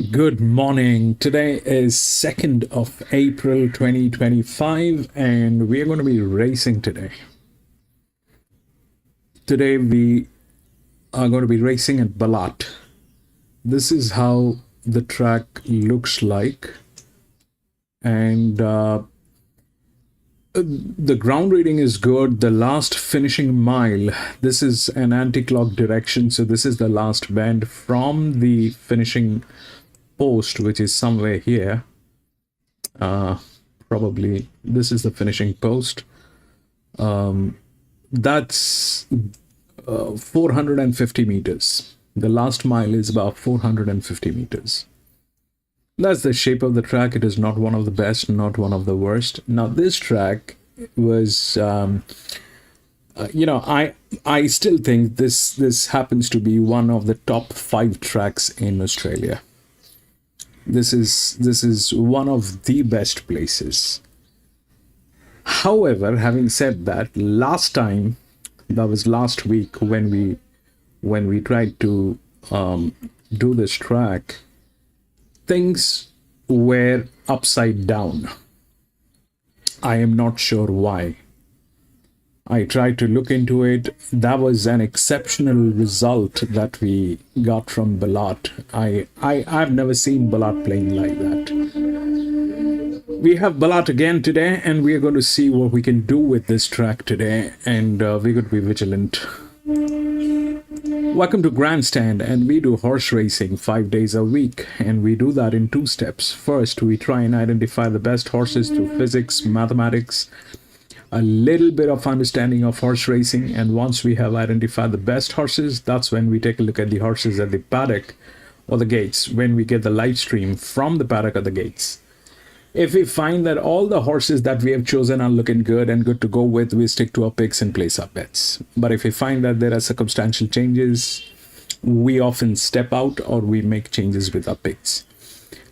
Good morning. Today is 2nd of April 2025 and we are going to be racing today. Today we are going to be racing at Ballarat. This is how the track looks like, and the ground reading is good. The last finishing mile, this is an anti-clock direction, so this is the last bend from the finishing post, which is somewhere here. Probably this is the finishing post. That's 450 meters. The last mile is about 450 meters. That's the shape of the track. It is not one of the best, not one of the worst. Now this track was I still think this happens to be one of the top 5 tracks in Australia. This is one of the best places. However, having said that, last time, that was last week when we tried to do this track, things were upside down. I am not sure why. I tried to look into it. That was an exceptional result that we got from Ballarat. I've never seen Ballarat playing like that. We have Ballarat again today, and we are going to see what we can do with this track today, and we're going to be vigilant. Welcome to Grandstand, and we do horse racing 5 days a week, and we do that in 2 steps. First, we try and identify the best horses through physics, mathematics, a little bit of understanding of horse racing, and once we have identified the best horses, that's when we take a look at the horses at the paddock or the gates, when we get the live stream from the paddock or the gates. If we find that all the horses that we have chosen are looking good and good to go with, we stick to our picks and place our bets. But if we find that there are circumstantial changes, we often step out or we make changes with our picks.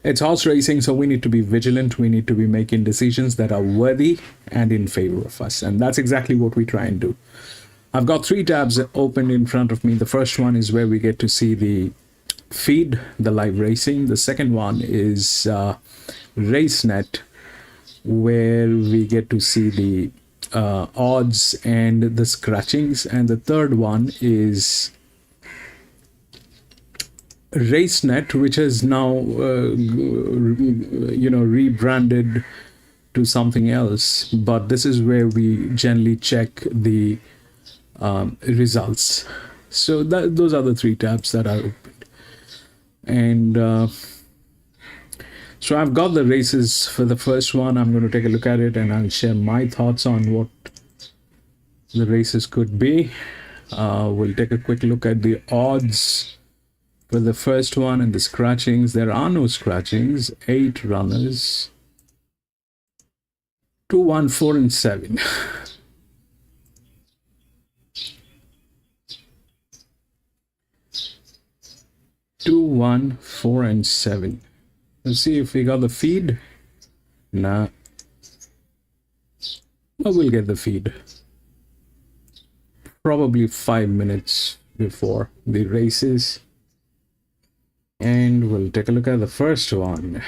It's horse racing, so we need to be vigilant. We need to be making decisions that are worthy and in favor of us. And that's exactly what we try and do. I've got 3 tabs open in front of me. The first one is where we get to see the feed, the live racing. The second one is RaceNet, where we get to see the odds and the scratchings. And the third one is RaceNet, which is now rebranded to something else, but this is where we generally check the results. So those are the 3 tabs that are opened, and so I've got the races for the first one. I'm going to take a look at it and I'll share my thoughts on what the races could be. We'll take a quick look at the odds for the first one and the scratchings. There are no scratchings. 8 runners. 2, 1, 4, and 7. Two, 1, 4, and 7. Let's see if we got the feed. Nah. Well, we'll get the feed probably 5 minutes before the races. And we'll take a look at the first one.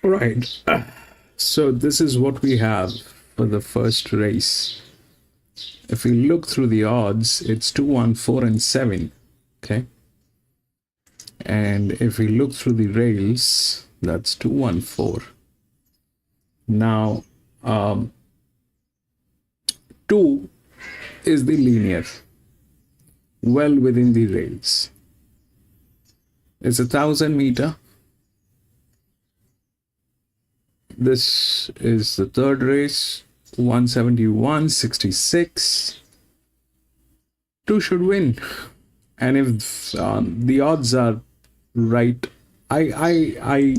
Right. So this is what we have for the first race. If we look through the odds, it's 2, 1, 4, and 7. Okay. And if we look through the rails, that's 2, 1, 4. Now, 2 is the linear, well within the rails. It's 1,000 meter. This is the third race, 171.66. 2 should win. And if the odds are right, I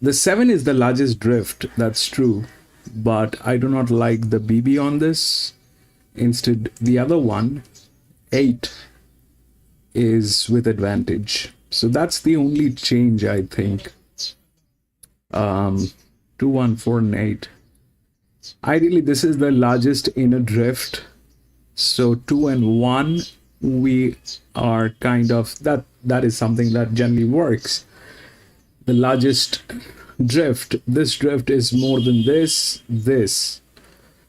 the 7 is the largest drift, that's true, but I do not like the BB on this. Instead, the other one, 8, is with advantage. So that's the only change, I think. 2, 1, 4, and 8. Ideally, this is the largest inner drift. So 2 and 1, we are kind of, that is something that generally works. The largest drift, this drift is more than this.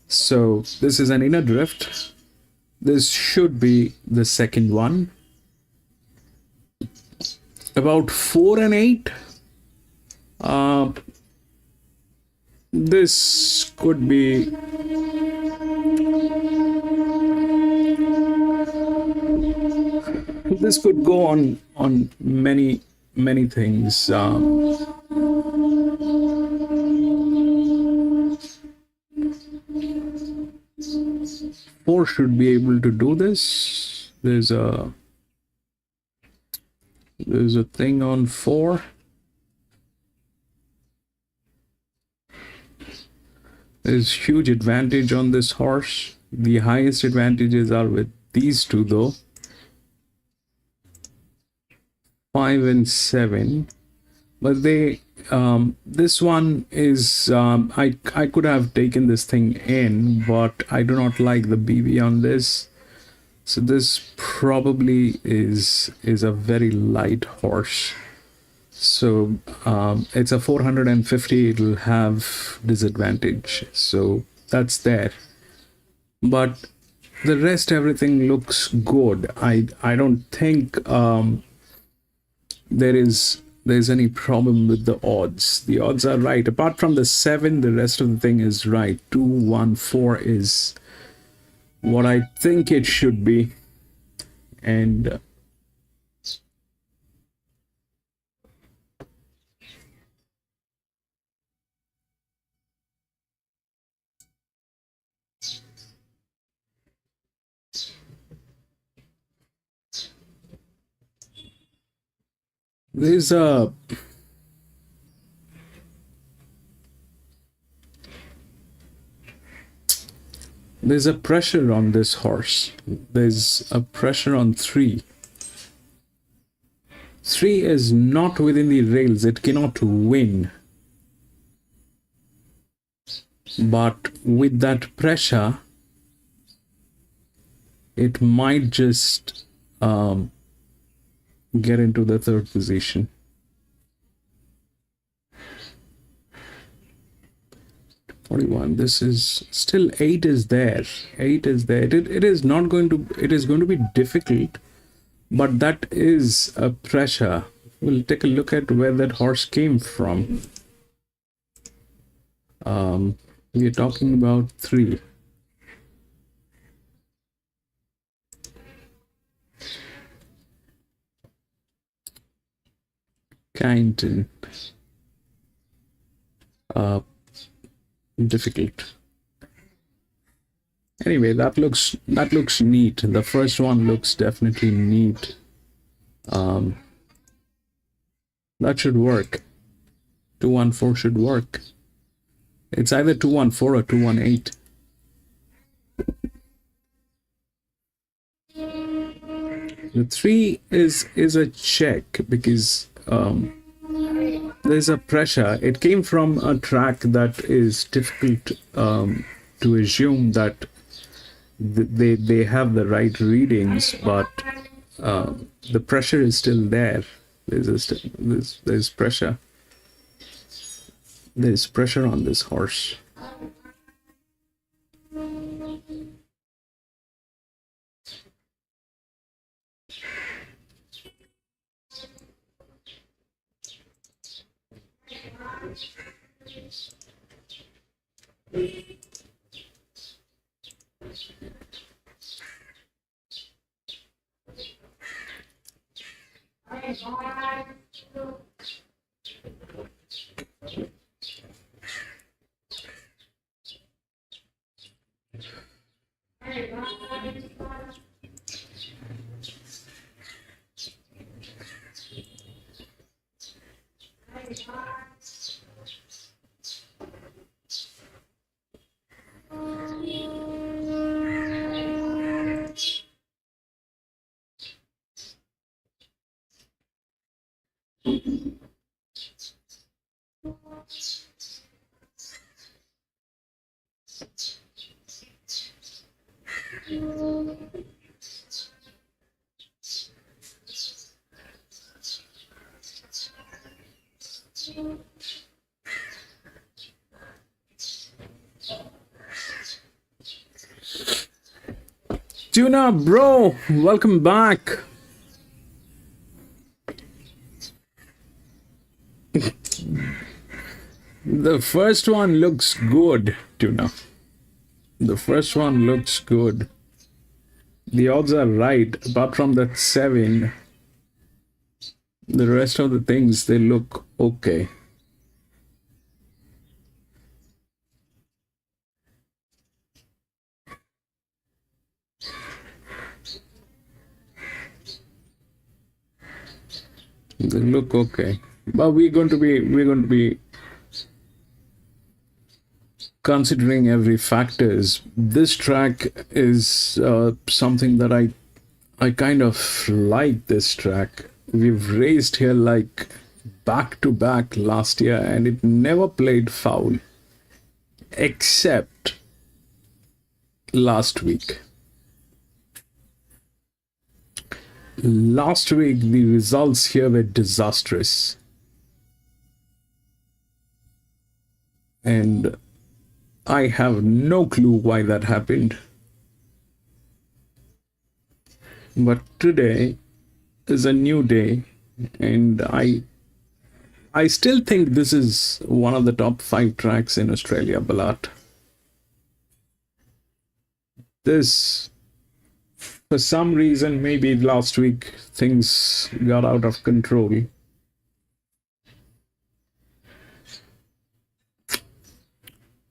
So this is an inner drift. This should be the second one. About 4 and 8. This could be this could go on many things. 4 should be able to do this. There's a thing on 4. There's huge advantage on this horse. The highest advantages are with these two though. 5 and 7. But they this one is I could have taken this thing in, but I do not like the BB on this. So this probably is a very light horse. So it's a 450, it will have disadvantage. So that's there. But the rest, everything looks good. I don't think there's any problem with the odds. The odds are right. Apart from the 7, the rest of the thing is right. 2, 1, 4 is what I think it should be. And there's a pressure on this horse. There's a pressure on 3. 3 is not within the rails. It cannot win. But with that pressure, it might just get into the 3rd position. 41. This is still 8 is there. 8 is there. It is not going to. It is going to be difficult, but that is a pressure. We'll take a look at where that horse came from. We are talking about 3. Kyneton. Difficult. Anyway, that looks neat. The first one looks definitely neat. That should work. 214 should work. It's either 214 or 218. The 3 is a check because there's a pressure. It came from a track that is difficult to assume that they have the right readings, but the pressure is still there. There's pressure. There's pressure on this horse. Tuna, bro, welcome back. The first one looks good, Tuna. The first one looks good. The odds are right. Apart from that 7, the rest of the things, they look okay. They look okay. But we're going to be considering every factors. This track is something that I kind of like this track. We've raced here like back to back last year and it never played foul except last week. Last week the results here were disastrous. And I have no clue why that happened. But today is a new day, and I still think this is one of the top 5 tracks in Australia, Ballarat. This, for some reason, maybe last week things got out of control.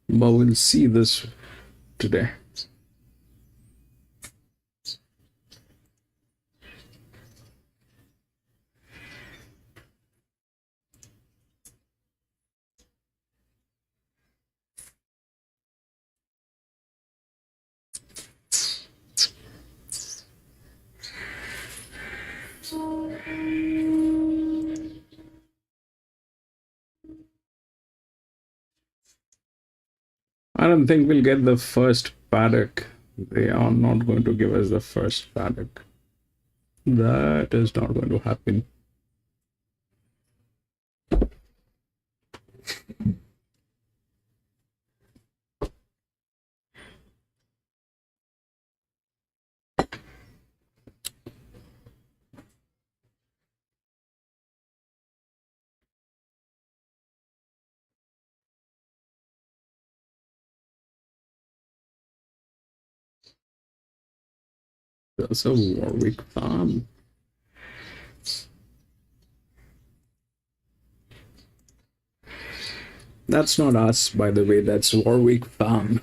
But we'll see this today. I don't think we'll get the first paddock. They are not going to give us the first paddock. That is not going to happen. That's a Warwick farm. That's not us, by the way. That's Warwick farm.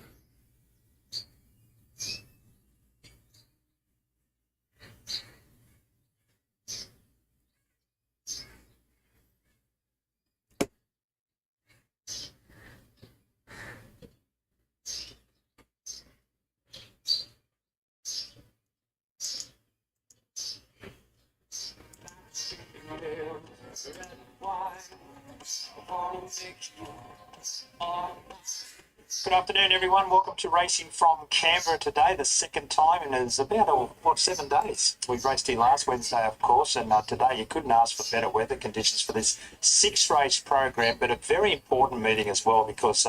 Good afternoon, everyone. Welcome to racing from Canberra today, the second time, and it's about 7 days. We raced here last Wednesday, of course, and today you couldn't ask for better weather conditions for this 6-race program, but a very important meeting as well because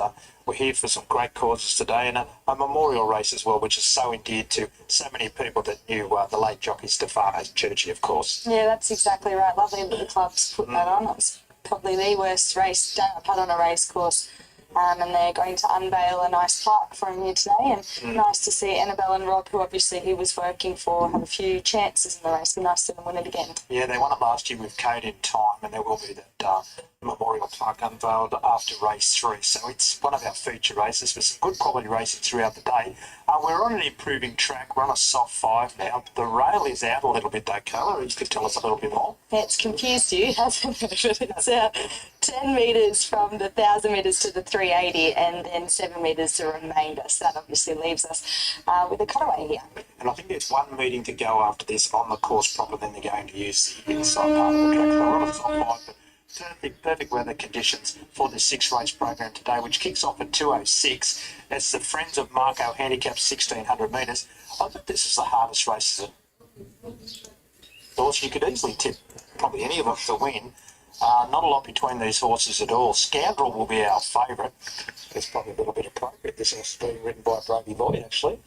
we're here for some great causes today and a memorial race as well, which is so endeared to so many people that knew the late jockey Stefano Churchy, of course. Yeah, that's exactly right. Lovely that the club's put that on. It was probably the worst race day I've had on a race course. And they're going to unveil a nice plaque for him here today. And nice to see Annabelle and Rob, who obviously he was working for, have a few chances in the race. And nice to see them win it again. Yeah, they won it last year with Code in Time, and there will be that memorial plaque unveiled after race 3. So it's one of our feature races with some good quality racing throughout the day. We're on an improving track. We're on a soft 5 now. The rail is out a little bit though, Carla. You could tell us a little bit more. Yeah, it's confused you, hasn't it? It's 10 metres from the 1,000 metres to the 380 and then 7 metres to remainder. So that obviously leaves us with a cutaway here. And I think there's one meeting to go after this on the course proper, then they're going to use the inside part of the track. So we're on a soft 5, but perfect weather conditions for this 6-race program today, which kicks off at 2:06. It's the Friends of Marco Handicap 1,600 metres. I think this is the hardest race. Horse you could easily tip probably any of them to win. Not a lot between these horses at all. Scoundrel will be our favourite. It's probably a little bit appropriate. This horse is being ridden by Brady Boy, actually.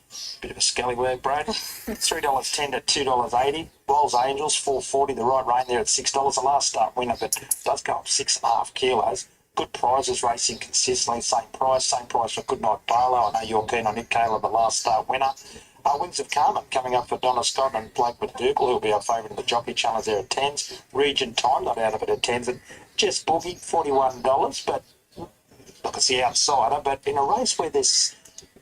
Bit of a scallywag, Brad. $3.10 to $2.80. Wells Angels, $4.40. The right rein there at $6. The last start winner, but does go up 6.5 kilos. Good prizes racing consistently. Same price for Goodnight Barlow. I know you're keen on Nick Taylor, the last start winner. Wings of Carmen coming up for Donna Scott and Blake McDougall, who will be our favourite in the Jockey Challenge there at 10s. Region Time, not out of it at 10s. And Jess Boogie, $41. But look, it's the outsider. But in a race where there's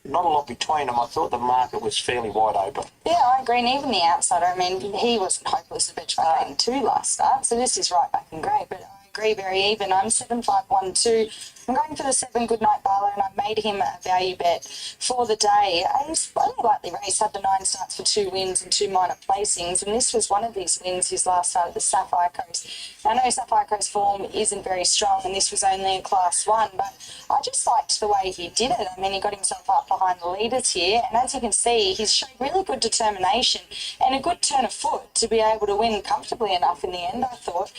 not a lot between them, I thought the market was fairly wide open. Yeah, I agree. And even the outsider, I mean, he wasn't hopeless of benchmarking 2 last start, so this is right back in grey. But I agree, very even. I'm 7-5-1-2. I'm going for the 7 Goodnight Barlow, and I made him a value bet for the day. He's only lightly raced, had the 9 starts for 2 wins and 2 minor placings, and this was one of these wins, his last start at the Sapphire Coast. I know Sapphire Coast form isn't very strong, and this was only a Class 1, but I just liked the way he did it. I mean, he got himself up behind the leaders here, and as you can see, he's shown really good determination and a good turn of foot to be able to win comfortably enough in the end, I thought.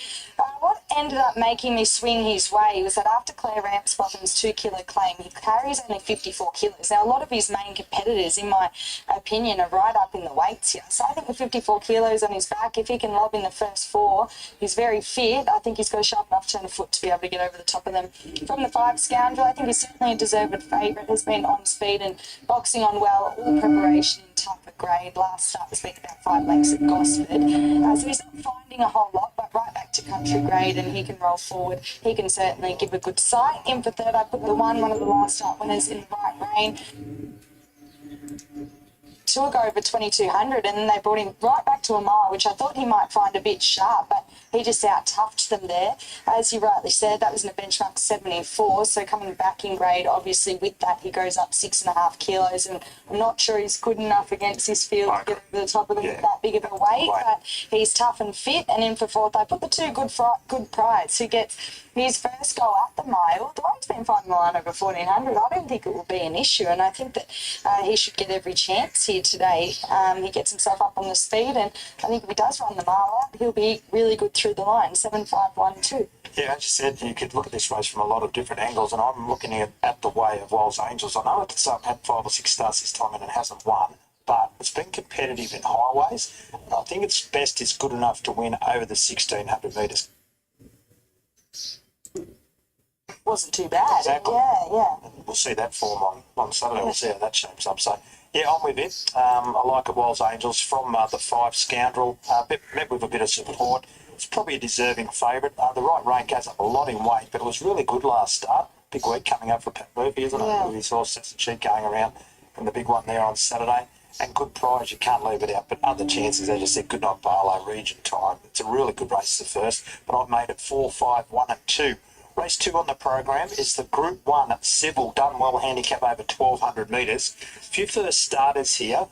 What ended up making me swing his way was that after Claire Ramsbottom's 2-kilo claim, he carries only 54 kilos. Now, a lot of his main competitors, in my opinion, are right up in the weights here. So I think with 54 kilos on his back, if he can lob in the first 4, he's very fit. I think he's got a sharp enough turn of foot to be able to get over the top of them. From the 5 Scoundrel, I think he's certainly a deserved favourite, has been on speed and boxing on well, all preparation in tougher grade. Last start has been about 5 lengths at Gosford. So he's not finding a whole lot, but right back to country grade, and he can roll forward. He can certainly give a good sight. In for third, I put the one of the last start winners in the right rein. 2 ago over 2,200, and then they brought him right back to a mile, which I thought he might find a bit sharp, but he just out-toughed them there. As you rightly said, that was in a benchmark 74, so coming back in grade, obviously with that he goes up 6.5 kilos, and I'm not sure he's good enough against this field to get over the top of them with that big of a weight, but he's tough and fit. And in for fourth, I put the 2 good prize, who gets his first go at the mile. The way he's been fighting the line over 1,400, I don't think it will be an issue, and I think that he should get every chance here today. He gets himself up on the speed, and I think if he does run the mile out, he'll be really good through the line. 7-5-1-2. Yeah, as you said, you could look at this race from a lot of different angles, and I'm looking at the way of Wells Angels. I know it's had 5 or 6 starts this time and it hasn't won, but it's been competitive in highways. I think its best is good enough to win over the 1,600 metres. Wasn't too bad. Exactly. Yeah. We'll see that form on Saturday. We'll see how that shapes up. So, yeah, I'm with it. I like it, Wells Angels, from the 5 Scoundrel. Met with a bit of support. It's probably a deserving favourite. The right rein goes up a lot in weight, but it was really good last start. Big week coming up for Pat Murphy, isn't it? Yeah. With his horse, Sass and Sheep, going around from the big one there on Saturday. And good prize, you can't leave it out. But other chances, as you said, Goodnight Barlow, Region Time. It's a really good race, the first. But I've made it 4, 5, 1 and 2. Race 2 on the program is the Group 1 Civil Dunwell Handicap over 1,200 metres. A few first starters here.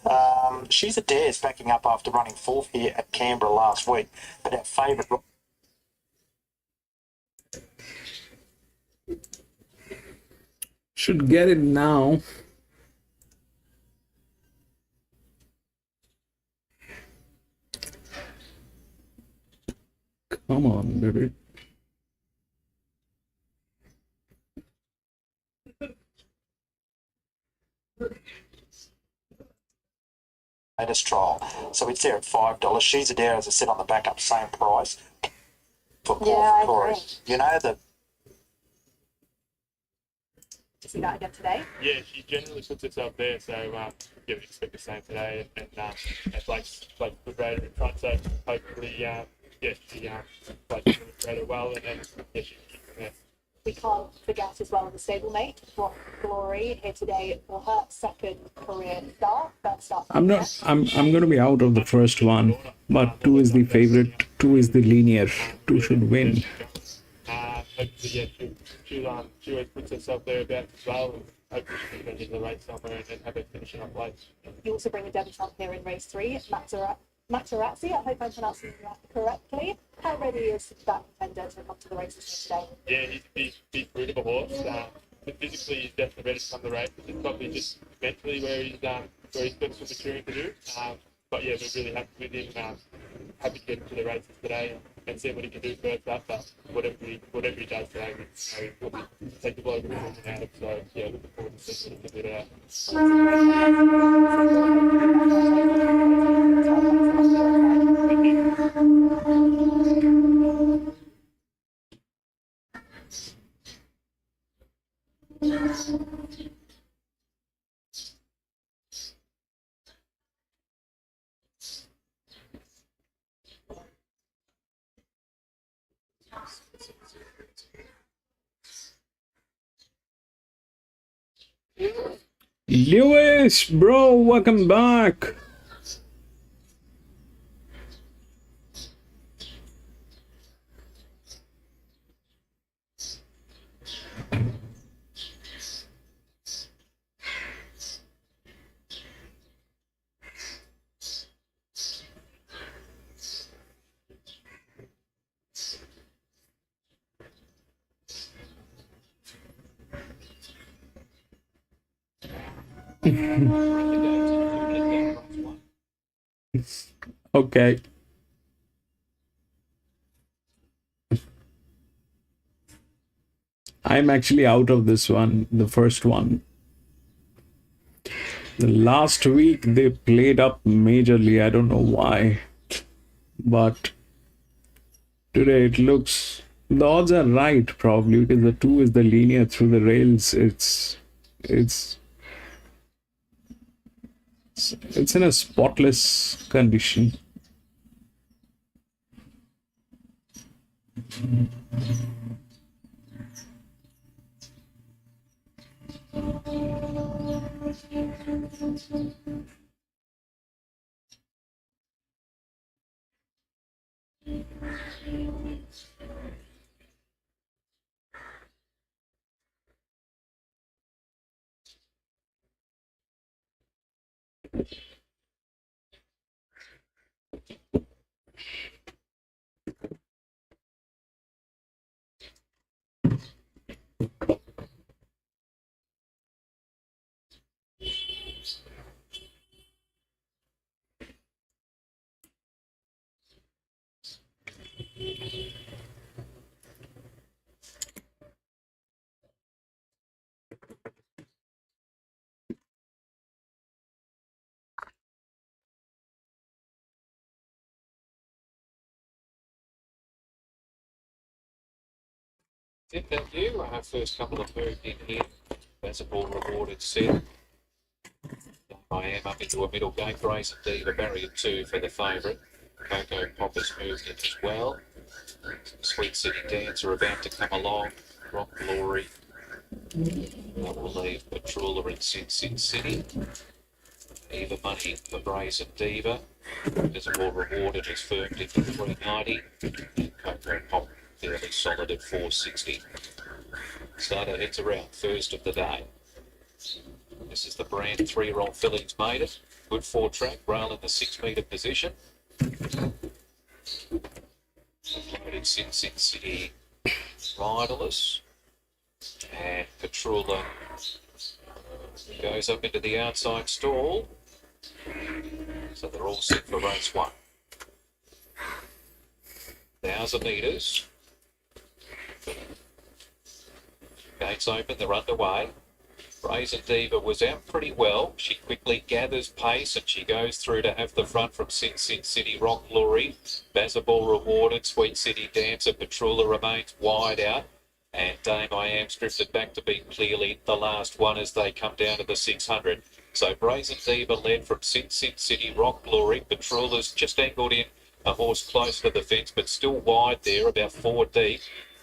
She's a Dares backing up after running 4th here at Canberra last week. But our favourite... Should get it now. Come on, baby. latest trial. So it's there at $5. She's a Dare, as I said, on the back up, same price. For I Corey. agree. You know, the See that again today? Yeah, she generally puts herself there, so yeah, we expect the same today, and Blake's good rider in front, so hopefully, yeah, she plays really well, and yeah, she can from there. We can't forget as well the stablemate, Rock Glory, here today for her second career start. First start. I'm going to be out of the first one, but 2 is the favorite, 2 is the linear, 2 should win. Hopefully, yeah, she always puts herself thereabouts as well, and hopefully she can finish the race somewhere and have her finishing up late. You also bring a debutant here in race 3, Mazzarotta Materazzi, I hope I'm pronouncing that correctly. How ready is that contender to come to the races today? Yeah, he's a big brute of a horse. But physically, he's definitely ready to come to the race. It's probably just mentally where he's got some maturing to do. But yeah, we're really happy with him. Happy to get him to the races today and see what he can do first up. But whatever he does today, we'll take the blow of out of him. So yeah, looking forward to seeing what he can do today. Lewis, bro, welcome back. Okay. I'm actually out of this one, the first one. The last week they played up majorly. I don't know why. But today it looks, the odds are right probably because the 2 is the linear through the rails. It's in a spotless condition. Thank you. Our first couple of moved in here. That's a ball rewarded set. I am up into a middle gate race. Indeed, a barrier 2 for the favourite. Coco Popper's moved in as well. Sweet City Dancer about to come along. Rock Glory. I believe Patrula and Sin City. Eva Money for Brazen Diva. There's a ball rewarded is firmed into 390. And Coco Pop fairly solid at 460. Starter heads around first of the day. This is the brand 3-year-old fillies made it. Good 4-track, rail in the 6-metre position. Loaded Sin City riderless. And Patrula goes up into the outside stall. So they're all set for race 1. 1,000 metres. Gates open, they're underway. Brazen Diva was out pretty well. She quickly gathers pace and she goes through to have the front from Sin City, Rock Glory. Bazaball rewarded, Sweet City Dancer, Patrula remains wide out. And Dame I Am's drifted back to be clearly the last one as they come down to the 600. So Brazen Diva led from Sin City, Rock Glory. Patrula's just angled in a horse close to the fence, but still wide there, about 4 deep.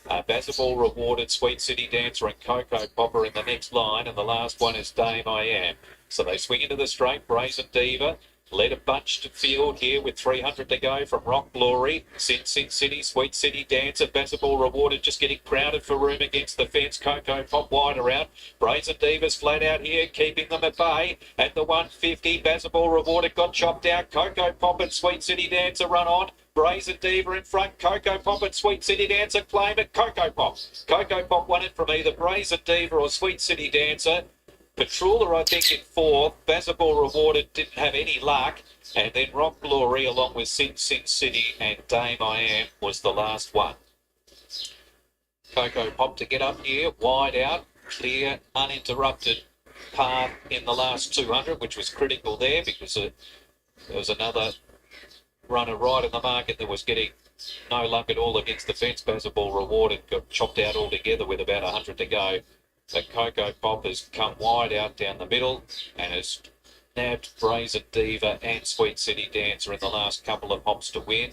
Bazaball rewarded, Sweet City Dancer and Coco Popper in the next line, and the last one is Dame I Am. So they swing into the straight, Brazen Diva. Led a bunch to field here with 300 to go from Rock Glory, Sin City, Sweet City Dancer, Basketball Rewarded, just getting crowded for room against the fence. Coco Pop wide around. Brazen Divas flat out here, keeping them at bay. At the 150, Basketball Rewarded got chopped out. Coco Pop and Sweet City Dancer run on. Brazen Diva in front. Coco Pop and Sweet City Dancer claim it. Coco Pop. Coco Pop won it from either Brazen Diva or Sweet City Dancer. Patruller, I think, in fourth. Basketball Rewarded didn't have any luck. And then Rock Glory, along with Sin City and Dame I Am, was the last one. Coco Pop to get up here, wide out, clear, uninterrupted path in the last 200, which was critical there because there was another runner right in the market that was getting no luck at all against the fence. Basketball Rewarded got chopped out altogether with about 100 to go. But Coco Pop has come wide out down the middle and has nabbed Brazen Diva and Sweet City Dancer in the last couple of hops to win.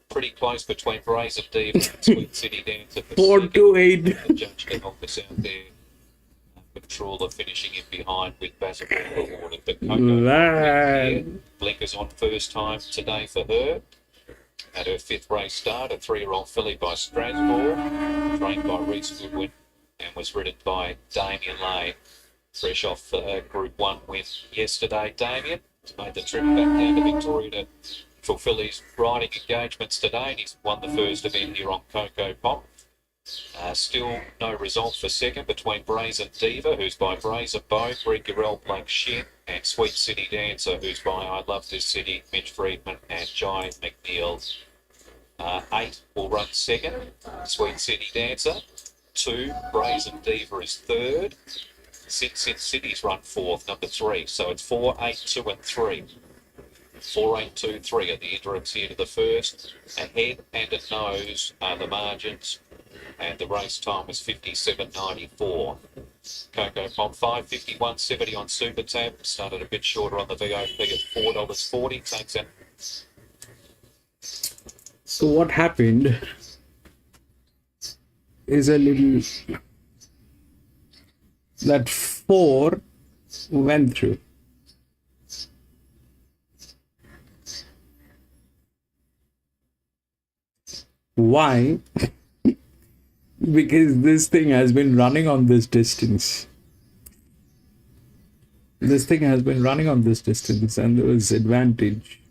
Pretty close between Brazen Diva and Sweet City Dancer. 4-8. The judge can knock this out there. Controller finishing in behind with Basketball Rewarded. But Coco blinkers on first time today for her. At her fifth race start, a 3-year-old filly by Strasbourg, trained by Reese Goodwin, and was ridden by Damien Lane, fresh off Group 1 win yesterday. Damien made the trip back down to Victoria to fulfil his riding engagements today, and he's won the first event here on Coco Pop. Still no result for second between Brazen Diva, who's by Brazen Bow, Greg Garrell, Blake Shin, and Sweet City Dancer, who's by I Love This City, Mitch Friedman, and Jai McNeil. 8 will run second, Sweet City Dancer. 2, Brazen Diva is third. Sin City's run fourth, number 3. So it's 4, 8, 2 and 3. 4, 8, 2, 3 at the interims here to the first. A head and a nose are the margins. And the race time was 57.94. Coco Pop 551.70 on Super Tab. Started a bit shorter on the VOP at $4.40. Thanks, Em. So what happened is a little that 4 went through. Why? Because this thing has been running on this distance. This thing has been running on this distance and there was advantage.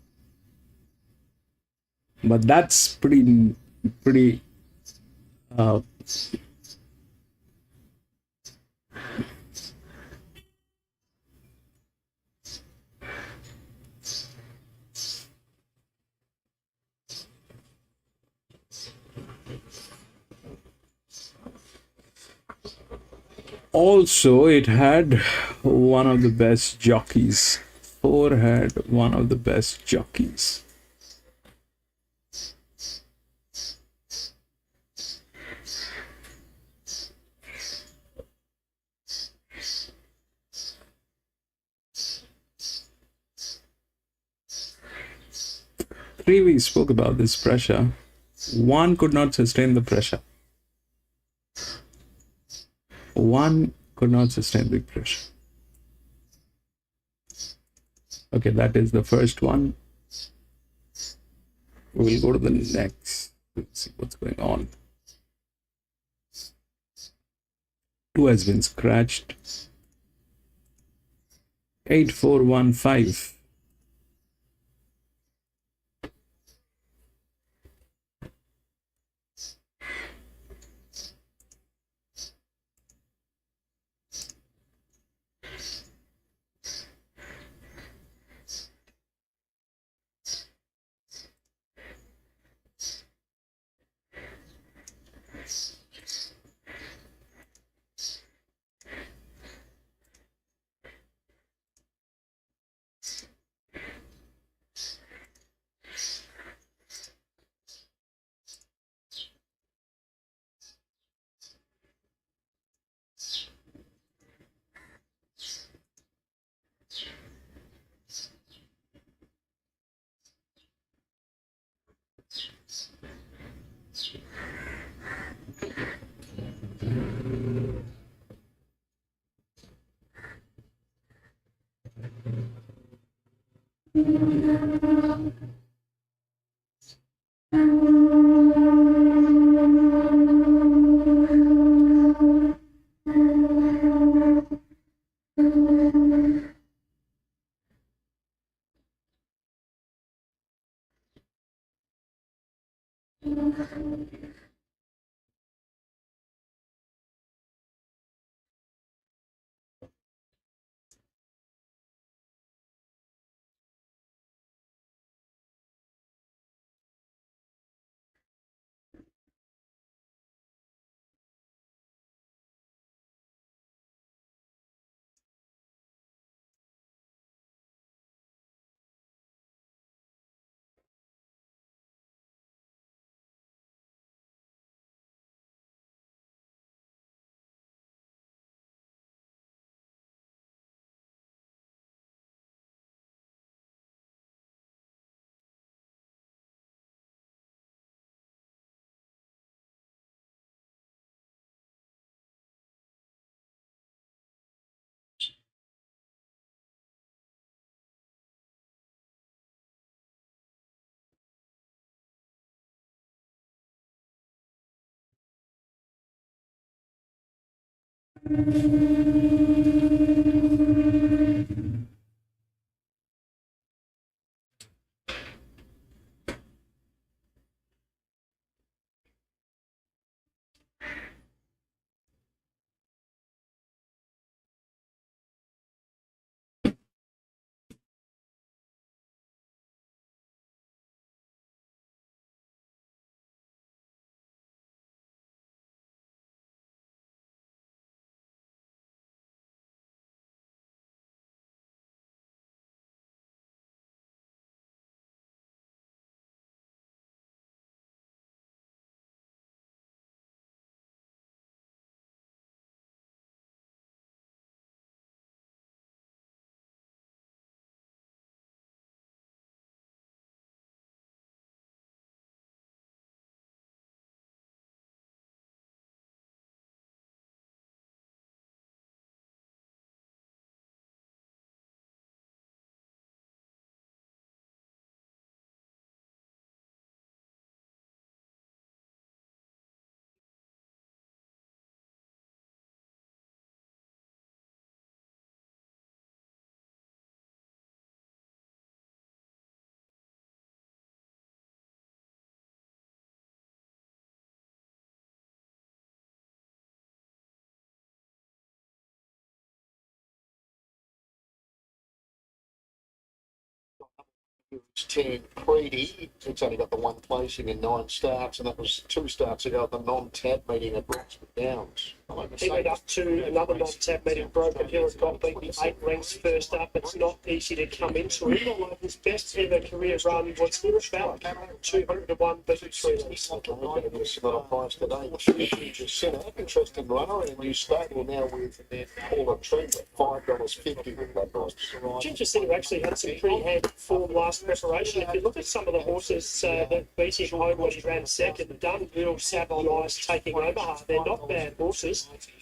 But that's pretty also, it had one of the best jockeys. 4 had one of the best jockeys. We spoke about this pressure. 1 could not sustain the pressure. 1 could not sustain the pressure. Okay, that is the first one. We'll go to the next. Let's see what's going on. 2 has been scratched. 8415. To Creedy, it's only got the one placing in 9 starts, and that was 2 starts ago at the non-tab meeting at Roxburgh Downs. He went up to another non-tab meeting, Broken Hill, has got beaten 8 ranks first up. It's not easy to come into him, although his best ever career run was about 200 to 1, beaten 3 lengths. It's not a price today. Huge centre, interesting runner, and a new stable now with Paula Trent at $5.50 with that price. Ginger Center actually had some pretty handy form last preparation. If you look at some of the horses that beat him home when he ran second, Dunville, Savile Ice taking Omaha, they're not bad horses.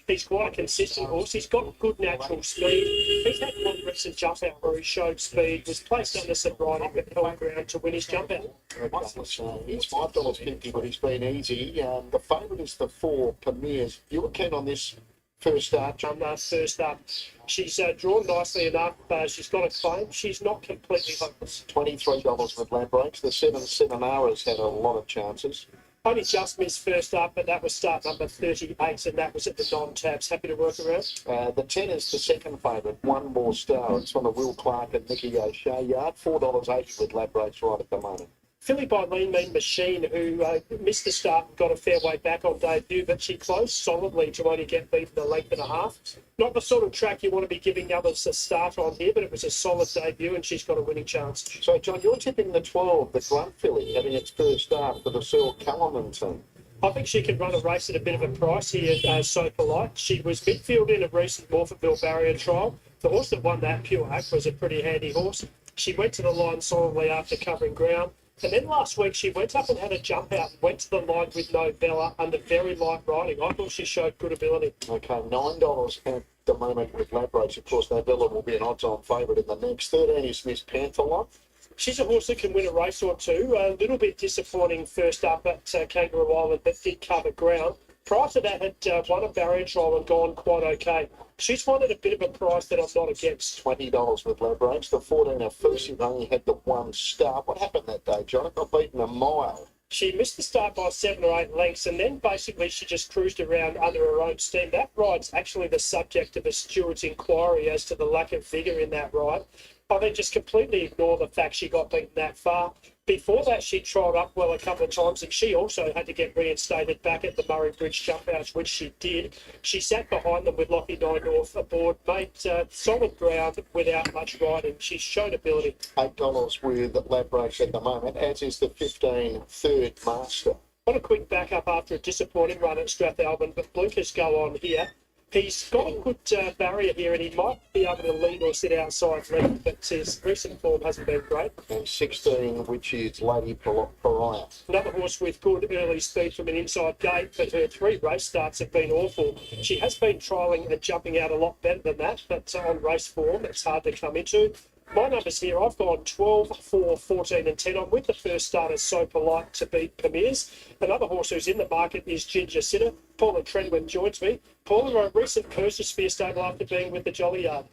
He's quite a consistent horse. He's got good natural speed. He's had one recent jump out where he showed speed, was placed under some riding but held ground to win his jump out. He's $5.50, but he's been easy. The favourite is the 4 Premiers. You were keen on this first start, John? First up, she's drawn nicely enough. She's got a claim. She's not completely hopeless. $23 with Ladbrakes. The 7-7R has had a lot of chances. Only just missed first up, but that was start number 38, and that was at the non-tabs. Happy to work around. The 10 is the second favourite, One More Star. It's on the Will Clark and Nicky O'Shea yard, $4.80 with Ladbrakes right at the moment. Filly by Lean Mean Machine, who missed the start and got a fair way back on debut, but she closed solidly to only get beaten a length and a half. Not the sort of track you want to be giving others a start on here, but it was a solid debut and she's got a winning chance. So, John, you're tipping the 12, the Grunt Filly, having its first start for the Searle Kellerman team. I think she can run a race at a bit of a price here, So Polite. She was midfield in a recent Morphettville barrier trial. The horse that won that, Pure Hack, was a pretty handy horse. She went to the line solidly after covering ground. And then last week she went up and had a jump out and went to the line with no Bella under very light riding. I thought she showed good ability. Okay, $9 at the moment with Ladbrakes. Of course, Novella will be an odds-on favourite in the next. 13 is Miss Pantherlock. She's a horse that can win a race or two. A little bit disappointing first up at Kangaroo Island, but did cover ground. Prior to that, had won a barrier trial and gone quite okay. She's wanted a bit of a price that I'm not against. $20 with Labrage. The 14 Fusive only had the one start. What happened that day, John? It got beaten a mile. She missed the start by 7 or 8 lengths, and then basically she just cruised around under her own steam. That ride's actually the subject of a steward's inquiry as to the lack of vigour in that ride. I think just completely ignore the fact she got beaten that far. Before that, she trialled up well a couple of times, and she also had to get reinstated back at the Murray Bridge jump outs, which she did. She sat behind them with Lockie Nine-North aboard, made solid ground without much riding. She showed ability. $8 with Labrage at the moment, as is the 15 Third Master. On a quick backup after a disappointing run at Strathalbyn, but blinkers go on here. He's got a good barrier here, and he might be able to lead or sit outside lead, but his recent form hasn't been great. And 16, which is Lady Pariah. Another horse with good early speed from an inside gate, but her 3 race starts have been awful. She has been trialling and jumping out a lot better than that, but on race form, it's hard to come into. My numbers here, I've gone 12, 4, 14 and 10. I'm with the first starter, So Polite, to beat Premiers. Another horse who's in the market is Ginger Sitter. Paula Trenwin joins me. Paula, a recent Persia Spear stable after being with the Jolly Yard.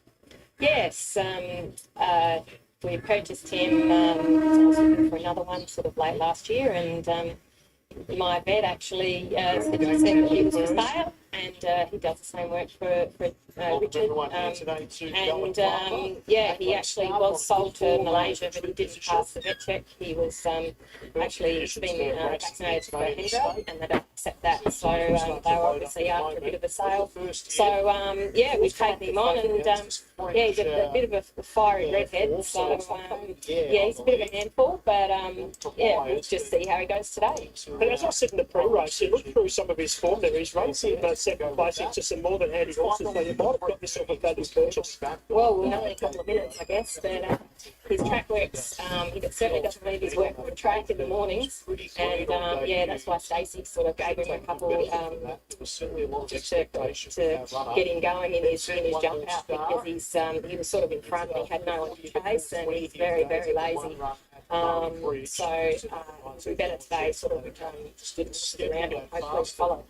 Yes, we purchased him. I was looking for another one sort of late last year, and my vet actually said that he was for sale, and he does the same work for Richard. Yeah, he actually was sold to Malaysia, but he didn't pass the vet check. He was actually been vaccinated for Hendra, and they don't accept that. So they were obviously after a bit of a sale. So yeah, we've taken him on, and yeah, he's a bit of a fiery redhead. So yeah, he's a bit of a handful, but yeah, we'll just see how he goes today. And as I said in the pre-race, you look through some of his form there. He's racing second place into some more than handy horses, so you might have got yourself a value purchase. Well, we're only a couple of minutes, I guess, but his track works. He certainly doesn't leave his work on the track in the mornings, and yeah, that's why Stacey sort of gave him a couple just to get him going in his jump out, because he was sort of in front and he had no one to chase, and he's very, very lazy. So we better today sort of just around and hopefully follow.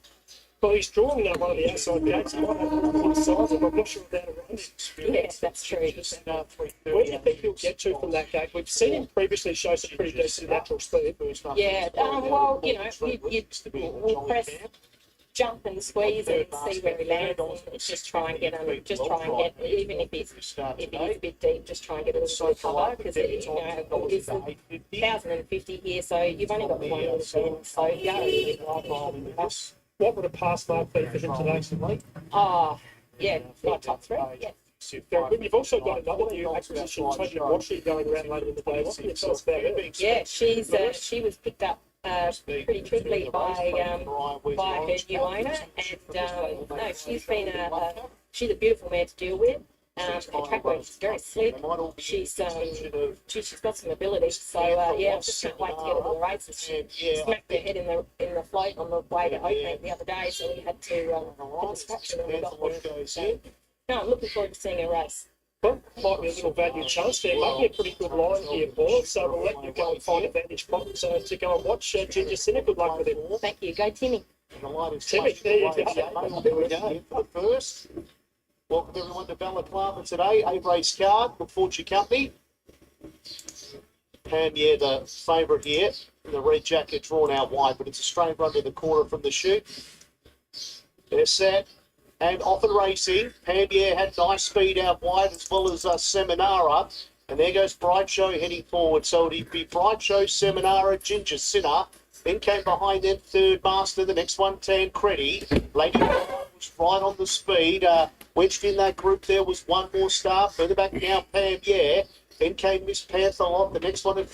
Well, he's drawn one of the outside gates. He might have a size, I'm not sure about it. Yes, that's true. Where do you think he'll get to from that gate? We've seen him previously show some pretty decent natural speed. Yeah, well, you know, we'll press, jump and squeeze and see where he lands, and just try and get him. Just try and get, even if he's a bit deep, just try and get a little bit of cover, because you know it's 1,050 here, so you've only got one little bend, so you go a bit wide. What would a pass mark be for him today? Oh, yeah, like top 3, yeah. You've also got another new acquisition, Tony Watchy, going around later in the day. What can you tell us about her? Yeah, she was picked up pretty quickly by her new owner, and no, she's a beautiful mare to deal with. Her track work is very slick. She's got some ability. So yeah, I just can't wait to get her to the races. She smacked her head in the float on the way to opening the other day, so we had to put the scratch and we got there. So, no, I'm looking forward to seeing her race. Well, might be a little value chance there. Might be a pretty good line here, Paul. So we'll let you go and find a vantage point to go and watch Ginger Sitter. Good luck with him. Thank you. Go Timmy. Timmy, there you go. There we go. For the first. Welcome everyone to Ballarat today. 8-race card with Fortune Company. And yeah, the favourite here, the red jacket drawn out wide, but it's a straight run to the corner from the chute. They're set. And off and racing. Pandier had nice speed out wide, as well as Seminara. And there goes Bright Show heading forward. So it'd be Bright Show, Seminara, Ginger Sitter. Then came behind them Third Master. The next one, Tancredi. Lady was right on the speed. Wedged in that group there was one more star. Further back now, Pandier. Then came Miss Panther. The next one,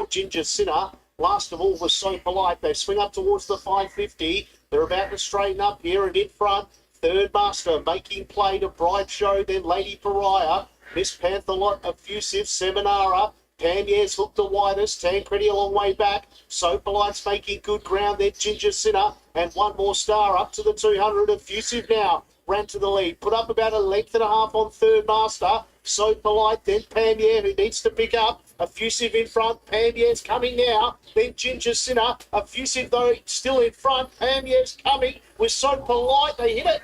Ginger Sitter. Last of all was So Polite. They swing up towards the 550. They're about to straighten up here, and in front, Third Master making play to Bright Show, then Lady Pariah, Miss Panther, Effusive, Seminara, Pandier's hooked the widest, Tancredi a long way back, So Polite's making good ground, then Ginger Sitter, and one more star up to the 200, Effusive now, ran to the lead, put up about a length and a half on Third Master, So Polite, then Pandier, who needs to pick up. Effusive in front. Pandier's coming now. Then Ginger Sinner. Effusive, though, still in front. Pandier's coming with So Polite. They hit it.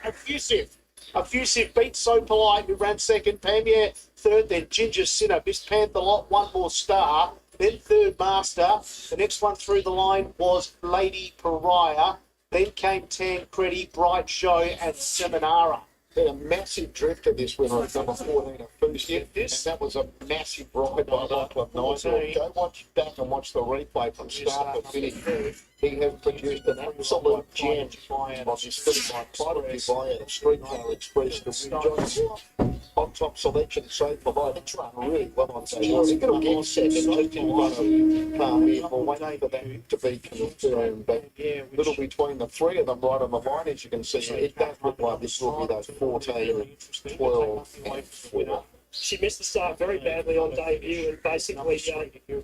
Effusive beats So Polite, who ran second. Pandier third. Then Ginger Sinner. Miss Panther Lot, one more star. Then third Master. The next one through the line was Lady Pariah. Then came Tancredi, Bright Show, and Seminara. Had a massive drift of this winner at number 14 at first year, and that was a massive ride by Wycliffe Nigel. Go watch back and watch the replay from start to finish. He has produced an absolute gem on his first quality by a Street Car Express to win John's on top selection. So Polite, it's run really well on stage. He's going to get second just in front of Palmier. We're waiting for that to be confirmed, but little between the three of them right on the line, as you can see, it does look like this will be those 14, 12 and 4. She missed the start very badly on debut and basically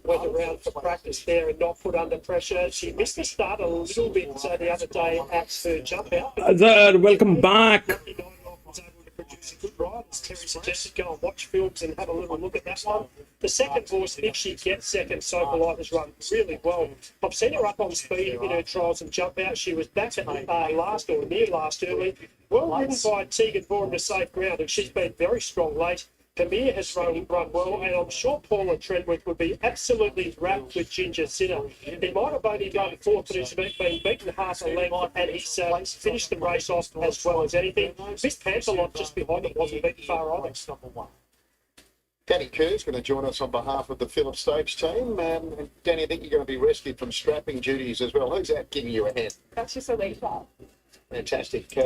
went around for practice there and not put under pressure. She missed the start a little bit the other day at her jump out. Azhar, welcome back. Was able to produce a good ride. As Terry suggested, go and watch films and have a little look at that one. The second horse, if she gets second, So Polite has run really well. I've seen her up on speed in her trials and jump out. She was back at last or near last early. Well ridden by Tegan Bourne to safe ground, and she's been very strong late. Camille has run well, and I'm sure Paula Treadwick would be absolutely wrapped with Ginger Sinner. He might have only run fourth, but he's been beaten half a length, and he's finished the race off as well as anything. Miss Panther just behind him wasn't beaten far either. Danny Kerr's going to join us on behalf of the Phillips Stakes team. And Danny, I think you're going to be rescued from strapping duties as well. Who's that giving you a hand? That's just a late part. Fantastic.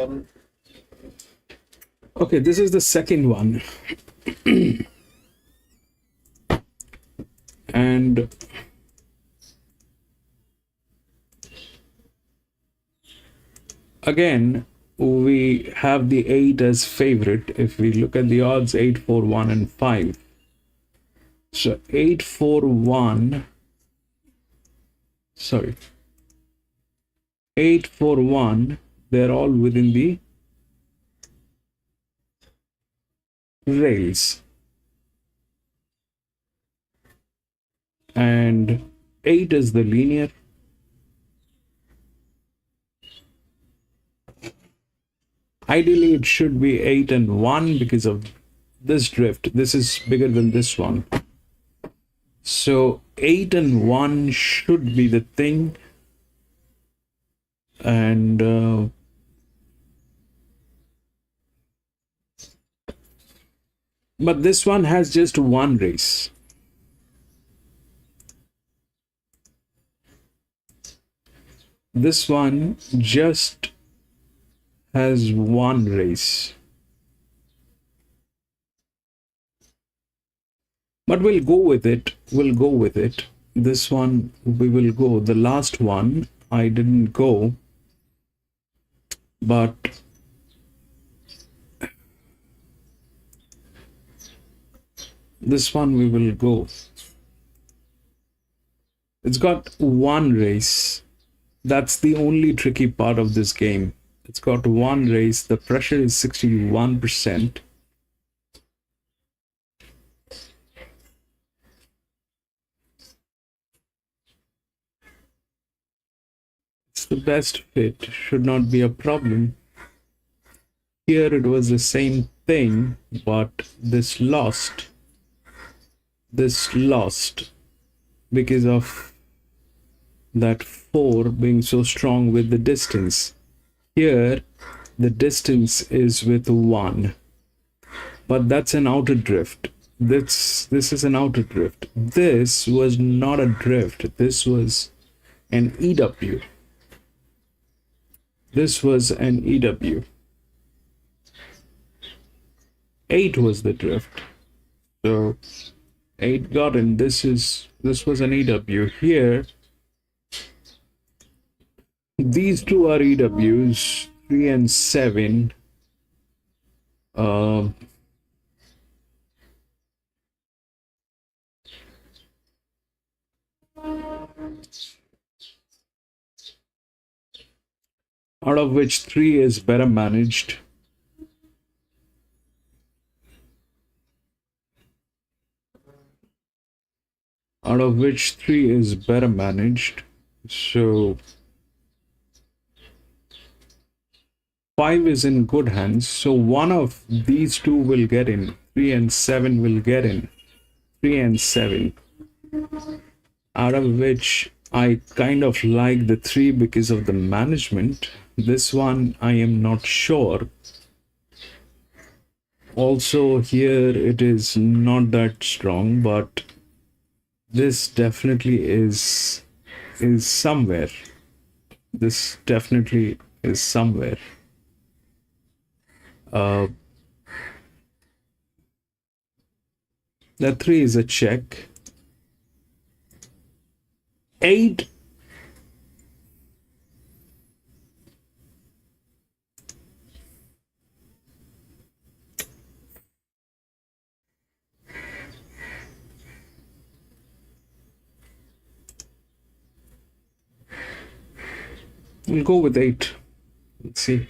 Okay, this is the second one. And again, we have the 8 as favorite. If we look at the odds, 8, 4, 1 and 5. So 8, 4, 1, sorry, 8, 4, 1, they're all within the rails, and 8 is the linear. Ideally it should be 8 and 1 because of this drift. This is bigger than this one, so 8 and 1 should be the thing. And but this one has just one race. This one just has one race. But we'll go with it. We'll go with it. This one we will go. The last one I didn't go. But this one we will go. It's got one race. That's the only tricky part of this game. It's got one race. The pressure is 61%. It's the best fit. Should not be a problem. Here it was the same thing, but this lost. This lost because of that 4 being so strong with the distance. Here the distance is with 1, but that's an outer drift. This is an outer drift. This was not a drift. This was an EW. This was an EW. 8 was the drift. So 8 got in. This was an EW. Here these two are EWs, 3 and 7. Out of which 3 is better managed. out of which 3 is better managed. So 5 is in good hands. So one of these 2 will get in. 3 and 7 will get in. 3 and 7. Out of which I kind of like the 3 because of the management. This one I am not sure. Also here it is not that strong, but this definitely is somewhere. This definitely is somewhere. That 3 is a check. 8. We'll go with 8. Let's see.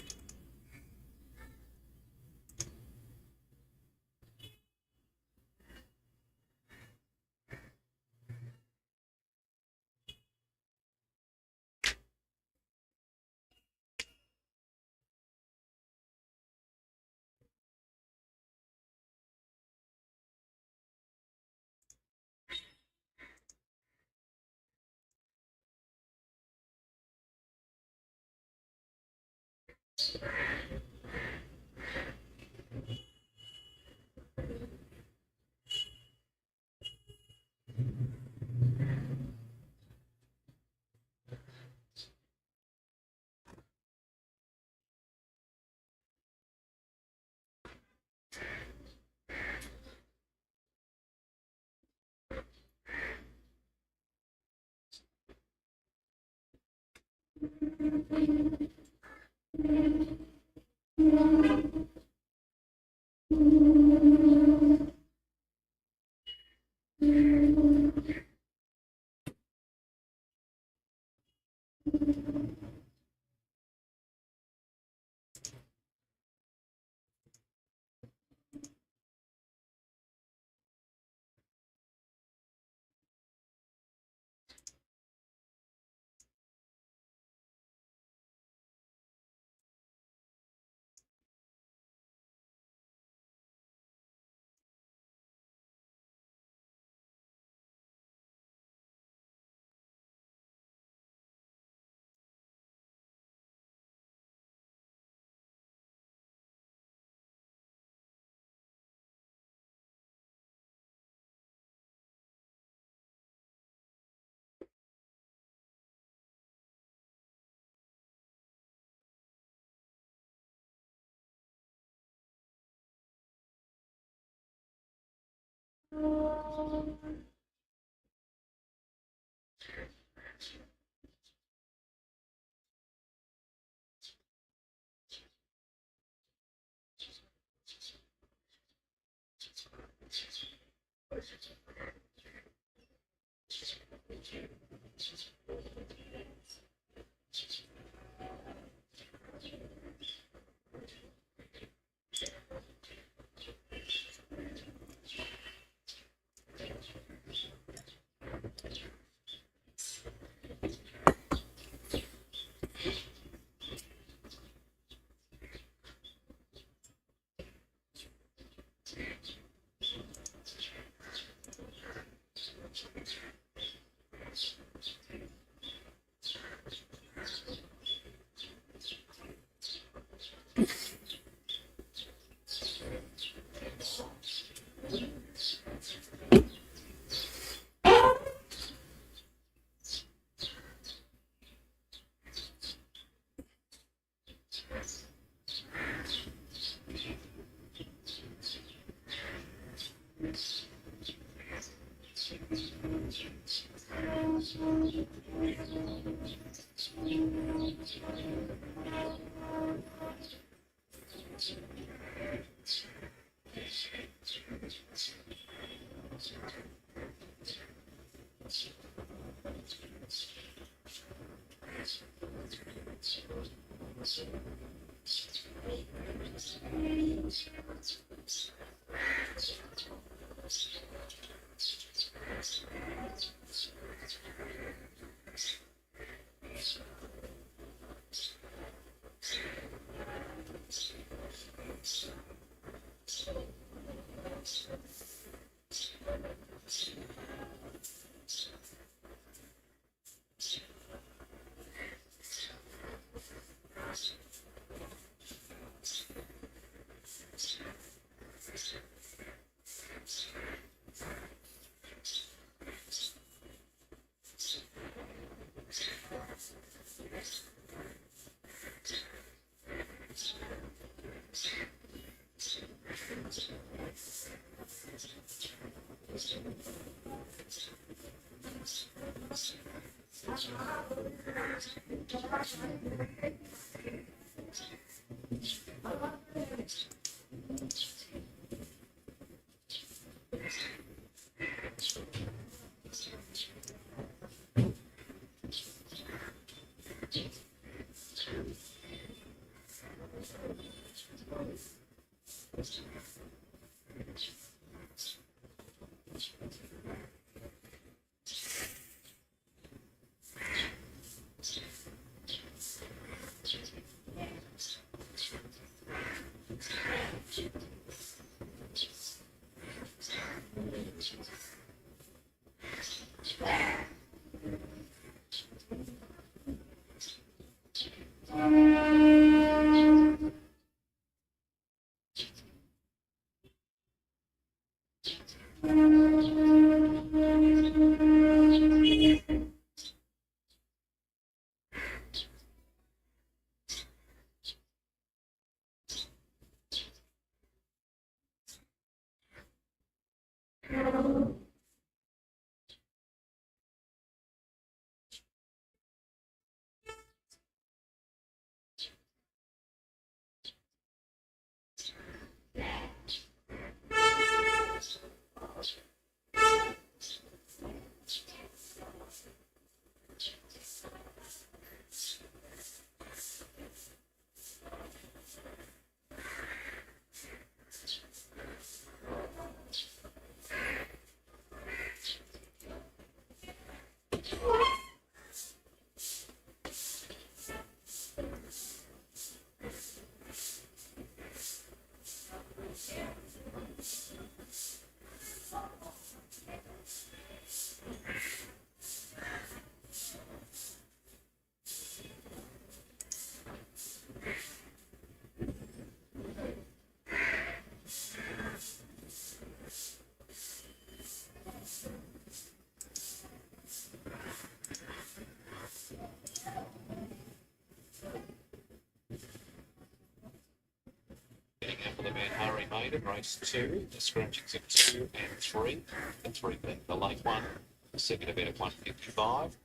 Getting out for the man Harry Maiden, race 2, the scratchings of 2 and 3, and 3 being the late one, the second event at 155.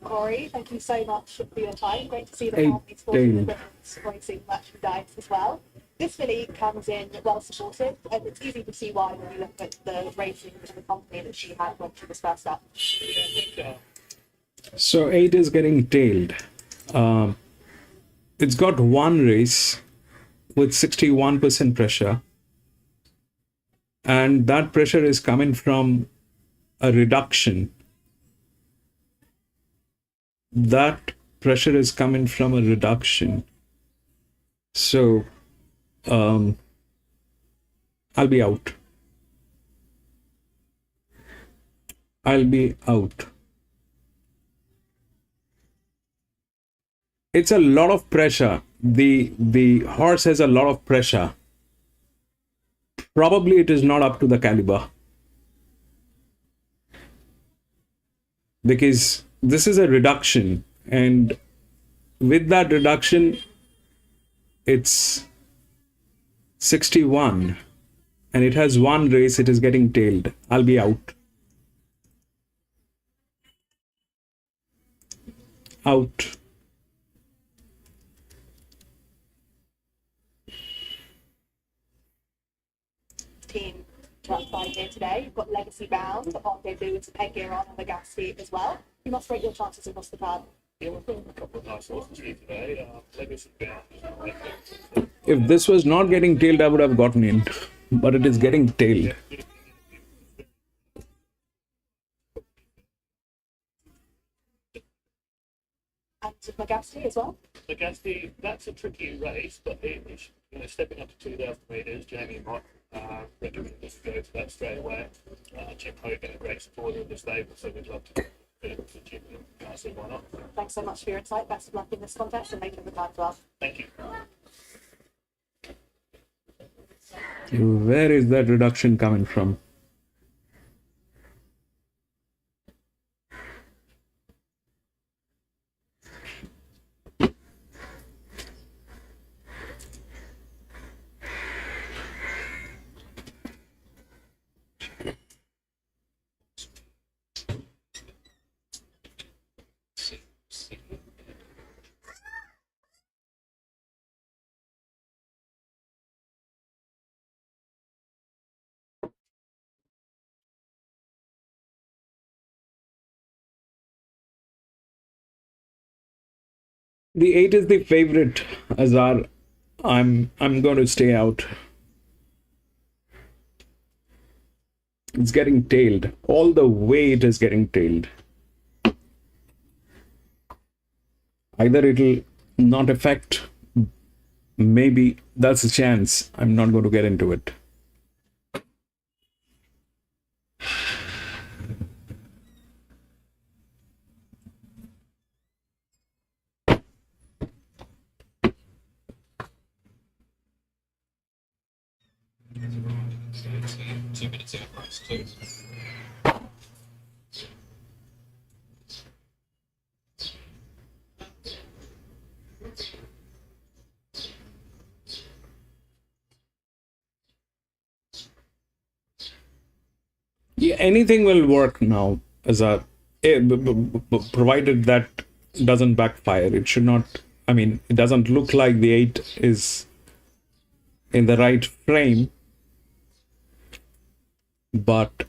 Corey, thank you so much for your time. Great to see the 18. family sporting women's racing merchandise as well. This filly comes in well supported, and it's easy to see why when you look at the racing and the company that she had when she was first up. So 8 is getting tailed. It's got one race with 61% pressure, and that pressure is coming from a reduction. That pressure is coming from a reduction. So I'll be out. I'll be out. It's a lot of pressure. The horse has a lot of pressure. Probably it is not up to the caliber, because this is a reduction, and with that reduction it's 61, and it has one race. It is getting tailed. I'll be out. Out. Team to outside here today. You've got Legacy Bound on debut with some headgear on the gas seat as well. You must rate your chances across the card. Yeah, we've got a couple of nice horses here today. Legacy Bound. If this was not getting tailed, I would have gotten in, but it is getting tailed. And Magasti as well. Gusty, that's a tricky race, but stepping up to 2,000 metres, Jamie might recommend us go to that straight away. Jim Hogan, a great supporter of the stable, so we'd love to get it to Jim. I see why not. Thanks so much for your insight. Best of luck in this contest and making the time as well. Thank you. Where is that reduction coming from? The 8 is the favorite, Azar. I'm going to stay out. It's getting tailed. All the way it is getting tailed. Either it'll not affect, maybe that's a chance. I'm not going to get into it. So 2 minutes out, race 2. Yeah, anything will work now, Azar. Provided that doesn't backfire. It should not. I mean, it doesn't look like the 8 is in the right frame. But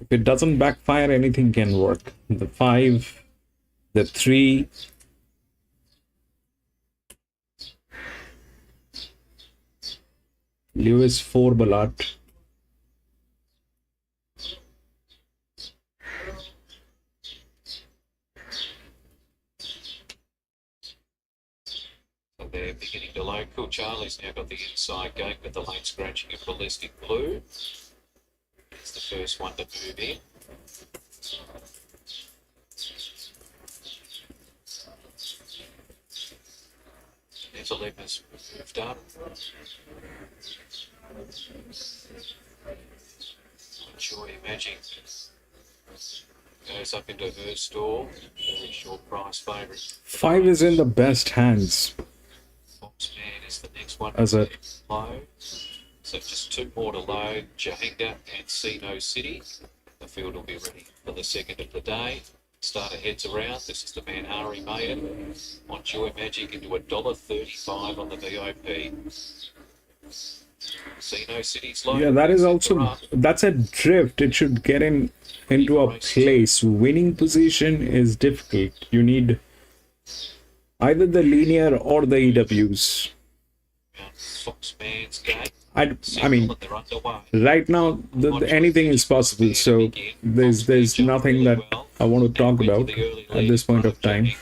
if it doesn't backfire, anything can work. The 5, the 3. Lewis 4 Ballarat. They're beginning to load. Cool Charlie's now got the inside gate with the lane scratching of Ballistic Blue. It's the first one to move in. Nephilim has moved up. Joy Magic goes up into her stall. Very short price favourite. 5 is in the best hands. Foxman is the next one As a load. So just 2 more to load. Jahanga and Sino City. The field will be ready for the second of the day. Starter heads around. This is the Manhari Maiden. On Joy Magic into $1.35 on the VOP. Sino City's low. yeah, that is also, that's a drift. It should get into a place. Winning position is difficult. You need either the linear or the EWs. Foxman's gate. I mean, right now anything is possible. So there's nothing that I want to talk about at this point of time.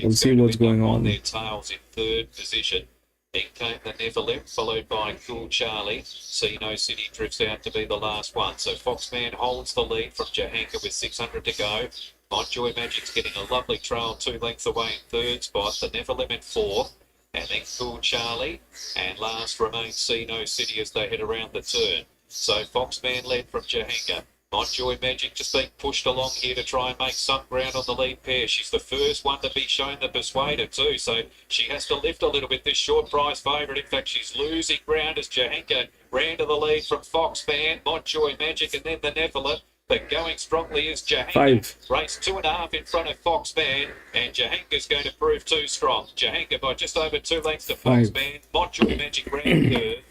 We'll see what's going on. Their tails in third position. Then came the Nephilim, followed by Cool Charlie. Sino City drifts out to be the last one. So Foxman holds the lead from Jahanga with 600 to go. Montjoy Magic's getting a lovely trail 2 lengths away in third spot. The Nephilim in fourth. And then Cool Charlie. And last remains Sino City as they head around the turn. So Foxman led from Jahanga. Montjoy Magic just being pushed along here to try and make some ground on the lead pair. She's the first one to be shown the persuader too, so she has to lift a little bit, this short price favourite. In fact, she's losing ground as Jahanga ran to the lead from Foxman, Montjoy Magic, and then the Nephilim. But going strongly is Jahanga. 5. Race 2.5 in front of Foxman, and Jahanga's going to prove too strong. Jahanga by just over 2 lengths to 5. Foxman. Montjoy Magic ran third.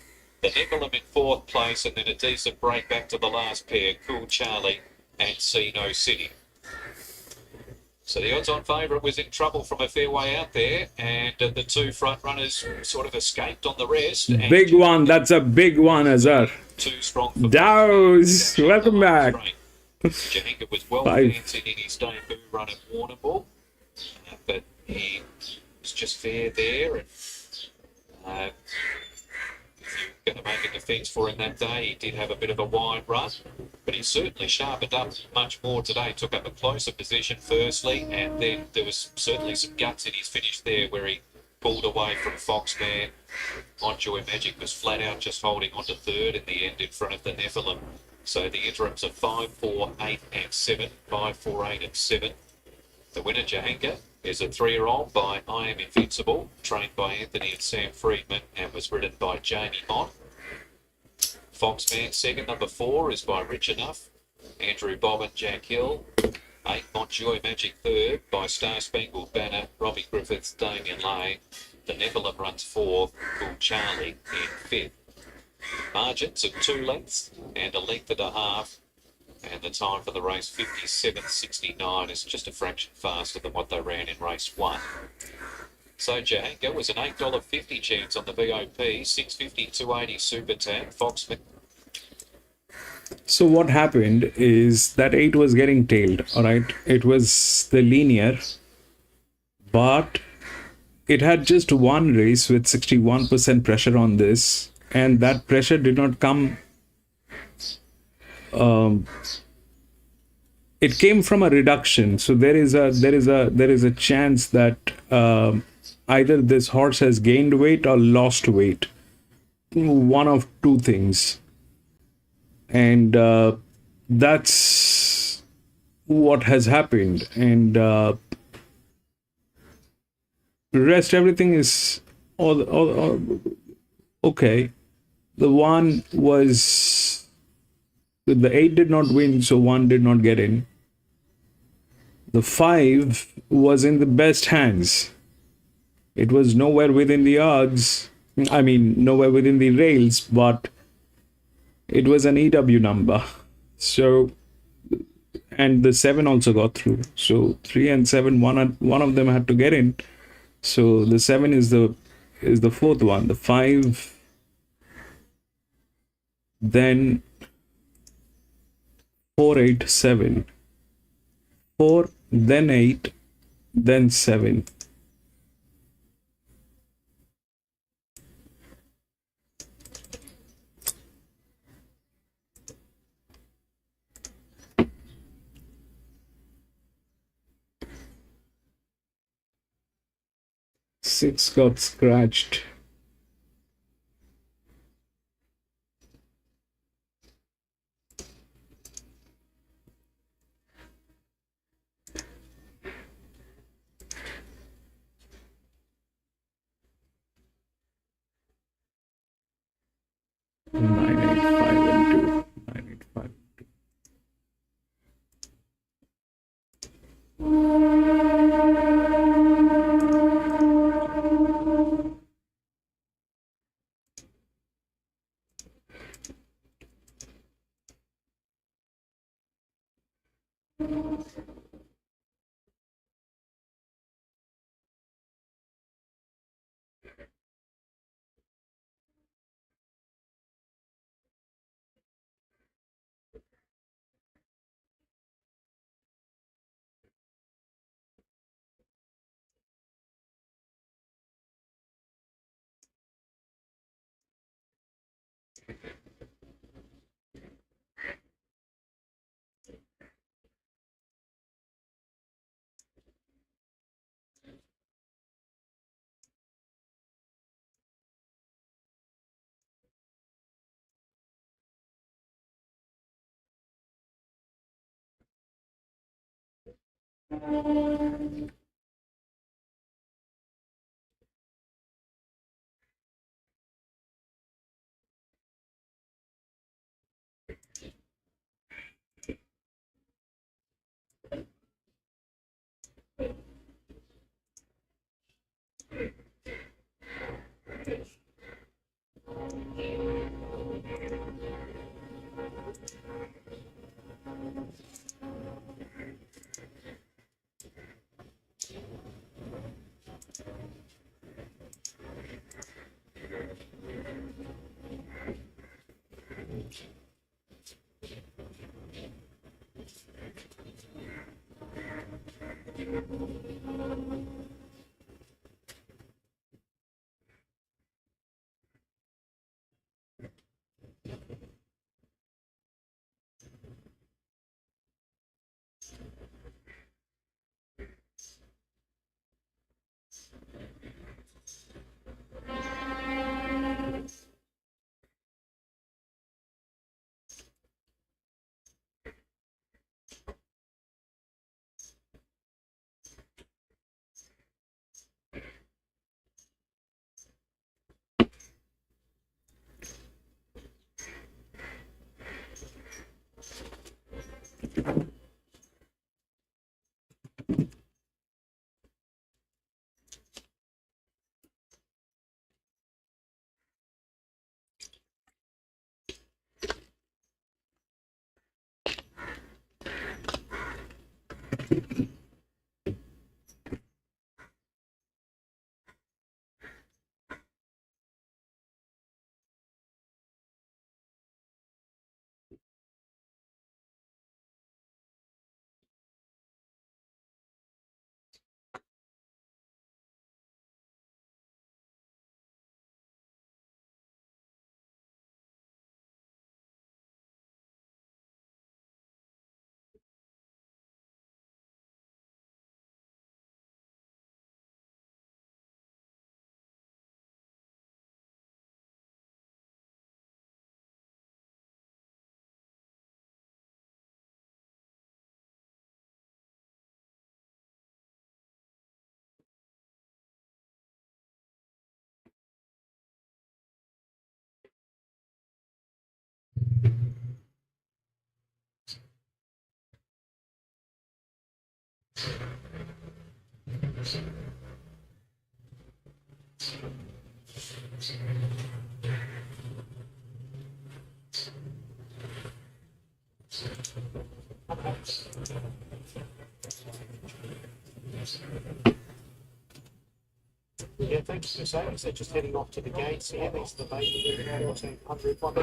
The Nephilim in fourth place, and then a decent break back to the last pair, Cool Charlie and Sino City. So the odds-on favourite was in trouble from a fair way out there, and the 2 front runners sort of escaped on the rest. And Big one. That's a big one, Azar. too strong for Dows, welcome back. Jahanka was well Five. dancing in his debut run at Warrnambool, but he was just fair there. And if you're going to make a defence for him that day, he did have a bit of a wide run, but he certainly sharpened up much more today. Took up a closer position firstly, and then there was certainly some guts in his finish there where he pulled away from Foxman. Montjoy Magic was flat out just holding on to third in the end in front of the Nephilim. So the interims are 5, 4, 8 and 7. 5, 4, 8 and 7. The winner, Jahanka, is a 3-year-old by I Am Invincible, trained by Anthony and Sam Friedman, and was ridden by Jamie Mott. Foxman second, number 4 is by Rich Enough, Andrew Bobbin, Jack Hill. 8, Montjoy Magic third by Star Spangled Banner, Robbie Griffiths, Damien Lane. The Nephilim runs 4th, Bull Charlie in 5th. Margins of 2 lengths and a length and a half. And the time for the race, 57.69, is just a fraction faster than what they ran in race 1. So Jahanka was an $8.50 chance on the VOP, $6.50, $2.80 Super Tag. Foxman. So what happened is that 8 was getting tailed, all right? It was the linear, but it had just one race with 61% pressure on this, and that pressure did not come. It came from a reduction, so there is a chance that either this horse has gained weight or lost weight, one of two things, and that's what has happened. And rest everything is all okay. The one was the 8 did not win, so 1 did not get in. The 5 was in the best hands. It was nowhere within the odds. I mean, nowhere within the rails, but it was an EW number. So, and the 7 also got through. So 3 and 7, one of them had to get in. So the 7 is the 4th one. The 5, then 4, 8, 7. 4, then 8, then 7. Six got scratched. Nine, 8, 5 and 2. 9, 8, 5 and 2. Yeah, thanks for saying. So just heading off to the gates here. These are the main 1400 one.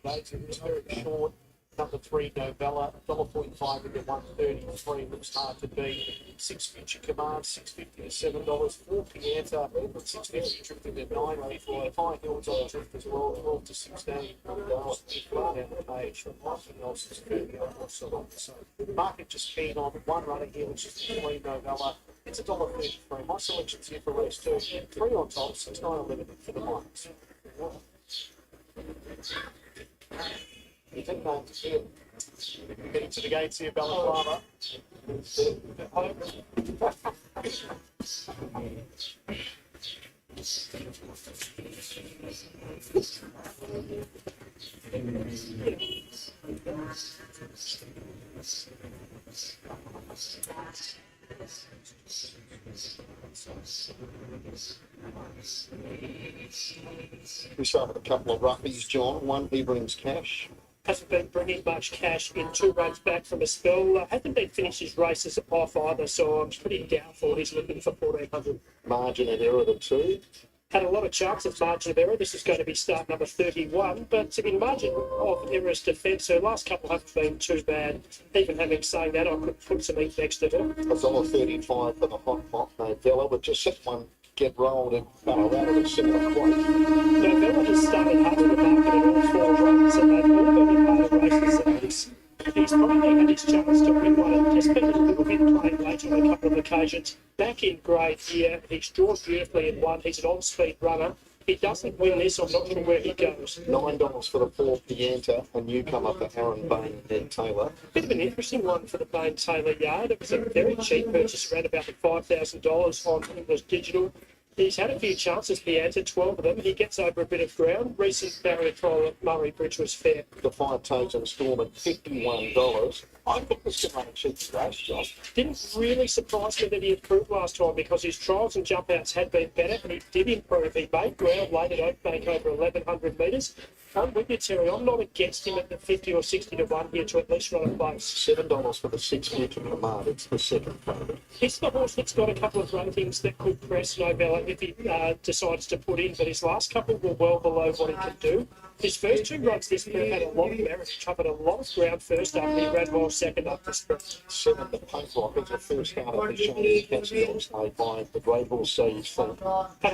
It's very short. Number 3, Novella, $1.45 into 133. Looks hard to beat. 6 Future Command, $6.50 to $7. 4 Pianta, $6.50 drifting to $9.84. High Hills on the drift as well, 12 to 16. Flat down the page. Nothing else is curving up also. So the market just keen on one runner here, which is 3 Novella. It's $1.33. My selection's here for race 2. 3 on top, 6, 9, 11 for the minus. You think names here. Getting to the gates here, Ballarat. We start with a couple of roughies, John. One, he brings cash. Hasn't been bringing much cash in 2 runs back from a spell. Hasn't been finished his races off either, so I'm pretty doubtful he's looking for 1400. Margin of error, the 2. Had a lot of chances margin of error. This is going to be start number 31, but in margin of error's defence, her last couple haven't been too bad. Even having saying that, I could put some ink next to her. $1.35 for the hot Novella, but just set one get rolled in Ballarat at a similar quote. Novella has started hard in the market in all 4 runs, and they've all been in harder races than this. He's probably had his chance to win one and just been a little bit played late on a couple of occasions. Back in grade here, he's drawn beautifully in one. He's an on-speed runner. He doesn't win this, I'm not sure where he goes. $9 for the 4 Pianta, a newcomer for Aaron Bain, Ned Taylor. Bit of an interesting one for the Bain Taylor yard. It was a very cheap purchase, around about the $5,000 on English Digital. He's had a few chances, Pianta, 12 of them. He gets over a bit of ground. Recent barrier trial at Murray Bridge was fair. The 5 Toes and Storm at $51. I thought this could run a cheap race, Josh. Didn't really surprise me that he improved last time because his trials and jump outs had been better and he did improve. He made ground late at Oakbank over 1,100 metres. I'm with you, Terry. I'm not against him at the 50 or 60 to 1 here to at least run a place. $7 for the 6 Future Command. It's the second favourite. He's the horse that's got a couple of ratings that could press Novella if he decides to put in, but his last couple were well below what he can do. His first 2 runs this sprint had a lot of merit. He covered a lot of ground first up. He ran well second up the sprint. 7, the Punk Rockets, the first start of the show. Made by the Grey Bull Seas. Had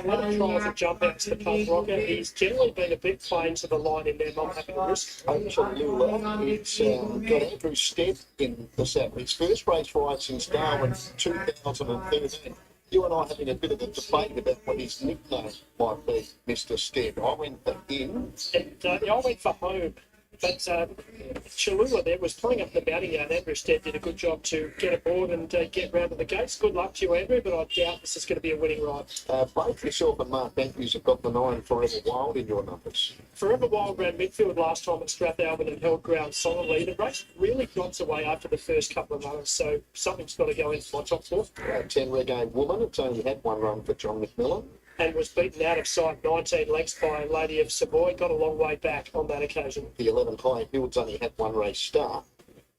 a lot of trials at jump outs to Punk Rocket. He's generally been a bit plain to the line in there, not having a risk. It's got Andrew Stead in the set. His first race ride since Darwin 2013. You and I having a bit of a debate about what his nickname might be, Mr. Stead. I went for in. And I went for home. But Cholula there was pulling up the mounting yard. Andrew Stead did a good job to get aboard and get round to the gates. Good luck to you, Andrew, but I doubt this is going to be a winning ride. Both yourself and Mark Matthews have got the 9 Forever Wild in your numbers. Forever Wild ran midfield last time at Strathalbyn and held ground solidly. The race really got away after the first couple of runs, so something's got to go into my top 4. 10 Reggae Woman, it's only had 1 run for John McMillan. And was beaten out of sight 19 lengths by Lady of Savoy. Got a long way back on that occasion. The 11 High Hills only had 1 race start.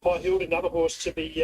High Hill, another horse to be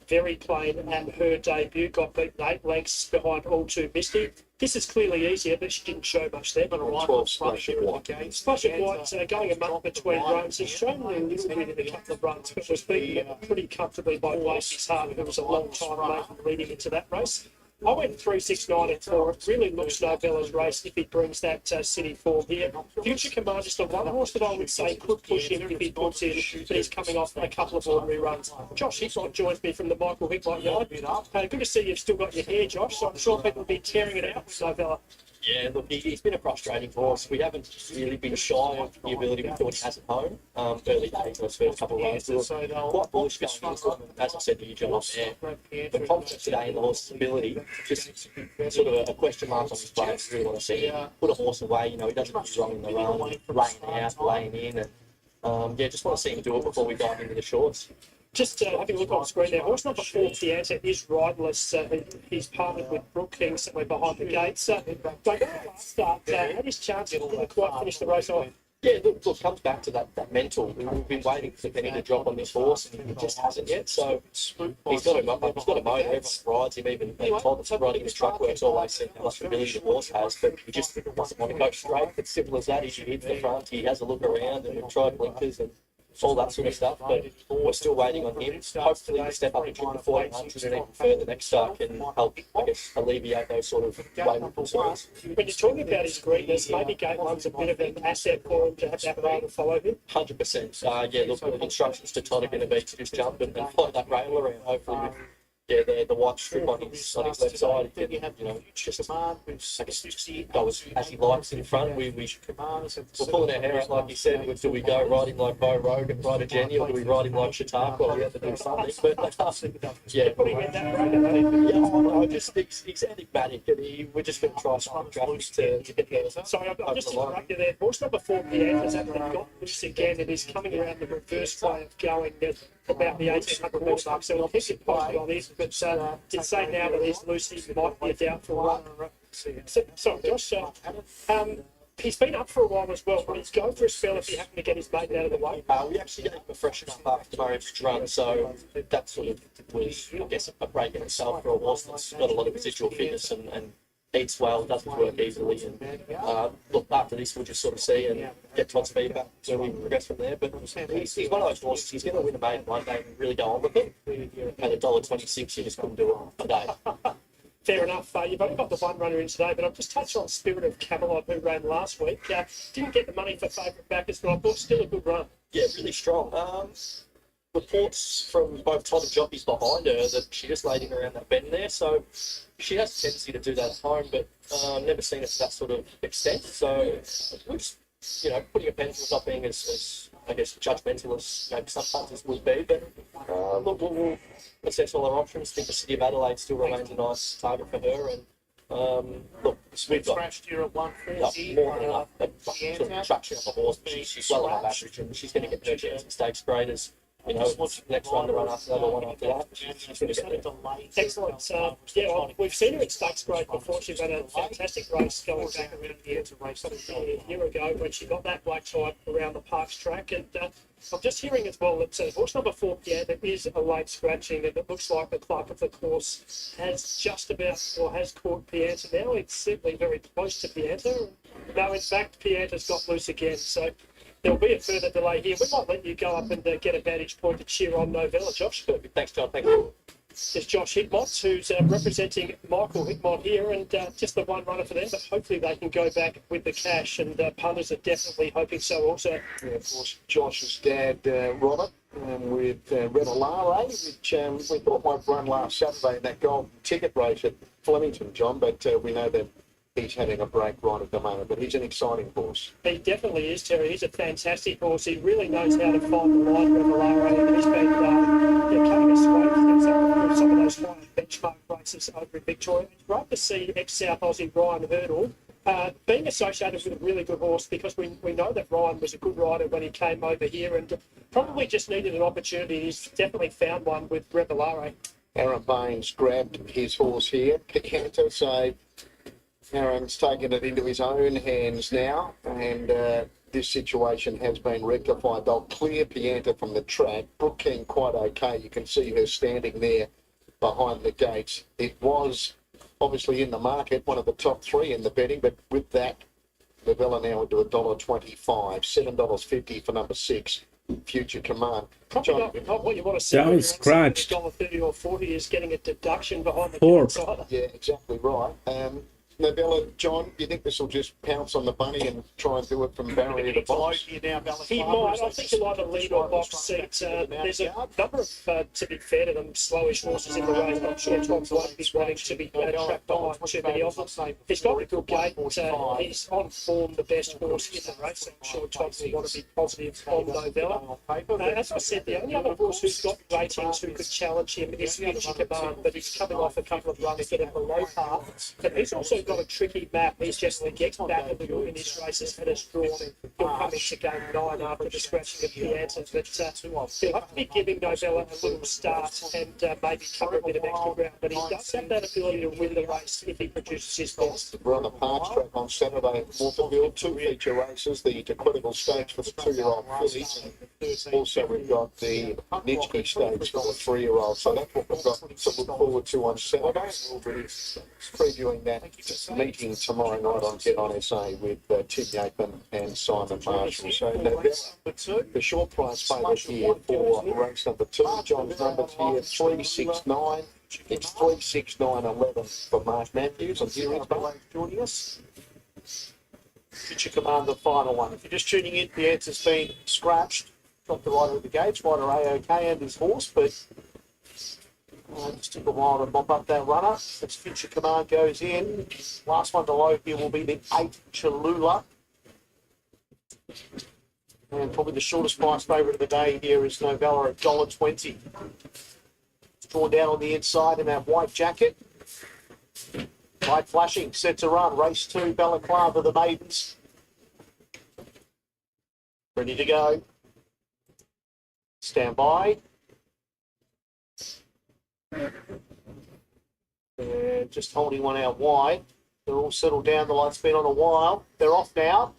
very plain at her debut. Got beaten 8 lengths behind All Too Misty. This is clearly easier, but she didn't show much there. But 12 Splash of White. Splash of White going a month between runs. He's shown a little bit in a couple of runs, but was beaten pretty comfortably by Lacey's Heart, who was a long time leading into that race. I went 3, 6, 9 and 4. It really looks Nobella's race if he brings that city form here. Future Command is the one horse that I would say could push him if he puts in, but he's coming off a couple of ordinary runs. Josh Hickok joins me from the Michael Hickok yard. Good to see you've still got your hair, Josh, so I'm sure people will be tearing it out with Novella. Yeah, look, he's been a frustrating horse. We haven't really been shy of the ability we thought he has at home. Early days, those first couple of rounds, we were quite bullish going into it. As I said to you, John, the confidence today in the horse's ability, just sort of a question mark on his play. I really want to see him put a horse away. He doesn't do wrong in the run, laying out, laying in, and just want to see him do it before we dive into the shorts. Just having a look on the screen there, horse number 4, Pianta, is riderless. He's partnered with Brooke King somewhere behind the gates. But last start, had his chance, didn't quite finish the race off. Yeah, look, comes back to that mental. We've been waiting for Penny to drop on this horse, and he just hasn't yet. So he's got a motor. Everyone rides him. Even Todd that's riding his truck works always seen how much ability the horse has, but he just doesn't want to go straight. It's simple as that. He hits the front. He has a look around and tried blinkers and all that sort of stuff, but we're still waiting on him. Hopefully the step up into the 1400 and even further next start can help, I guess, alleviate those sort of wayward concerns. When you're talking about his greenness, maybe Gate 1's a bit of an asset for him to have that rail to follow him. 100%. Yeah, look, the instructions to Todd are going to be to just jump and follow that rail around, hopefully with the white strip on his left side. He can, just, I guess, go as he likes in front. We're pulling our hair out, like you said. Do we go ride him like Bo Rogan, ride a Jenny, or do we ride him like Chautauqua? We have to do something. But yeah, I just think he's enigmatic, and we're just going to try some graphics to get there. Sorry, I'm just interrupting there. Horse number 4, Pianta's actually got loose again, and he's coming around the reverse way of going about the 1800 metre mark. So I think it's possible on this. But to say now that he's loose, he might be a doubtful one. Sorry, Josh. He's been up for a while as well, but he's going for a spell if he happened to get his maiden out of the way. We actually gave him a freshen up after Murray's run, so that sort of was, I guess, a break in itself for a horse that's got a lot of residual fitness and eats well, doesn't work easily. And look, after this, we'll just sort of see and get Todd's feedback so we progress from there. But he's one of those horses, he's going to win a maiden one day and really go on with it. At $1.26, you just couldn't do it today. Fair enough. You've only got the one runner in today, but I've just touched on Spirit of Camelot, who ran last week. Didn't get the money for favourite backers, but I thought still a good run. Yeah, really strong. Reports from both Todd and jockeys behind her that she just laid in around that bend there, so she has a tendency to do that at home, but never seen it to that sort of extent. So we're just, putting a pen to not being as I guess, judgmental as maybe some punters would be, but look, we'll assess all our options. I think the City of Adelaide still remains a nice target for her, and look, we've got here at 140. more than enough sort of traction on the horse, but she's well above average, and she's going to get her chance in stakes graders. Next one to run after that or one after that. She's going to get there. Excellent. We've seen her in stakes grade before. She's had a fantastic race going back around here to race a year ago when she got that black type around the Parks track. And I'm just hearing as well that horse number 4, Pianta, is a late scratching, and it looks like the clerk of the course has just about, or has caught Pianta now. It's certainly very close to Pianta. No, in fact, Pianta's got loose again. So there'll be a further delay here. We might let you go up and get a vantage point to cheer on Novella, Josh. Perfect. Thanks, John. Thank you. There's Josh Hickmott, who's representing Michael Hickmott here, and just the one runner for them, but hopefully they can go back with the cash, and punters are definitely hoping so also. Yeah, of course, Josh's dad, Robert, with Revelare, which we thought might run last Saturday in that golden ticket race at Flemington, John, but we know that he's having a break right at the moment, but he's an exciting horse. He definitely is, Terry. He's a fantastic horse. He really knows how to find the line, Revelare, and he's been cutting us away from some of those high benchmark races over in Victoria. It's great to see ex-South Aussie Ryan Hurdle being associated with a really good horse, because we know that Ryan was a good rider when he came over here and probably just needed an opportunity. He's definitely found one with Revelare. Aaron Baines grabbed his horse here, Picanto, so Aaron's taken it into his own hands now, and this situation has been rectified. They'll clear Pianta from the track. Brooke King quite okay. You can see her standing there behind the gates. It was obviously in the market, one of the top three in the betting, but with that, Novella now into $1.25, $7.50 for number 6, Future Command. Probably not what you want to see. That was scratched. $1.30 or $40 is getting a deduction behind the Four. outsider. Yeah, exactly right. Novella, John, do you think this will just pounce on the bunny and try and do it from barrier to box? He might. I think he'll either lead or box seat. There's a number of, to be fair to them, slowish horses in the race. I'm sure Tom's won't be wanting to be trapped behind too many of them. He's got a good gate. He's on form, the best horse in the race. I'm sure Tom will want to be positive on Novella. As I said, the only other horse who's got ratings who could challenge him is Future Command, but he's coming off a couple of runs that are below par. And he's also got a tricky map. He's just gets back a little in his races and has drawn. He'll come into game 9 after the scratching of the answers. But he'll have to be giving Novella a little start and maybe cover a bit of extra ground. But he does have that ability to win the race if he produces his best. We're on the Parks track on Saturday at Waterville, 2 feature races, the Dequitable Stakes for the 2-year-old fillies, and also we've got the Nitschke Stakes for the 3-year-old. So that's what we've got to look forward to on Saturday. We'll be previewing that meeting tomorrow night on Get On SA with Tim Yapen and Simon Marshall. So the short price favourite here for race number 2. John's numbered here 369. It's 369.11 for Mark Matthews. And here is Ballarat joining us. Future Command, the final one. If you're just tuning in, the answer's been scratched. Got the rider at the gates, rider AOK and his horse, but just took a while to mop up that runner. As Future Command goes in, last one below here will be the 8 Cholula. And probably the shortest price favourite of the day here is Novella at $1.20. It's drawn down on the inside in that white jacket. Light flashing, set to run. Race 2, Balaclava, the maidens. Ready to go. Stand by. They're just holding one out wide. They're all settled down. The light's been on a while. They're off now.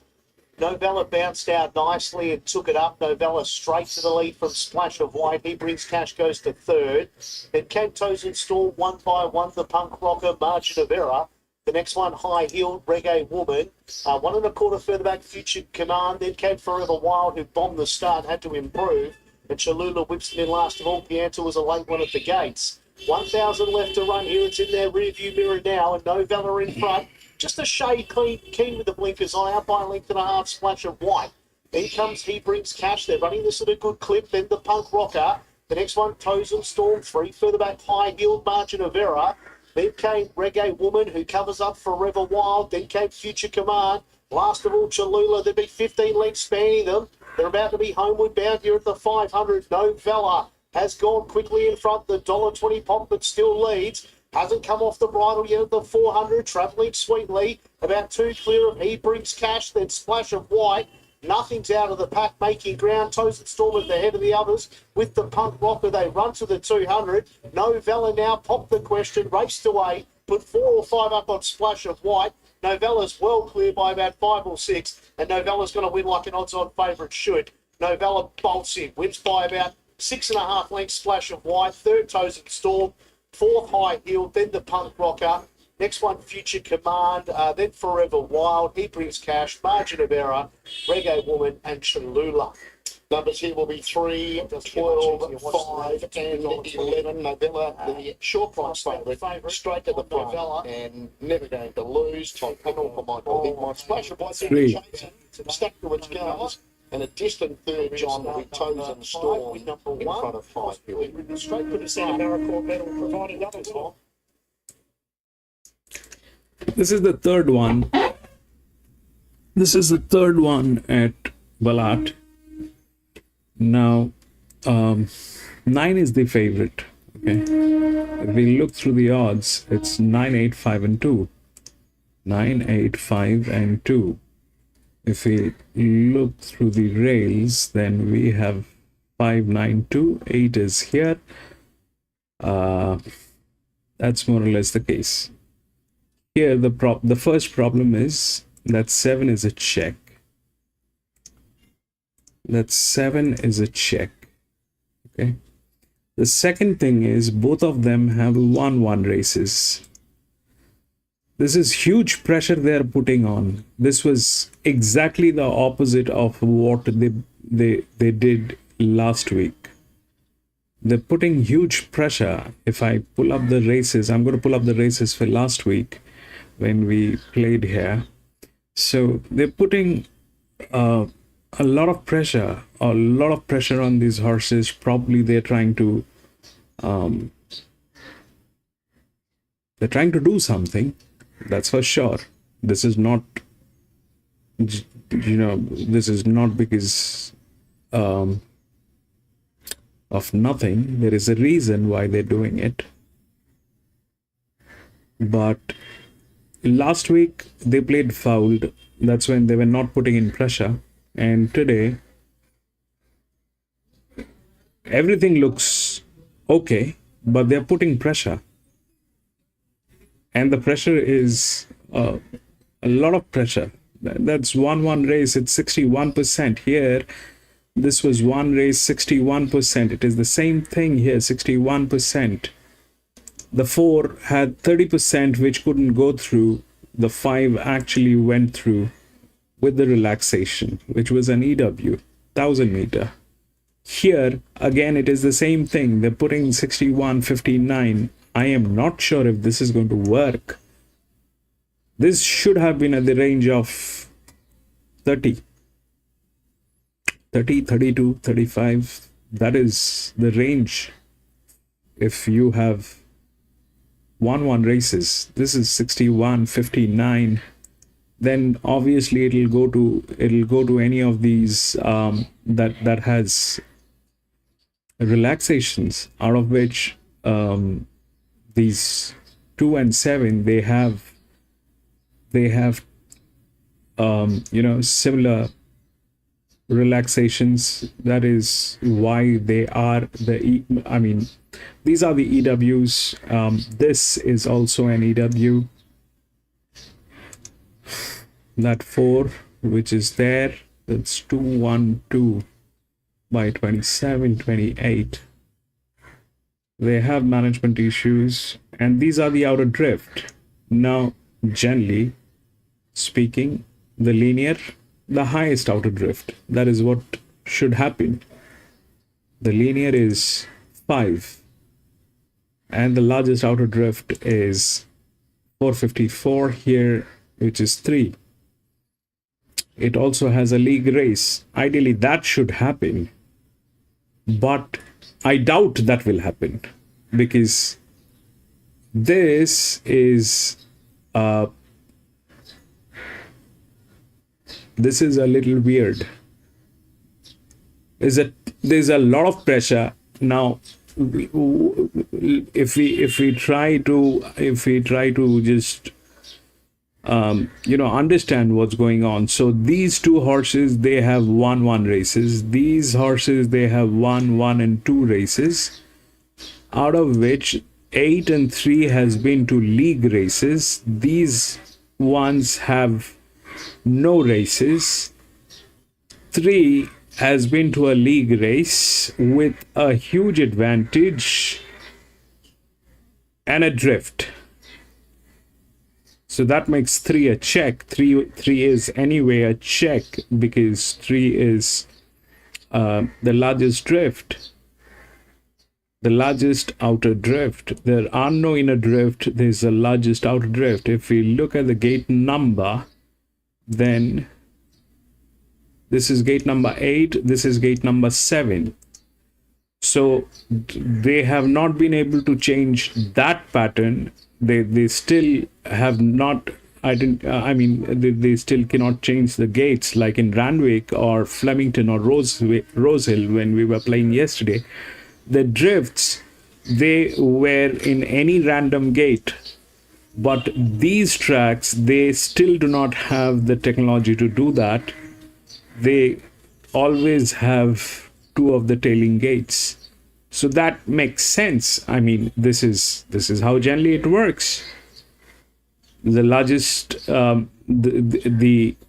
Novella bounced out nicely and took it up. Novella straight to the lead from Splash of White. He brings cash, goes to 3rd. Then Cantos installed 1 by 1, the Punk Rocker, Margin of Error. The next one, High Heeled, Reggae Woman. 1 1/4 further back, Future Command. Then came Forever Wild, who bombed the start, had to improve. And Cholula whips it in last of all. Pianta was a late one at the gates. 1,000 left to run here. It's in their rearview mirror now, and Novella in front. Just a shade keen with the blinkers on, out by a length and a half, Splash of White. Then comes He Brings Cash. They're running this at a good clip. Then the Punk Rocker. The next one, Toes and Storm. 3 further back, High Heeled, Margin of Error. Then came Reggae Woman, who covers up Forever Wild. Then came Future Command. Last of all, Cholula. There'd be 15 lengths spanning them. They're about to be homeward bound here at the 500. Novella has gone quickly in front. The $1.20 pop, but still leads. Hasn't come off the bridle yet at the 400. Travelling sweetly. About 2 clear of He Brings Cash. Then Splash of White. Nothing's out of the pack, making ground. Toes and Storm at the head of the others. With the Punk Rocker, they run to the 200. Novella now popped the question. Raced away. Put 4 or 5 up on Splash of White. Novella's well clear by about 5 or 6. And Novella's going to win like an odds-on favourite should. Novella bolts in. Wins by about 6.5 lengths, Splash of White. 3rd, Toes and Storm. 4th, High Heeled. Then the Punk Rocker. Next one, Future Command, then Forever Wild, He Brings Cash, Margin of Error, Reggae Woman, and Cholula. Numbers here will be 3, 12, 5, and 11. Novella, the short price favourite, straight to the front, and never going to lose. Top panel for Michael Hickmott. Splash of White Three. stuck to its guns, and a distant third John will be Toes and Storm in front of 5 Hill. Straight for the Santa Maricourt medal, provided others are. This is the third one. This is the third one at Ballarat. Now, 9 is the favorite. Okay, if we look through the odds, it's 9, 8, 5, and 2. 9, 8, 5, and 2. If we look through the rails, then we have 5, 9, 2. 8 is here. That's more or less the case. Here, the first problem is that 7 is a check. That 7 is a check. Okay. The second thing is both of them have 1-1 races. This is huge pressure they are putting on. This was exactly the opposite of what they did last week. They're putting huge pressure. If I pull up the races, I'm going to pull up the races for last week when we played here. So they're putting a lot of pressure on these horses. Probably they're trying to do something. That's for sure. This is not, this is not because of nothing. There is a reason why they're doing it. But last week they played fouled. That's when they were not putting in pressure. And today everything looks okay, but they're putting pressure. And the pressure is a lot of pressure. That's 1-1 race. It's 61%. Here, this was one race, 61%. It is the same thing here, 61%. The 4 had 30%, which couldn't go through. The 5 actually went through with the relaxation, which was an EW, 1000 meter. Here, again, it is the same thing. They're putting 61, 59. I am not sure if this is going to work. This should have been at the range of 30, 32, 35. That is the range. If you have 1-1 races, this is 61, 59. Then obviously it'll go to any of these that has relaxations, out of which these 2 and 7 they have similar relaxations. That is why they are these are the EWs. This is also an EW. That 4 which is there, that's 2, 1, 2 by 27, 28. They have management issues, and these are the outer drift. Now, generally speaking, the linear, the highest outer drift, that is what should happen. The linear is 5, and the largest outer drift is 454 here, which is 3. It also has a league race. Ideally, that should happen, but I doubt that will happen, because this is a little weird. There's a lot of pressure now. If we try to just understand what's going on. So these 2 horses, they have 1-1 races. These horses, they have 1-1 and 2 races, out of which 8 and 3 has been to league races. These ones have no races. 3 has been to a league race with a huge advantage and a drift. So that makes 3 a check. 3 is anyway a check because 3 is the largest drift, the largest outer drift. There are no inner drift. There's the largest outer drift. If we look at the gate number, then this is gate number 8. This is gate number 7. So they have not been able to change that pattern. They still have not. They still cannot change the gates like in Randwick or Flemington or Rosehill when we were playing yesterday. The drifts, they were in any random gate, but these tracks, they still do not have the technology to do that. They always have 2 of the tailing gates. So that makes sense. I mean, this is how generally it works. The largest, the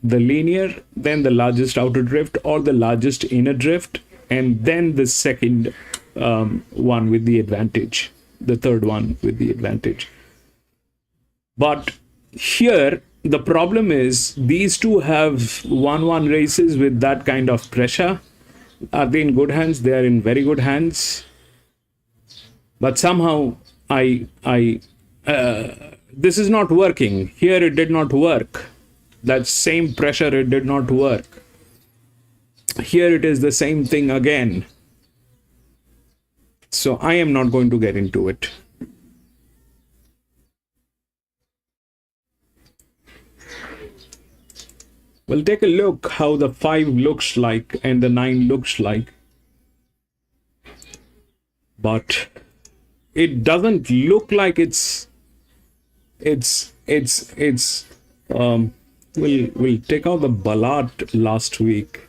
linear, then the largest outer drift or the largest inner drift, and then the second one with the advantage, the third one with the advantage. But here the problem is these two have 1-1 races with that kind of pressure. Are they in good hands? They are in very good hands. But somehow this is not working. Here it did not work. That same pressure, it did not work. Here it is the same thing again. So I am not going to get into it. Well, take a look how the 5 looks like and the 9 looks like. But it doesn't look like we'll take out the Ballarat last week.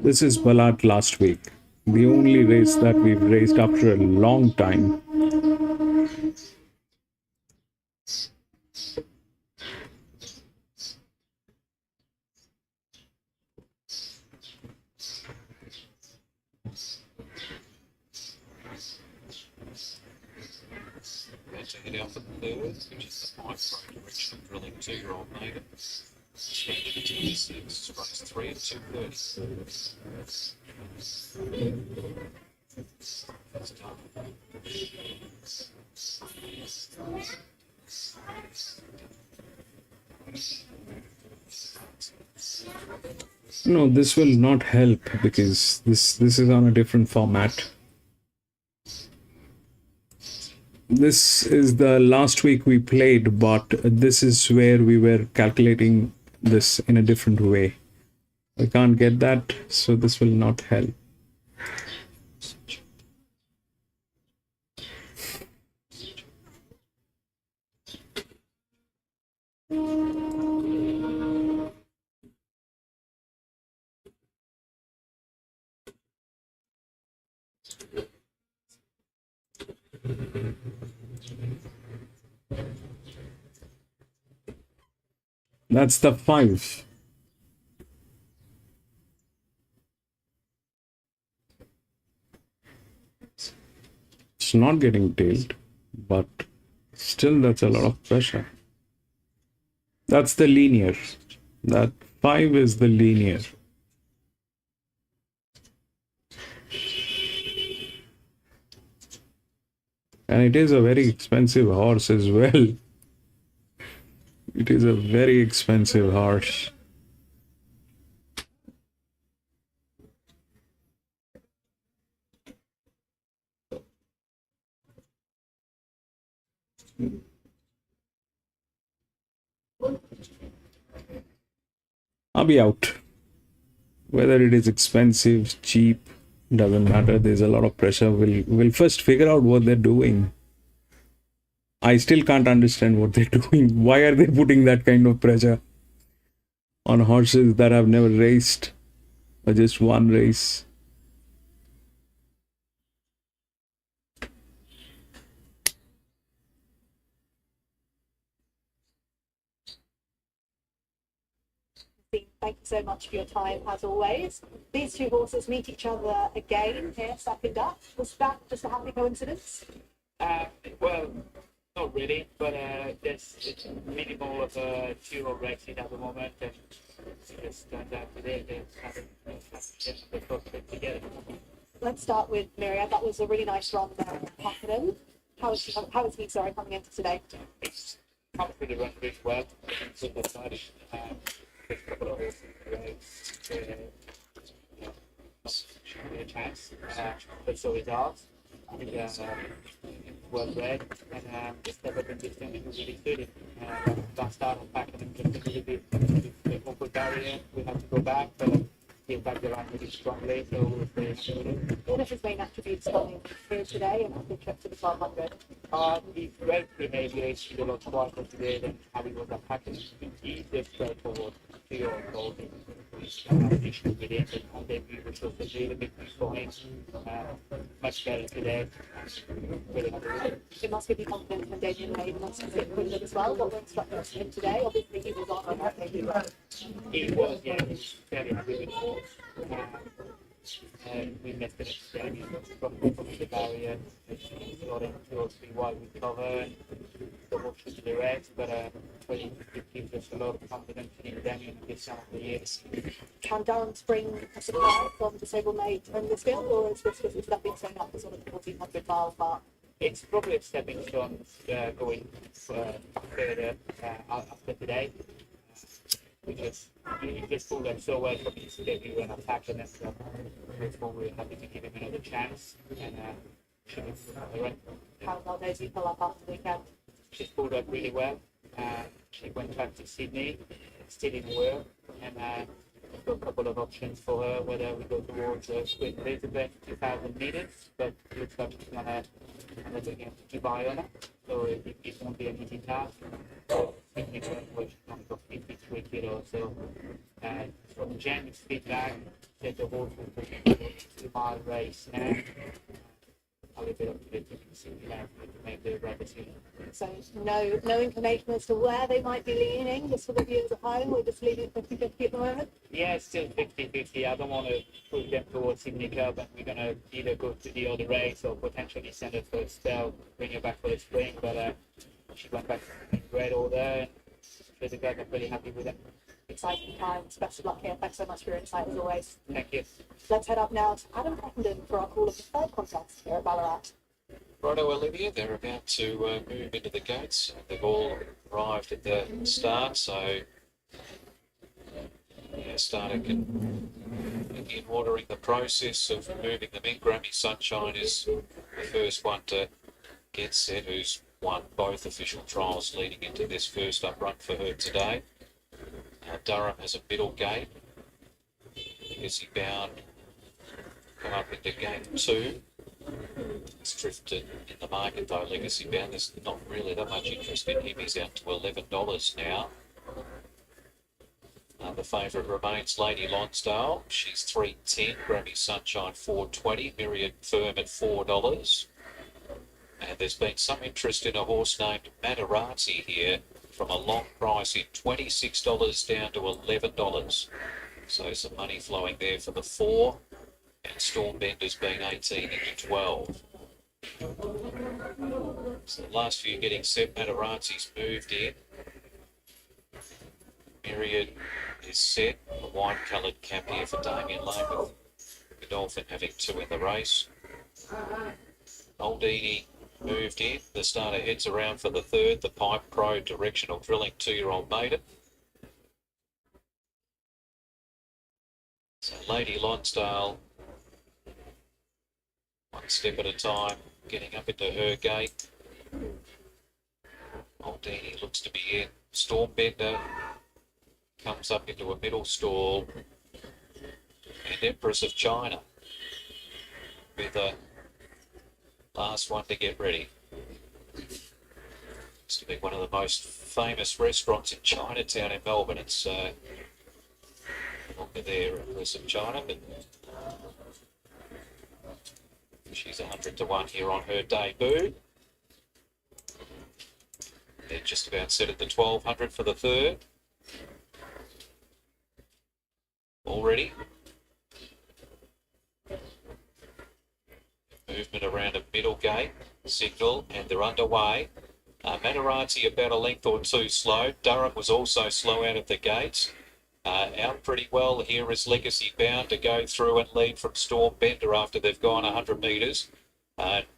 This is Ballarat last week. The only race that we've raced after a long time. To head out for the third, which is the 5 direction drilling 2-year-old maiden. Straight into the 6, runs 3 at 2:30. That's done. No, this will not help because this is on a different format. This is the last week we played, but this is where we were calculating this in a different way. I can't get that, so this will not help. That's the 5. It's not getting tailed, but still that's a lot of pressure. That's the linear. That 5 is the linear. And it is a very expensive horse as well. It is a very expensive horse. I'll be out. Whether it is expensive, cheap, doesn't matter. There's a lot of pressure. We'll first figure out what they're doing. I still can't understand what they're doing. Why are they putting that kind of pressure on horses that have never raced or just one race? thank you so much for your time, as always. These two horses meet each other again here, second up. Was that just a happy coincidence? Well, not really, but there's minimal of a two-year-old racing at the moment, and it just turns out today they're having the prospect together. Let's start with Myriad. That was a really nice run there at Pakenham. How is he coming into today? It's come through the run really well. With the side, there's a couple of horses should be a chance, but so is ours. Well bred, and just never been distant really suited. Last start on Pakenham just a little bit awkward barrier. We had to go back, but came back the run really strongly, so we'll stay. What are his main attributes coming here today and the trip to the 1200? He's very maybe a lot stronger today than how he was at Pakenham. He's just straightforward, clear and bold. Issue with it, and then we were supposed to do a bit for him. Much better today. Really happy with it. It must give you confidence when Damien Lane wants to sit with him as well. What were instructions for him today? Obviously, he was on that maybe. He was, yeah, he was very happy with it. We missed it today from the barrier. It's got into 2 or 3 wide we cover, and the horse should be the rest, but it gives us a lot of confidence in Damien this time of the year. Can Durham's bring a surprise from the stablemate and this field, or is this just a stepping stone up the sort of 1400 miles mark? It's probably a stepping stone going further after today. Because he just pulled up so well from his debut and attack, and that's we're happy to give him another chance, and should be the right. How well does he pull up after the weekend? She's pulled up really well. She went back to Sydney, still in work, and we've got a couple of options for her, whether we go towards Queen Elizabeth 2,000 metres, but it looks like she's gonna keep eye on her, so it won't be an easy task. Sydney where she's only got 53 kilos, so from Jen's feedback, said the horse will be a 2-mile race now. I'll leave it up to the team to make the right decision. So no inclination as to where they might be leaning, just for the viewers at home. We're just leaning 50-50 at the moment. Yeah, it's still 50-50. I don't want to push them towards Sydney Cup, and we're going to either go to the other race or potentially send her for a spell, bring her back for the spring. But she went back to red order, and she's a guy I'm pretty happy with it. Exciting times. Best of luck here. Thanks so much for your insight as always. Thank you. Let's head up now to Adam Packenden for our call of the third contest here at Ballarat. Righto, Olivia, they're about to move into the gates. They've all arrived at the start, so starter can begin ordering the process of moving them in. Grammy Sunshine is the first one to get set, who's won both official trials leading into this first up run for her today. Durham has a middle gate. Legacy Bound come up into game 2. It's drifted in the market though, Legacy Bound. There's not really that much interest in him. He's out to $11 now. The favourite remains Lady Lonsdale. She's $3.10. Grammy Sunshine $4.20. Myriad Firm at $4. And there's been some interest in a horse named Matarati here, from a long price in $26 down to $11. So some money flowing there for the 4, and Stormbenders being 18 into 12. So the last few getting set. Matarati's moved in. Myriad is set. A wine-coloured cap here for Damien Lane, with Godolphin having 2 in the race. Old Edie moved in. The starter heads around for the 3rd, the Pipe Pro directional drilling 2-year-old maiden. So Lady Lonsdale, one step at a time, getting up into her gate. Old Edie looks to be in. Stormbender comes up into a middle stall. And Empress of China with a last one to get ready. Used to be one of the most famous restaurants in Chinatown in Melbourne. It's no longer there, Empress of China, but she's 100 to 1 here on her debut. They're just about set at the 1200 for the 3rd. already. Movement around a middle gate, signal, and they're underway. Manorati about a length or two slow. Durham was also slow out of the gates. Out pretty well here is Legacy Bound to go through and lead from Storm Bender after they've gone 100 metres.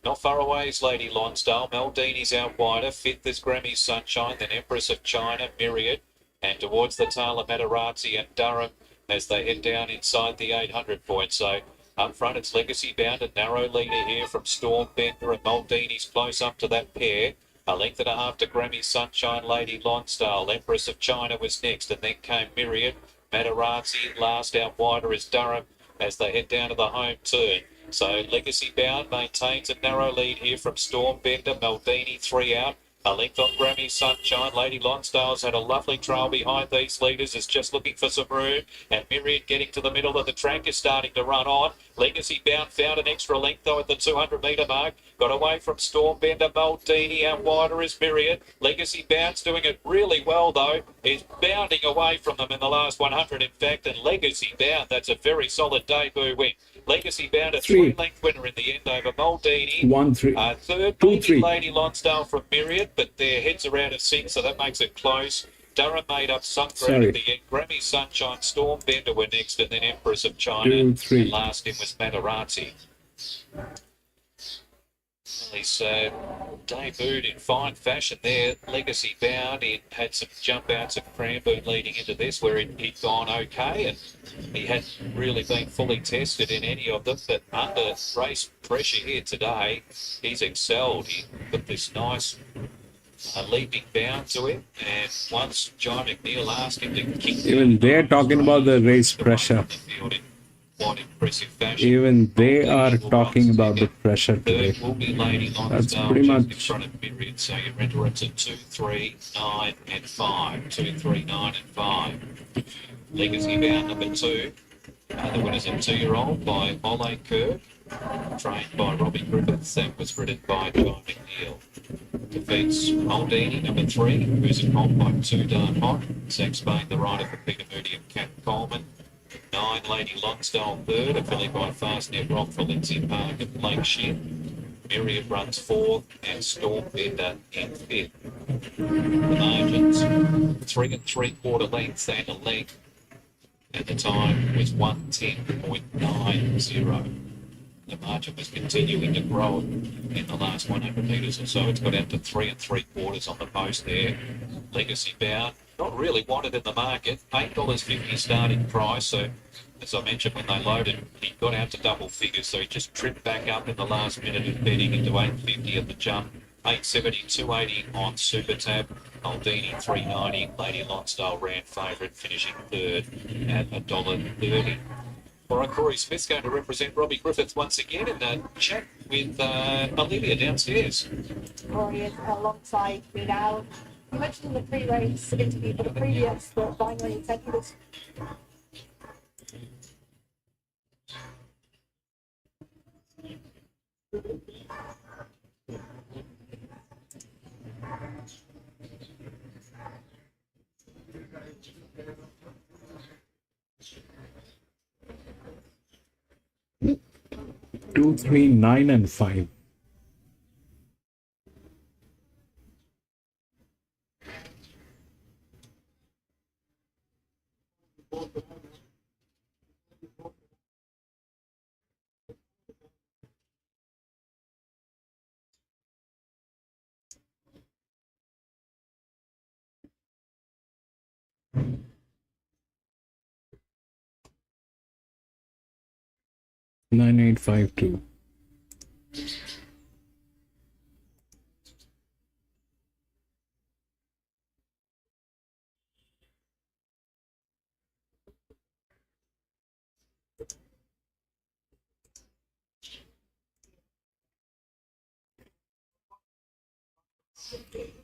Not far away is Lady Lonsdale. Maldini's out wider. Fifth is Grammy's Sunshine, then Empress of China, Myriad. And towards the tail of Manorati and Durham as they head down inside the 800 point. So up front it's Legacy Bound, a narrow leader here from Storm Bender, and Maldini's close up to that pair. A length and a half to Grammy's Sunshine, Lady Lonsdale. Empress of China was next, and then came Myriad. Manorati last out wider is Durham as they head down to the home turn. So Legacy Bound maintains a narrow lead here from Storm Bender. Maldini 3 out. A length on Grammy's Sunshine. Lady Lonsdale's had a lovely trail behind these leaders, is just looking for some room. And Myriad getting to the middle of the track is starting to run on. Legacy Bound found an extra length though at the 200 metre mark. Got away from Storm Bender. Maldini out wider is Myriad. Legacy Bound's doing it really well though. Is bounding away from them in the last 100 in fact. And Legacy Bound, that's a very solid debut win. Legacy Bound, a 3-length winner in the end over Maldini. 1-3. Third, 2-3. Lady Lonsdale from Myriad, but their heads are out of sync, so that makes it close. Durham made up some ground at the end. Grammy Sunshine, Storm Bender were next, and then Empress of China. 2-3. And last in was Manorati. He's debuted in fine fashion there. Legacy Bound, he had some jump outs at Cranbourne leading into this where he'd gone okay, and he hadn't really been fully tested in any of them, but under race pressure here today, he's excelled. He put this nice leaping bound to him, and once John McNeil asked him to kick Even they're talking about the race pressure. Even they are talking about the pressure today. That's pretty much. In front of Myriad, so your endurance at 2, 3, 9, and 5. 2, 3, 9, and 5. Legacy Bound number 2. The winner's a 2-year-old by Ole Kerr, trained by Robbie Griffiths, and was ridden by John McNeil. Defeats Maldini number 3, who's a comp by 2 Darn Hot. Zach Spain, the rider for Peter Moody and Cat Coleman. 9, Lady Lonsdale third, a filly by Fastnet Rock for Lindsay Park and Blake Shin. Myriad runs 4th and Storm Bender in 5th. The margins, 3 3/4 lengths and a leg, and the time was 1:10.90. The margin was continuing to grow in the last 100 metres or so. It's got out to 3 3/4 on the post there. Legacy Bound, not really wanted in the market. $8.50 starting price. So, as I mentioned, when they loaded, he got out to double figures. So he just tripped back up in the last minute of betting into $8.50 at the jump. $8.70, $2.80 on Super Tab. Maldini $3.90. Lady Lonsdale ran favourite, finishing third at $1.30. All right, Corey Smith's going to represent Robbie Griffiths once again and chat with Olivia downstairs. Rory is alongside me now. You mentioned in the pre-race interview for the previous that finally said he was. Two, 3, 9, and 5. Nine, 8, 5, 2.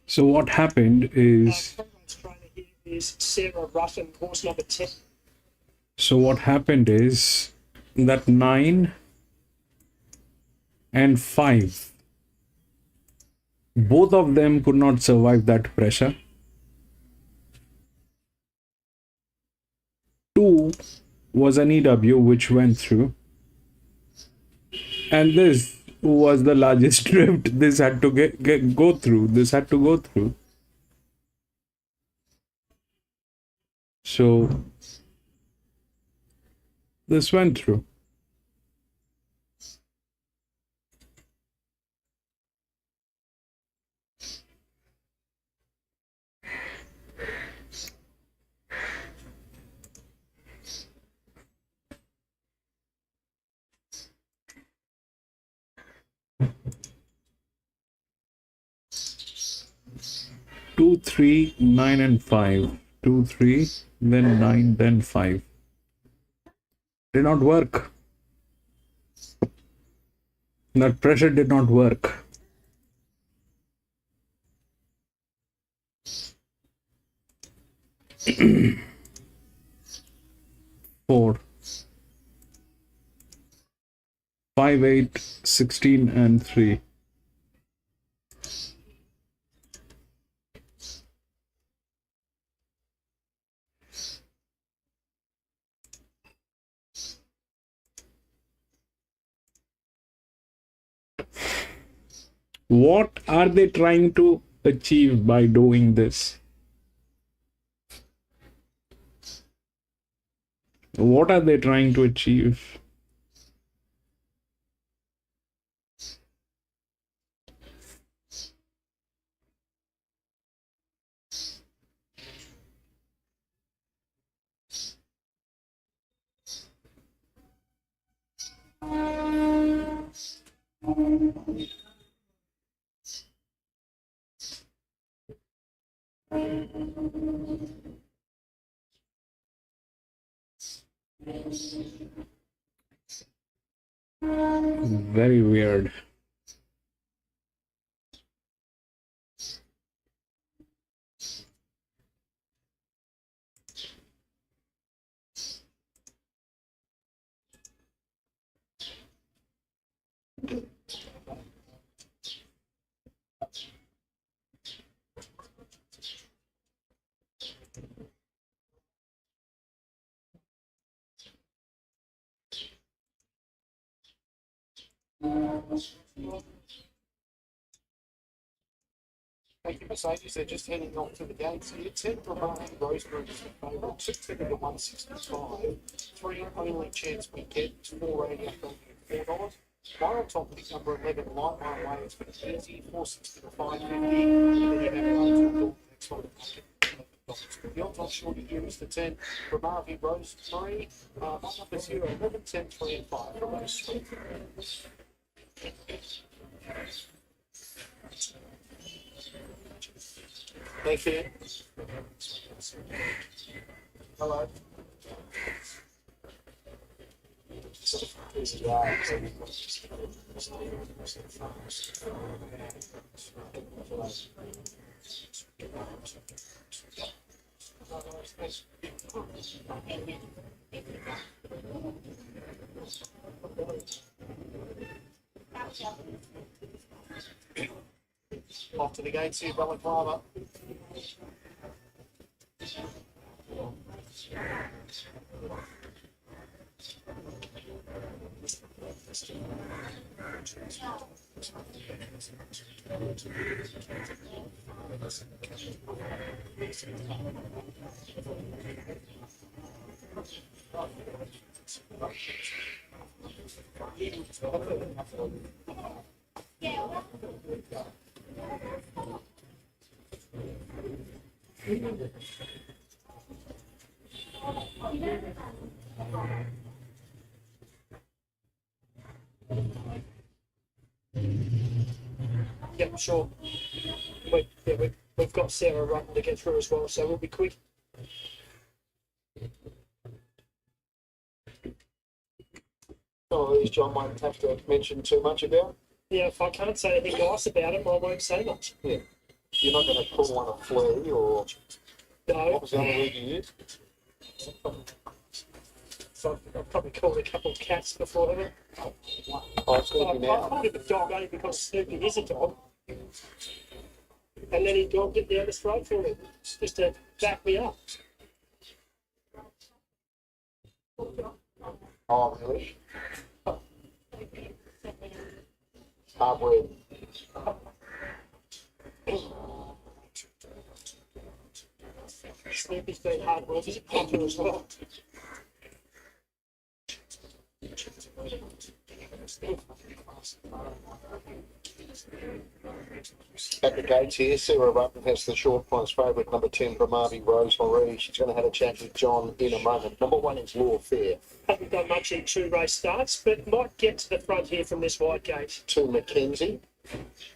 So what happened is. Trainer here is Sarah Ruffin, horse number 10. So what happened is that 9 and 5, both of them could not survive that pressure. 2 was an EW which went through, and this was the largest drift this had to go through. This had to go through. So this went through. Two, 3, 9, and 5. 2, 3, then 9, then 5. Did not work. That pressure did not work. Four. 5, 8, 16, and 3. What are they trying to achieve by doing this? What are they trying to achieve? Very weird. Thank you, Mercedes. They're just heading off to the gates. It's 10 for Martin Roseberry is the favourite, 2 to 165. 3 only chance we get, 480 $4. One on top of number 11, Light My Way. It's been easy, 460 to 550. And then you have the next one. The odds on shorty here is the 10 for Marvin Rose 3. My number 0, 11, 10, 3, and 5 for those 3. Thank you. Hello. Off to the gates here, Balaclava. Yeah, sure. We've got Sarah running to get through as well, so we'll be quick. Oh, these John won't have to mention too much about. Yeah, if I can't say anything nice about him, I won't say much. Yeah. You're not going to call one a flea or No. what was the other word you used? So I've probably called a couple of cats before, haven't I? Oh, Snoopy I now. called him a dog only because Snoopy is a dog. And then he dogged it down the throat for me, just to back me up. Oh, really? Hardware. Snoopy's been hard work. He's a punter as well. At the gates here, Sarah Rutten has the short price favourite, number 10, Brahmavi Rosemary. She's going to have a chat with John in a moment. Number 1 is Law Fair. Hasn't done much in 2 race starts, but might get to the front here from this wide gate. 2, Mackenzie.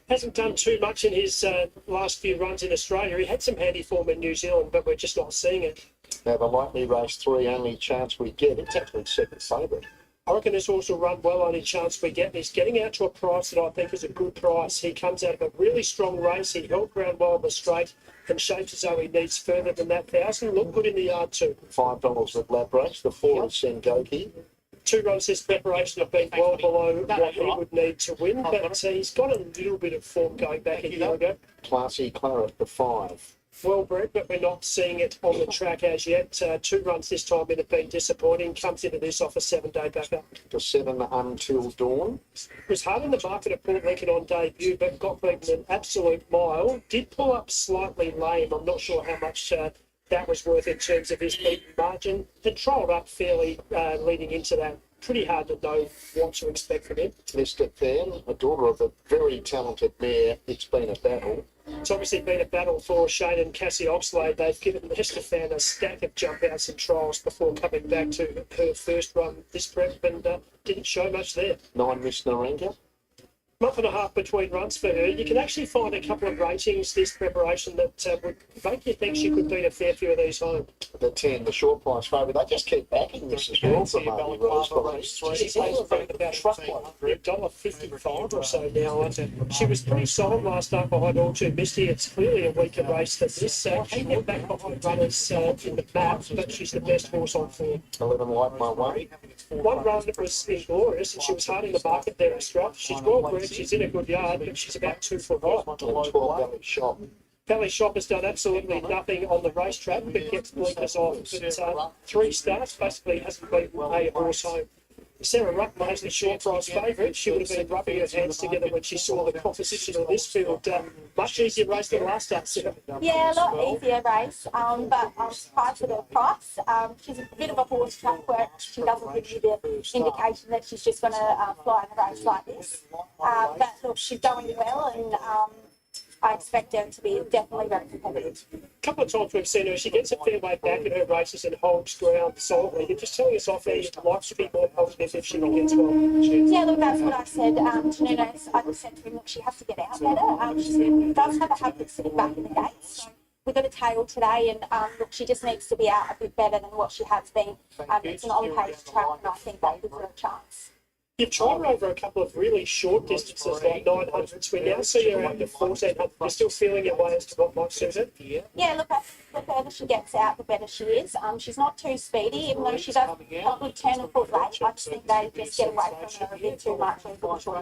Hasn't done too much in his last few runs in Australia. He had some handy form in New Zealand, but we're just not seeing it. Now, the likely race 3, only chance we get, it's actually second favourite. I reckon this horse will run well. Only chance we get. He's getting out to a price that I think is a good price. He comes out of a really strong race. He held ground well on the straight and shapes as though he needs further than that 1,000. Look good in the yard too. $5 with lab race. The 4 is Sengoki. 2 runs this preparation have been well below what he would need to win, but he's got a little bit of form going back a year ago. Classy Claret, the 5. Well bred, but we're not seeing it on the track as yet. 2 runs this time in have been disappointing. Comes into this off a 7-day backup. The 7, Until Dawn. Was hard in the market at Port Lincoln on debut, but got beaten an absolute mile. Did pull up slightly lame. I'm not sure how much that was worth in terms of his beaten margin. Had trialled up fairly leading into that. Pretty hard to know what to expect from him. Mr. Fan, a daughter of a very talented mare. It's been a battle. It's obviously been a battle for Shane and Cassie Oxlade. They've given Mr. Fan a stack of jump outs and trials before coming back to her first run this prep and didn't show much there. 9, Miss Naranga. Month and a half between runs for her. You can actually find a couple of ratings this preparation that would make you think she could beat a fair few of these home. The 10, the short price favourite. They just keep backing this as well for Marty Rosemary. She's only been about $1.55 or so now. She was pretty solid last start behind All Too Misty. It's clearly a weaker race than this. Can get back behind runners in the map, but she's the best horse on form. 11, Light My Way. 1 run that was inglorious, and she was hard in the market there at Strat. She's well bred, she's in a good yard, but she's about 2 foot high. And 12, Valley Shop. Valley Shop has done absolutely nothing on the racetrack, but gets blinkers off. But 3 starts basically hasn't beaten a horse home. Sarah Rutten has the short price favourite. She would have been rubbing her hands together when she saw the composition of this field. Much easier race than last start, Sarah. Yeah, a lot easier race, but I'm surprised with her price. She's a bit of a horse track where she doesn't give you the indication that she's just going to fly in a race like this. But look, she's going well, and I expect her to be definitely very competitive. A couple of times we've seen her, she gets a fair way back in her races and holds ground solidly. You're just telling us off there you'd like to be more positive if she gets well. Yeah, look, that's what I said to Nunes. I just said to him, look, she has to get out better. She does have a habit of sitting back in the gates. So we got a tail today, and look, she just needs to be out a bit better than what she has been. It's an on-pace track, and I think they give her a chance. You've tried her over a couple of really short distances, like 900s. We now see her out to 1400. You're still feeling your way as to what might suit her? Yeah, look, I think the further she gets out, the better she is. She's not too speedy, even though she does have a good turn and foot rate. I just think they just get away from her a bit too much. Hopefully I'm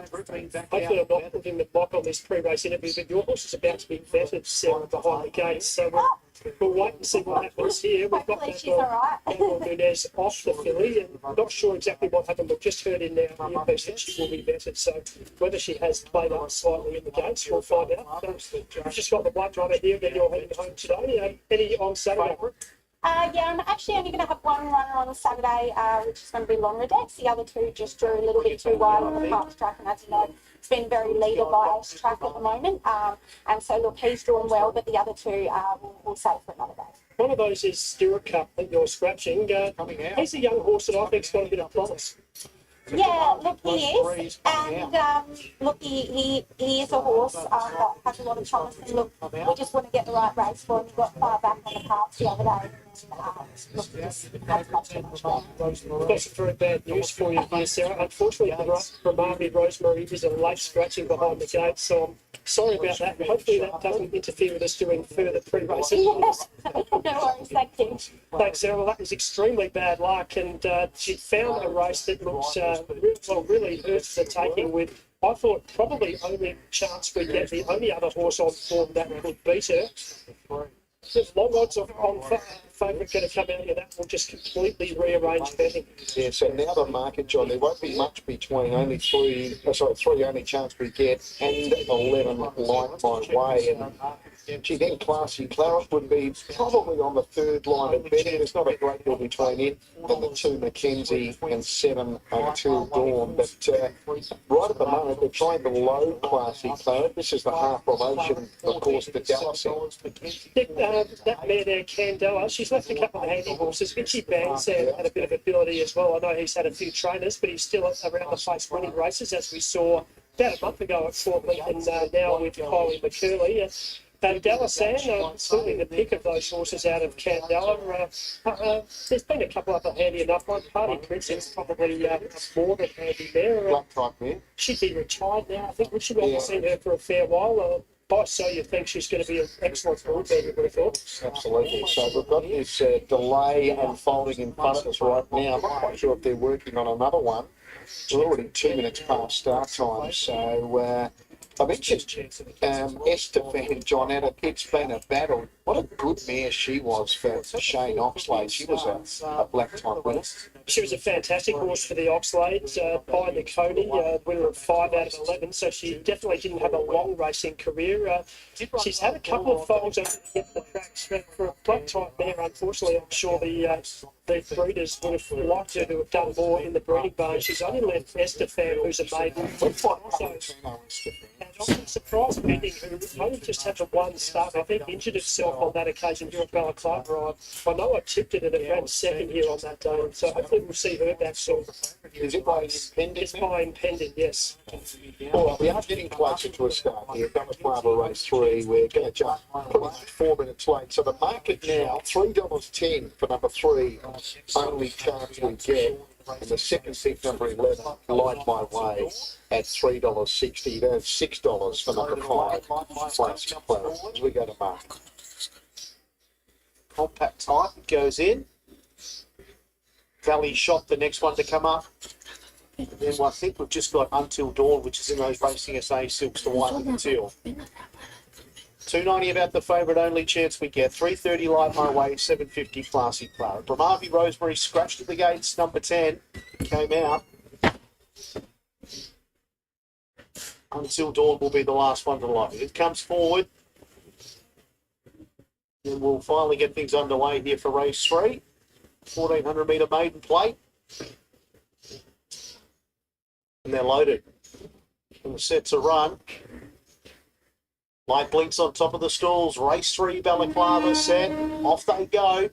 not putting the block on this pre-race interview, but your horse is about to be vetted, Sarah, behind the gates. So we'll wait and see what happens here. We've got Hopefully she's all right. Nunes off the filly, and I'm not sure exactly what happened. We've just heard in there piece that she will be vetted. So whether she has played up slightly in the gates, we'll find out. We've just got the one runner here, then you're heading home today. Any on Saturday? Yeah, I'm actually only going to have 1 runner on Saturday, which is going to be longer decks. The other 2 just drew a little bit too wide on the park track, and as you know, it's been very leader biased track at the moment. And so, look, he's doing well, but the other 2 we'll save for another day. One of those is Stewart Cup that you're scratching. He's a young horse that I think's got a bit of promise. Yeah, look, he is, and look, he is a horse that has a lot of promise. And look, we just want to get the right race for him. He got far back on the parts the other day, and look, he just has much too much ground. I've got some very bad news for you here, Sarah. Unfortunately, Brahmavi Rosemary is a late scratching behind the gate, so I'm sorry about that. Hopefully that doesn't interfere with us doing further pre-racing. Yes, no worries, thank you. Thanks, Sarah. Well, that was extremely bad luck, and she found a race that looks really hurts the taking with, I thought, probably only chance we get, the only other horse on form that could beat her. There's long odds on favourite going to come out of that will just completely rearrange betting. Yeah, so now the market, John, there won't be much between three only chance we get and 11 like my way. And gee, then Classy Claret would be probably on the third line of betting. There's not a great deal between it and the 2 Mackenzie and 7 Until Dawn. But right at the moment, they're trying to load Classy Claret. This is the half promotion, of course, the Dallas. That mare there, Candela, she's left a couple of handy horses. Vinci Banks had a bit of ability as well. I know he's had a few trainers, but he's still around the place winning races, as we saw about a month ago at Fort Lee, and now with Kylie McCurley. Dallasan, certainly the pick of those horses out of Candela. There's been a couple other handy enough ones. Party Princess probably more than handy there. Black type man. She'd be retired now, I think. We should have seen her for a fair while. So you think she's going to be an excellent broadband, you would have thought? Absolutely. So we've got this delay unfolding in front of us right now. I'm not quite sure if they're working on another one. We're already 2 minutes past start time, so I mentioned Estefan, John, and it's been a battle. What a good mare she was for Shane Oxlade. She was a black type winner. She was a fantastic horse for the Oxlades by the Coney, winner of 5 out of 11, so she definitely didn't have a long racing career. She's had a couple of foals over to get the tracks, but for a black type mare, unfortunately, I'm sure the breeders would have liked her to have done more in the breeding barn. She's only left Estefan, who's a maiden. And I'm surprised Pending, who only just had the one start, I think injured herself on that occasion here at Ballarat. I know I tipped it and it ran second here on that day, so hopefully we'll see her back soon. Is it by Impending? It's by Impending, yes. All right, we are getting closer to a start here. Ballarat race 3. We're going to jump 4 minutes late. So the market now, $3.10 for number 3, only chance we get. And the second pick, number 11, Light My Way, at $3.60. That's $6 for number 5, Classic Player, as we go to Mark. Compact type goes in. Valley Shot, the next one to come up. And then I think we've just got Until Dawn, which is in those Racing SA Silks to White with the teal. $2.90 about the favourite, only chance we get. $3.30 Light My Way, $7.50 Classy Clara. Brahmavi Rosemary scratched at the gates, number 10, came out. Until Dawn will be the last one to light. It comes forward. And we'll finally get things underway here for race 3. 1,400 metre maiden plate. And they're loaded. And the set to run. Light blinks on top of the stalls. Race 3, Balaclava set. Off they go.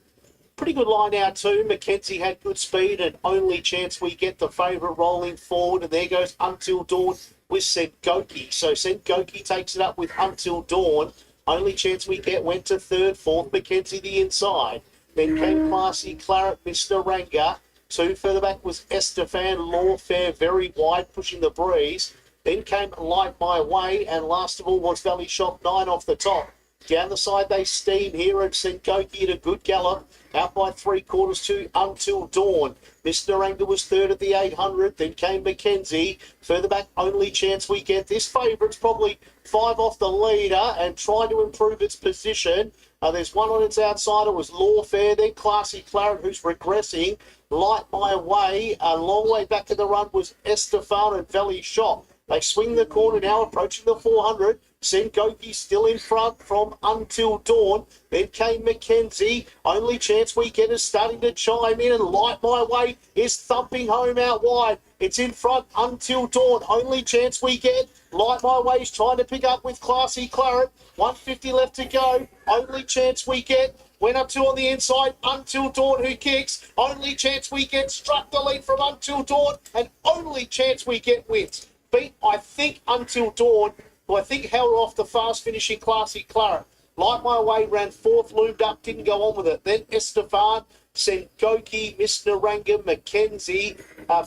Pretty good line out too. Mackenzie had good speed and only chance we get the favourite rolling forward. And there goes Until Dawn with Sengoki. So Sengoki takes it up with Until Dawn. Only chance we get went to third, fourth. Mackenzie the inside. Then came Classy Claret, Mr. Ranga. 2 further back was Estefan Lawfare, very wide, pushing the breeze. Then came Light My Way, and last of all was Valley Shop 9 off the top. Down the side they steam here and Sengoki at a good gallop. Out by 3/4 to Until Dawn. Mr. Ranga was third at the 800. Then came Mackenzie. Further back, only chance we get. This favourite's probably 5 off the leader and trying to improve its position. There's one on its outside. It was Lawfare. Then Classy Claret, who's regressing. Light My Way. A long way back in the run was Estefan and Valley Shop. They swing the corner now, approaching the 400. Sengoki still in front from Until Dawn. Then came Mackenzie. Only chance we get is starting to chime in, and Light My Way is thumping home out wide. It's in front, Until Dawn. Only chance we get. Light My Way is trying to pick up with Classy Claret. 150 left to go. Only chance we get. Went up 2 on the inside. Until Dawn who kicks. Only chance we get. Struck the lead from Until Dawn. And only chance we get wins. Beat, I think, Until Dawn, who I think held off the fast finishing Classy Claret. Light My Way ran 4th, loomed up, didn't go on with it. Then Estefan, Sengoki, Mr. Ranga, Mackenzie.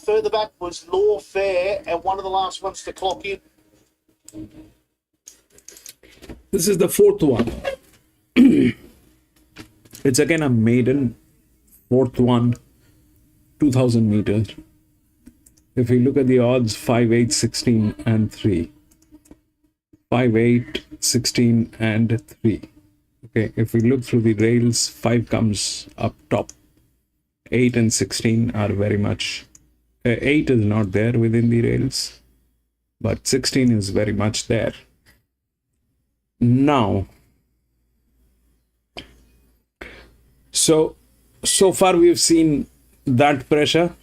Further back was Lawfare, and one of the last ones to clock in. This is the 4th one. It's again a maiden, 4th one, 2,000 meters. If we look at the odds, 5, 8, 16, and 3. 5, 8, 16, and 3. Okay, if we look through the rails, 5 comes up top. 8 and 16 are very much... 8 is not there within the rails, but 16 is very much there. Now, so far we've seen that pressure.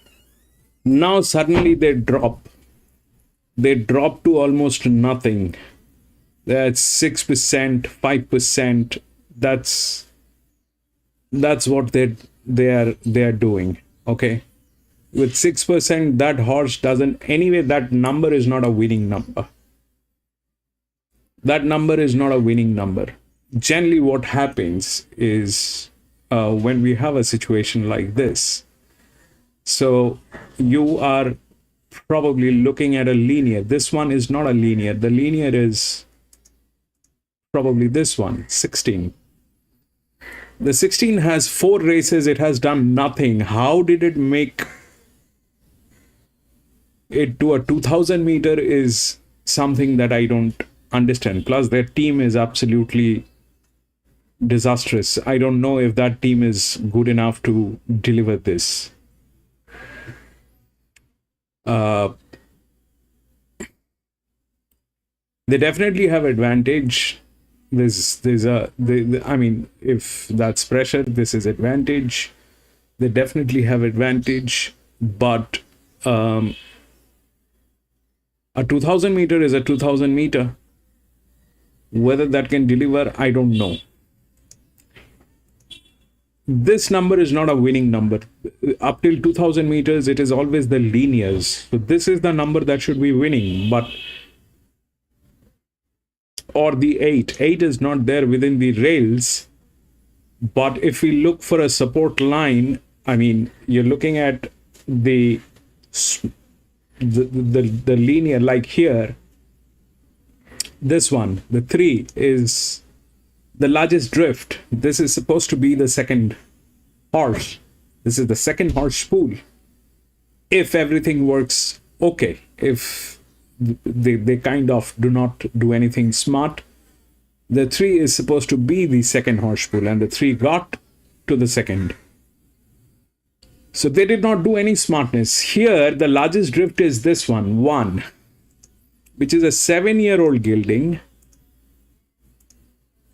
Now suddenly they drop. They drop to almost nothing. That's 6%, 5%. That's what they are doing. Okay, with 6%, that horse doesn't, anyway, that number is not a winning number. That number is not a winning number. Generally what happens is when we have a situation like this, so you are probably looking at a linear. This one is not a linear. The linear is probably this one, 16. The 16 has 4 races. It has done nothing. How did it make it to a 2000 meter is something that I don't understand. Plus their team is absolutely disastrous. I don't know if that team is good enough to deliver this. They definitely have advantage. I mean, if that's pressure, this is advantage. They definitely have advantage, but a 2000 meter is a 2000 meter. Whether that can deliver, I don't know. This number is not a winning number. Up till 2000 meters, it is always the linears. So this is the number that should be winning, but or the 8. 8 is not there within the rails. But if we look for a support line, I mean, you're looking at the linear, like here. This one, the 3 is the largest drift. This is supposed to be the second horse. This is the second horse spool. If everything works okay, if they kind of do not do anything smart, the 3 is supposed to be the second horse spool, and the 3 got to the second. So they did not do any smartness. Here, the largest drift is this one, 1, which is a 7-year-old gelding.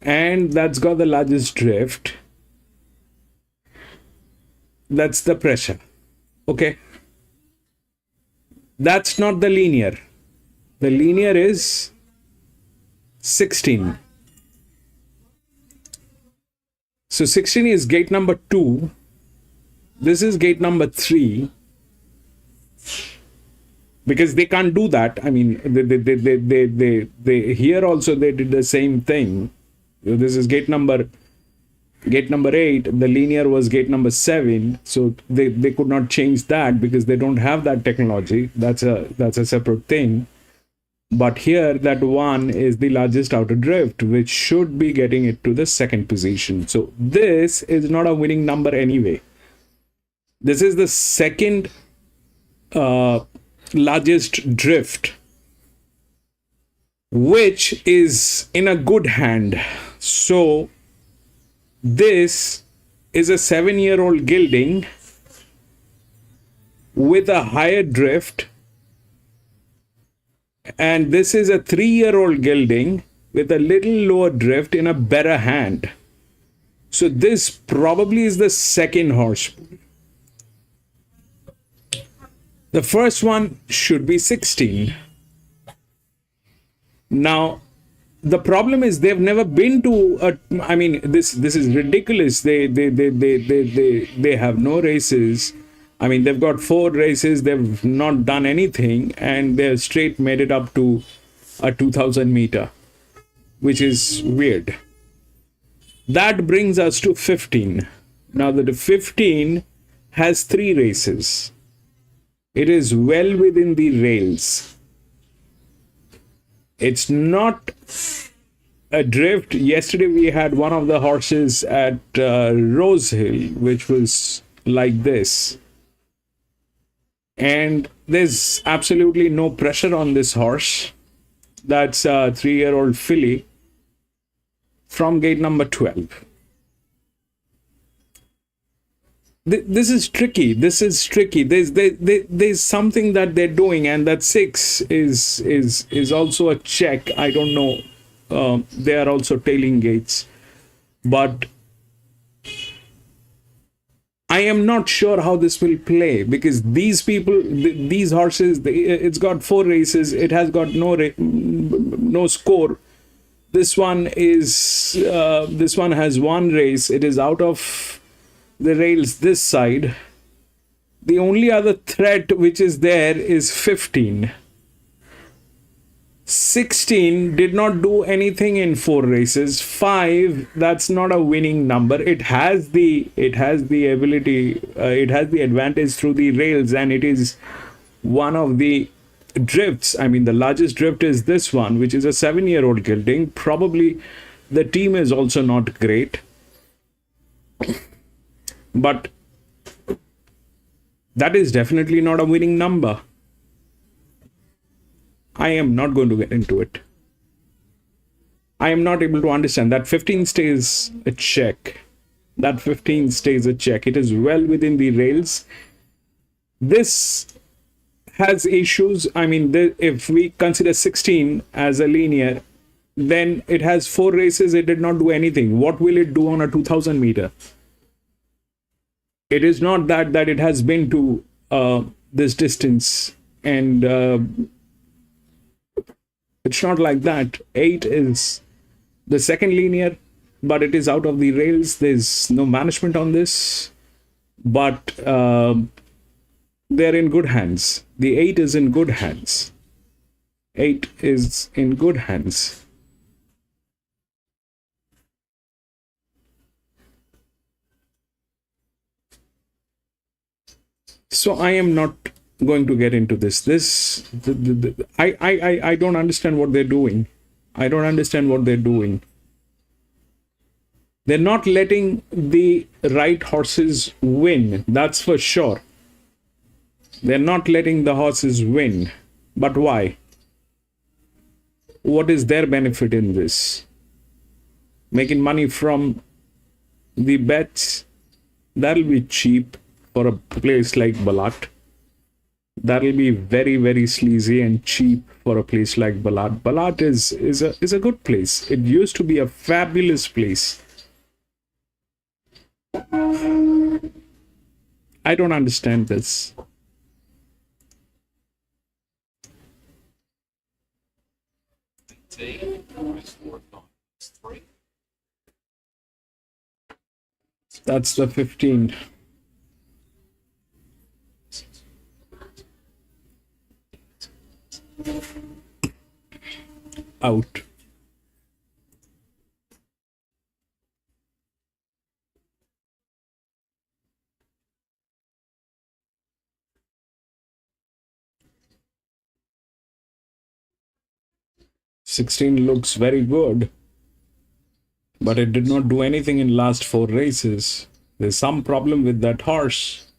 And that's got the largest drift. That's the pressure. Okay. That's not the linear. The linear is 16. So 16 is gate number 2. This is gate number 3. Because they can't do that. I mean, they here also they did the same thing. This is gate number 8. The linear was gate number 7. So they could not change that because they don't have that technology. That's a separate thing. But here that 1 is the largest outer drift, which should be getting it to the second position. So this is not a winning number anyway. This is the second largest drift, which is in a good hand. So this is a 7-year-old gelding with a higher drift, and this is a 3-year-old gelding with a little lower drift in a better hand. So this probably is the second horse. The first one should be 16. Now, the problem is they've never been to a, I mean, this is ridiculous. They have no races. I mean, they've got 4 races. They've not done anything, and they've straight made it up to a 2000 meter, which is weird. That brings us to 15. Now, the 15 has 3 races. It is well within the rails. It's not a drift. Yesterday we had one of the horses at Rose Hill, which was like this. And there's absolutely no pressure on this horse. That's a 3-year-old filly. from gate number 12. This is tricky. This is tricky. There's something that they're doing, and that 6 is also a check. I don't know. They are also tailing gates, but I am not sure how this will play, because these people, these horses, it's got 4 races. It has got no score. This one has 1 race. It is out of the rails this side. The only other threat which is there is 15. 16 did not do anything in 4 races. 5, that's not a winning number. It has the ability, it has the advantage through the rails, and it is one of the drifts. I mean, the largest drift is this one, which is a 7-year-old gelding. Probably the team is also not great, but that is definitely not a winning number. I am not going to get into it. I am not able to understand. That 15 stays a check. That 15 stays a check. It is well within the rails. This has issues. I mean, if we consider 16 as a linear, then it has 4 races. It did not do anything. What will it do on a 2000 meter? It is not that it has been to this distance, and it's not like that. 8 is the second linear, but it is out of the rails. There's no management on this, but they're in good hands. The 8 is in good hands. 8 is in good hands. So I am not going to get into this. I don't understand what they're doing. I don't understand what they're doing. They're not letting the right horses win. That's for sure. They're not letting the horses win. But why? What is their benefit in this? Making money from the bets? That'll be cheap for a place like Ballarat. That'll be very, very sleazy and cheap for a place like Ballarat. Ballarat is a good place. It used to be a fabulous place. I don't understand this. That's the 15. Out. $16 looks very good, but it did not do anything in last 4 races. There's some problem with that horse.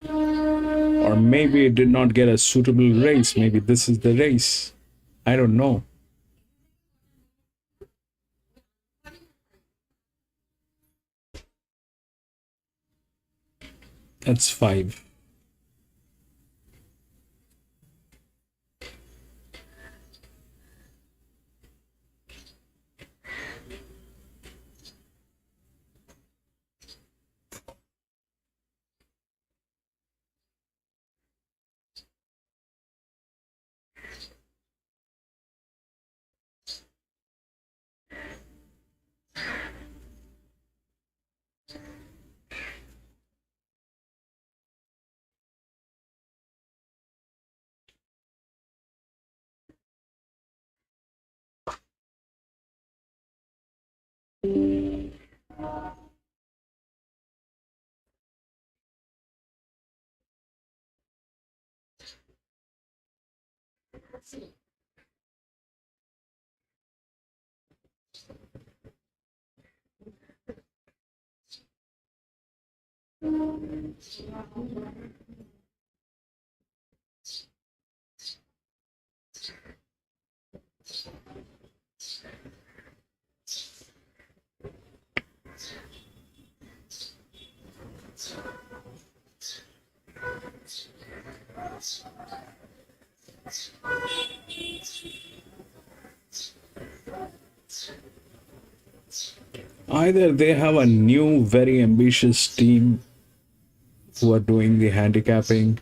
Or maybe it did not get a suitable race. Maybe this is the race. I don't know. That's 5. Either they have a new, very ambitious team who are doing the handicapping,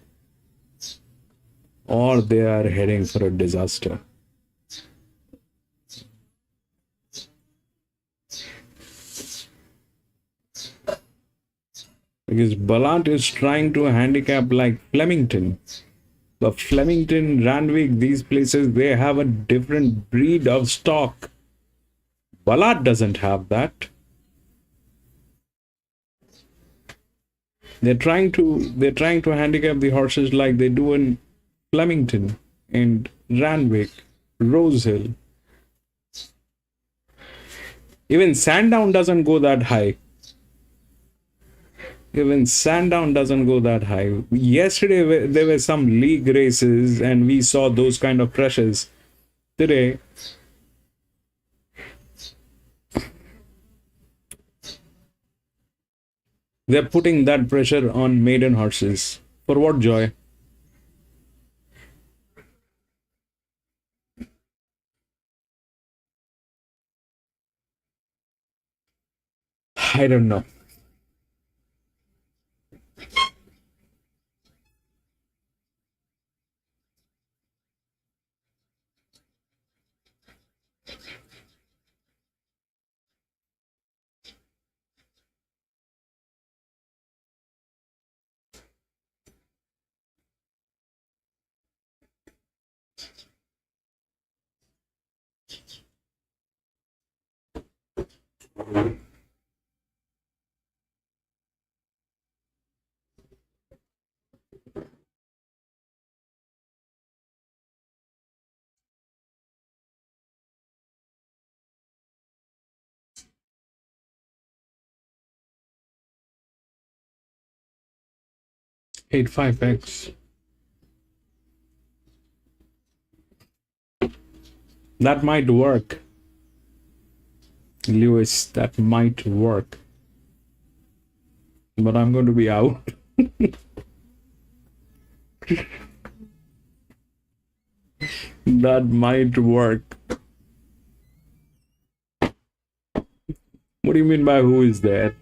or they are heading for a disaster. Because Ballarat is trying to handicap like Flemington. But Flemington, Randwick, these places, they have a different breed of stock. Ballarat doesn't have that. They're trying to handicap the horses like they do in Flemington and Randwick, Rosehill. Even Sandown doesn't go that high. Yesterday there were some league races and we saw those kind of pressures. Today, they're putting that pressure on maiden horses. For what joy? I don't know. Eight 5x. That might work. Lewis, that might work. But I'm going to be out. That might work. What do you mean by who is there?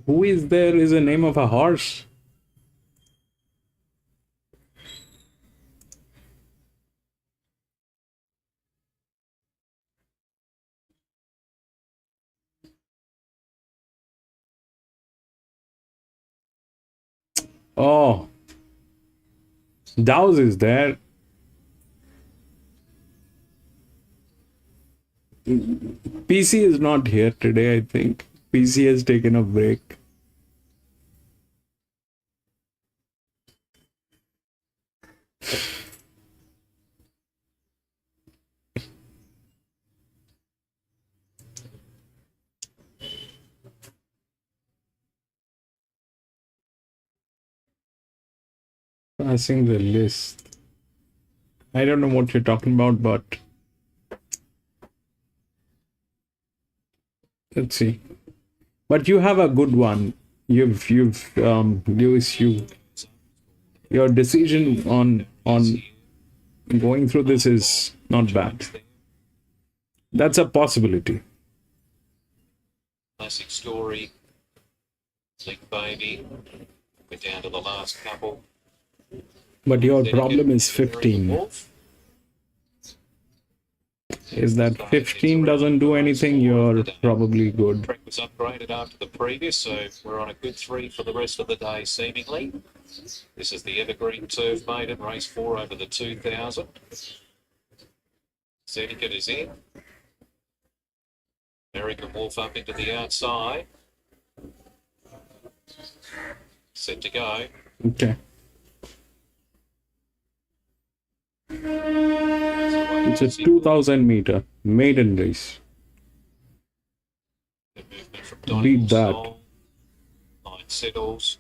Who is there is a name of a horse. Oh, Dow's is there. PC is not here today, I think. PC has taken a break. Passing the list. I don't know what you're talking about, but let's see. But you have a good one. Lewis, your decision on going through this is not bad. That's a possibility. Classic story. Sleek Baby. We're down to the last couple. But your problem is 15. Is that 15 doesn't do anything, you're probably good. Track was upgraded after the previous, so we're on a good 3 for the rest of the day, seemingly. This is the Evergreen Turf Maiden, race 4 over the 2000. Syndicate is in. American Wolf up into the outside. Set to go. Okay. It's a 2000 meter maiden race. The movement from Beat that. Soul. Line settles.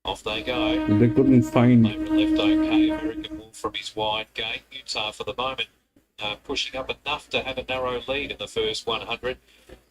Off they go. They couldn't find. Favourite left okay. American Wolf from his wide gate. Utah for the moment pushing up enough to have a narrow lead in the first 100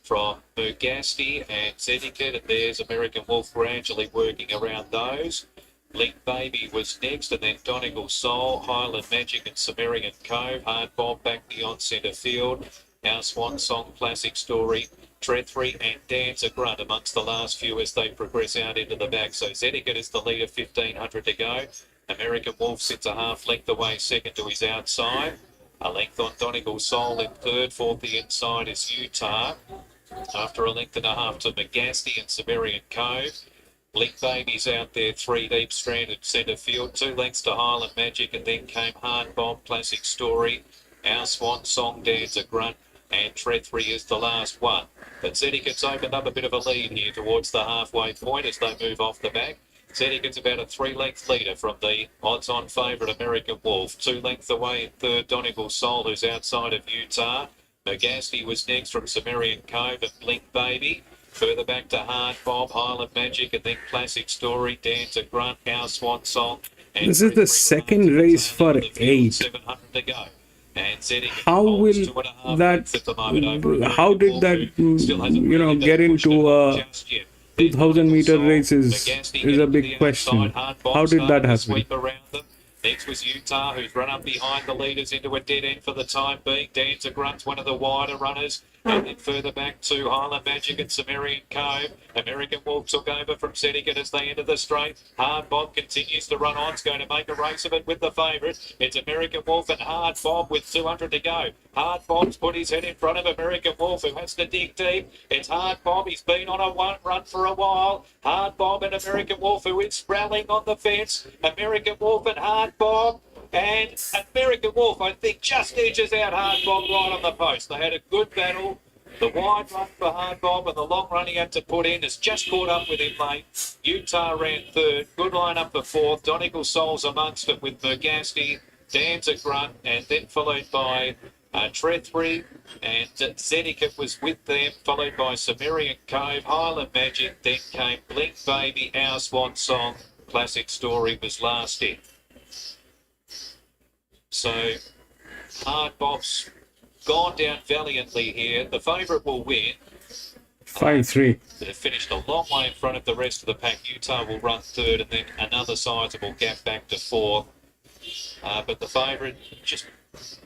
from Mugasti and Zedicate. And there's American Wolf gradually working around those. Link Baby was next, and then Donegal Soul, Highland Magic and Sumerian Cove. Hard Bob back beyond centre field. Our Swan Song Classic Story. Trethry and Dan's a grunt amongst the last few as they progress out into the back. So Zedicate is the leader, 1,500 to go. American Wolf sits a half length away, second to his outside. A length on Donegal Soul in third. Fourth the inside is Utah. After a length and a half to Megasti and Sumerian Cove. Blink Baby's out there, 3 deep, stranded centre field. 2 lengths to Highland Magic, and then came Hard Bomb, Classic Story. Our Swan Song, Dan's a grunt, and Trethry is the last one. But Zedicate's opened up a bit of a lead here towards the halfway point as they move off the back. Zedicate's about a 3-length leader from the odds-on favourite American Wolf. 2 lengths away in third, Donegal Soul, who's outside of Utah. Megasti was next from Sumerian Cove and Blink Baby. Further back to Hard Bob, Highland Magic, and then Classic Story, Dan's a grunt, Our Swan Song. This is the second race for 8. 700 to go. How will that? How did that? Get into a 2,000 meter race is a big question. How did that happen? Next was Utah, who's run up behind the leaders into a dead end for the time being. Dan's a grunt's one of the wider runners. And then further back to Highland Magic and Sumerian Cove. American Wolf took over from Zedicate as they enter the straight. Hard Bob continues to run on. It's going to make a race of it with the favourite. It's American Wolf and Hard Bob with 200 to go. Hard Bob's put his head in front of American Wolf, who has to dig deep. It's Hard Bob. He's been on a one run for a while. Hard Bob and American Wolf, who is rallying on the fence. American Wolf and Hard Bob. And American Wolf, I think, just edges out Hard Bob right on the post. They had a good battle. The wide run for Hard Bob and the long run he had to put in has just caught up with him late. Utah ran third. Good line up for fourth. Donegal Soul's amongst it with Mugasti, Dan's a grunt, and then followed by Trethry, and Zedicate was with them, followed by Sumerian Cove, Highland Magic, then came Blink Baby, Our Swan Song, Classic Story was last in. So, Hard Bob's gone down valiantly here. The favourite will win. 5-3. They've finished a long way in front of the rest of the pack. Utah will run third and then another sizable gap back to fourth. But the favourite just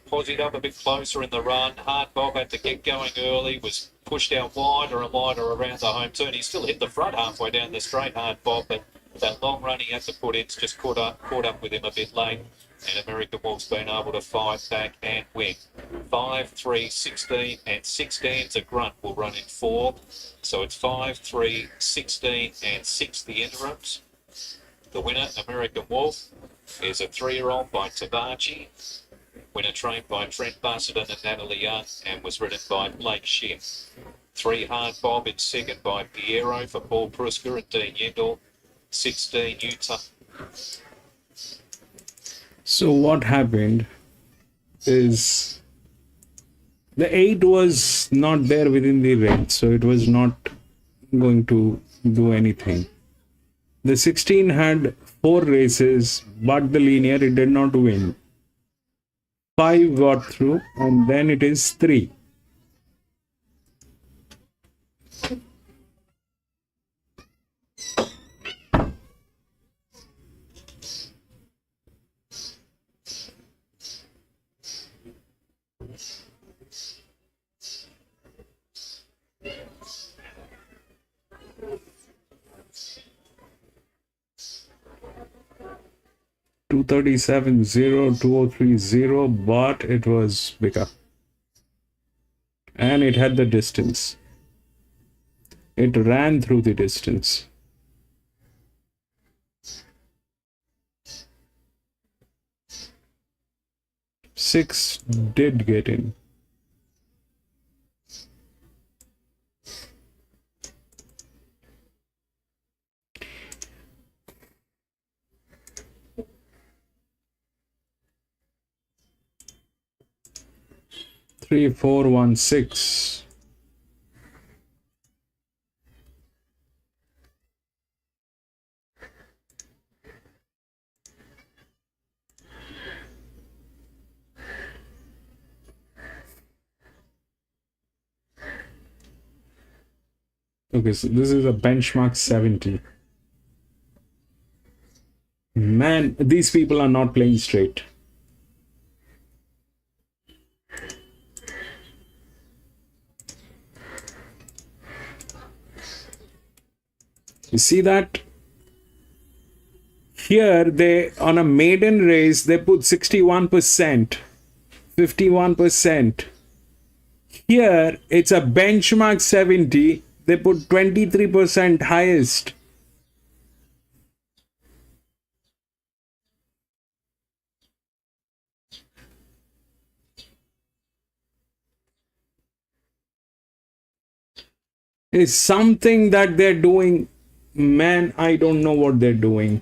posied up a bit closer in the run. Hard Bob had to get going early, was pushed out wider and wider around the home turn. He still hit the front halfway down the straight, Hard Bob, but that long run he had to put in's just caught up with him a bit late. And American Wolf's been able to fight back and win. 5, 3, 16 and 16's a grunt will run in fourth. So it's 5, 3, 16 and 6 the interims. The winner, American Wolf, is a 3-year-old by Tabachi. Winner trained by Trent Busserton and Natalie Young and was ridden by Blake Shin. 3 Hard Bob in second by Piero for Paul Prusker and Dean Yendall. 16 Utah. So what happened is the 8 was not there within the range, so it was not going to do anything. The 16 had 4 races, but the linear it did not win. 5 got through, and then it is 3. .237.0, 203.0, but it was bigger. And it had the distance. It ran through the distance. Six did get in. 3416. Okay, so this is a benchmark 70. Man, these people are not playing straight. You see that? Here, they on a maiden race, they put 61%, 51%. Here, it's a benchmark 70. They put 23% highest. It's something that they're doing. Man, I don't know what they're doing.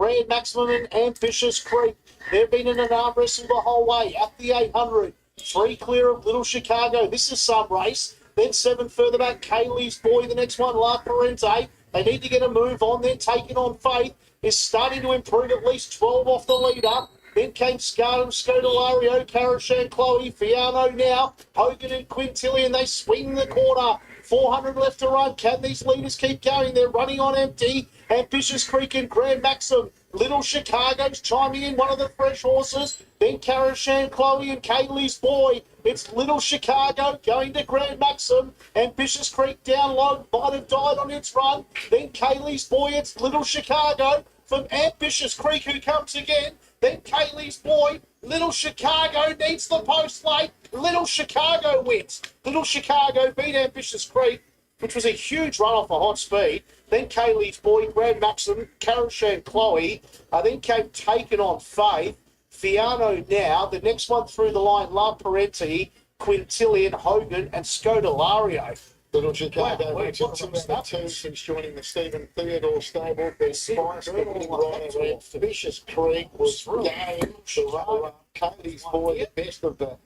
Grand Maximum and Ambitious Creek. They've been in an arm wrestle the whole way at the 800. 3 clear of Little Chicago. This is some race. Then 7 further back, Kaylee's Boy. The next one, La Parente. They need to get a move on. They're taking on Faith. Is starting to improve, at least 12 off the leader. Then came Scardam, Scodelario, Carashan, Chloe, Fiano now, Hogan and Quintillion. They swing the corner. 400 left to run. Can these leaders keep going? They're running on empty. Ambitious Creek and Grand Maxim. Little Chicago's chiming in, one of the fresh horses. Then Carashan, Chloe and Kaylee's Boy. It's Little Chicago going to Grand Maxim. Ambitious Creek down low, might have died on its run. Then Kaylee's Boy, it's Little Chicago from Ambitious Creek who comes again. Then Kaylee's Boy, Little Chicago needs the post late. Little Chicago wins. Little Chicago beat Ambitious Creek, which was a huge run off a hot speed. Then Kaylee's Boy, Grand Maxim, Carashan, Chloe. Then came Taken on Faith. Fiano now. The next one through the line, La Parente, Quintillion, Hogan, and Scodelario. Little Chicago Wow, makes what's it some number stuff? 2 since joining the Stephen Theodore stable. Their spice looking right around. Vicious Creek was game to run up. Cody's Boy, the best of the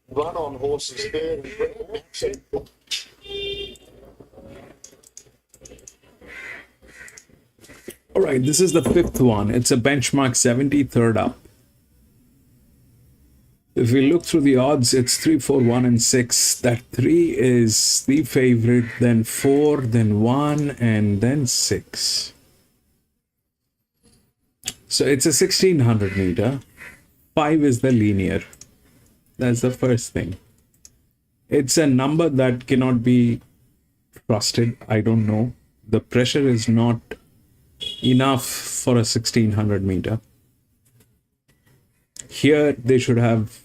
run-on horses there. And Grand Maxim. All right, this is the 5th one. It's a benchmark 73rd up. If we look through the odds, it's 3, 4, 1, and 6. That 3 is the favorite, then 4, then 1, and then 6. So it's a 1600 meter. 5 is the linear. That's the first thing. It's a number that cannot be trusted. I don't know. The pressure is not enough for a 1600 meter. Here they should have,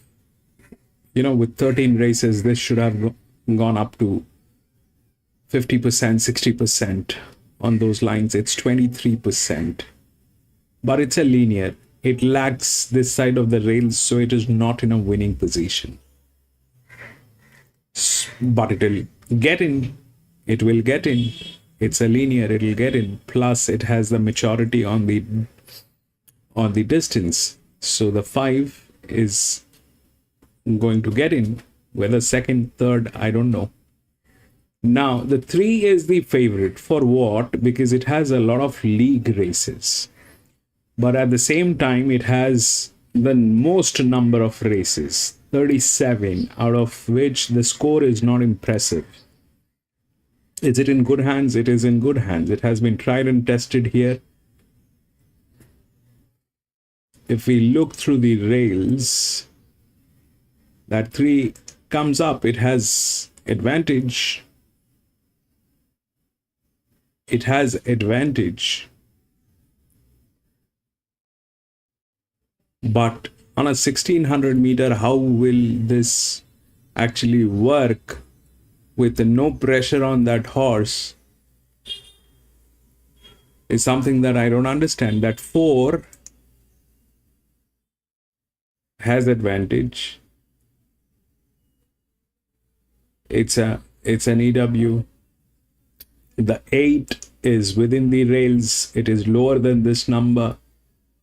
with 13 races, this should have gone up to 50%, 60% on those lines. It's 23%. But it's a linear. It lacks this side of the rails, so it is not in a winning position. But it will get in. It will get in. It's a linear, it will get in. Plus, it has the maturity on the distance. So the 5 is going to get in. Whether second, third, I don't know. Now, the 3 is the favorite. For what? Because it has a lot of league races. But at the same time, it has the most number of races. 37, out of which the score is not impressive. Is it in good hands? It is in good hands. It has been tried and tested here. If we look through the rails, that 3 comes up. It has advantage. It has advantage. But on a 1600 meter, how will this actually work with no pressure on that horse is something that I don't understand. That 4 has advantage. It's an EW. The 8 is within the rails. It is lower than this number.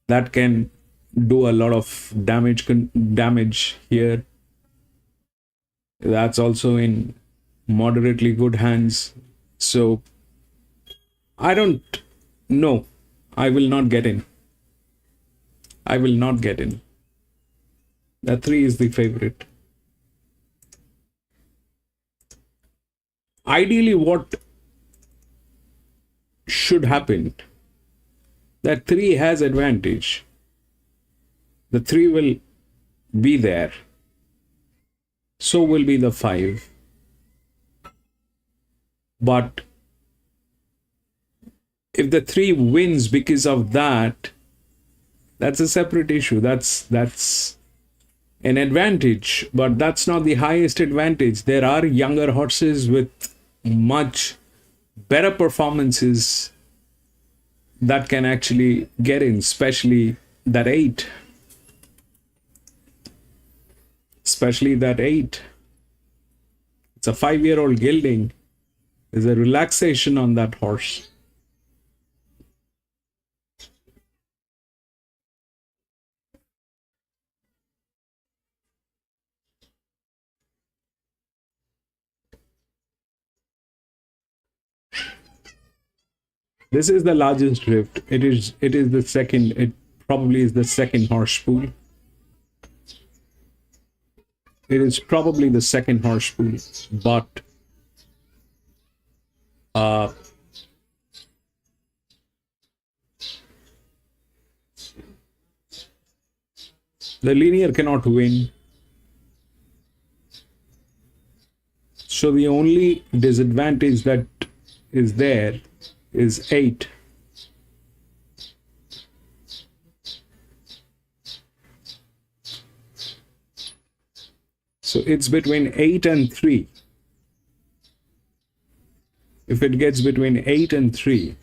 That can do a lot of damage here. That's also in moderately good hands. So I don't know. I will not get in. I will not get in. The 3 is the favorite. Ideally, what should happen? That 3 has advantage. The 3 will be there. So will be the 5. But if the 3 wins because of that, that's a separate issue. That's an advantage, but that's not the highest advantage. There are younger horses with much better performances that can actually get in, especially that 8. Especially that 8. It's a 5-year-old gelding. There's a relaxation on that horse. This is the largest drift. It is the second. It probably is the second horse spool. It is probably the second horse spool, but the linear cannot win. So the only disadvantage that is there is 8. So it's between 8 and 3. If it gets between 8 and 3,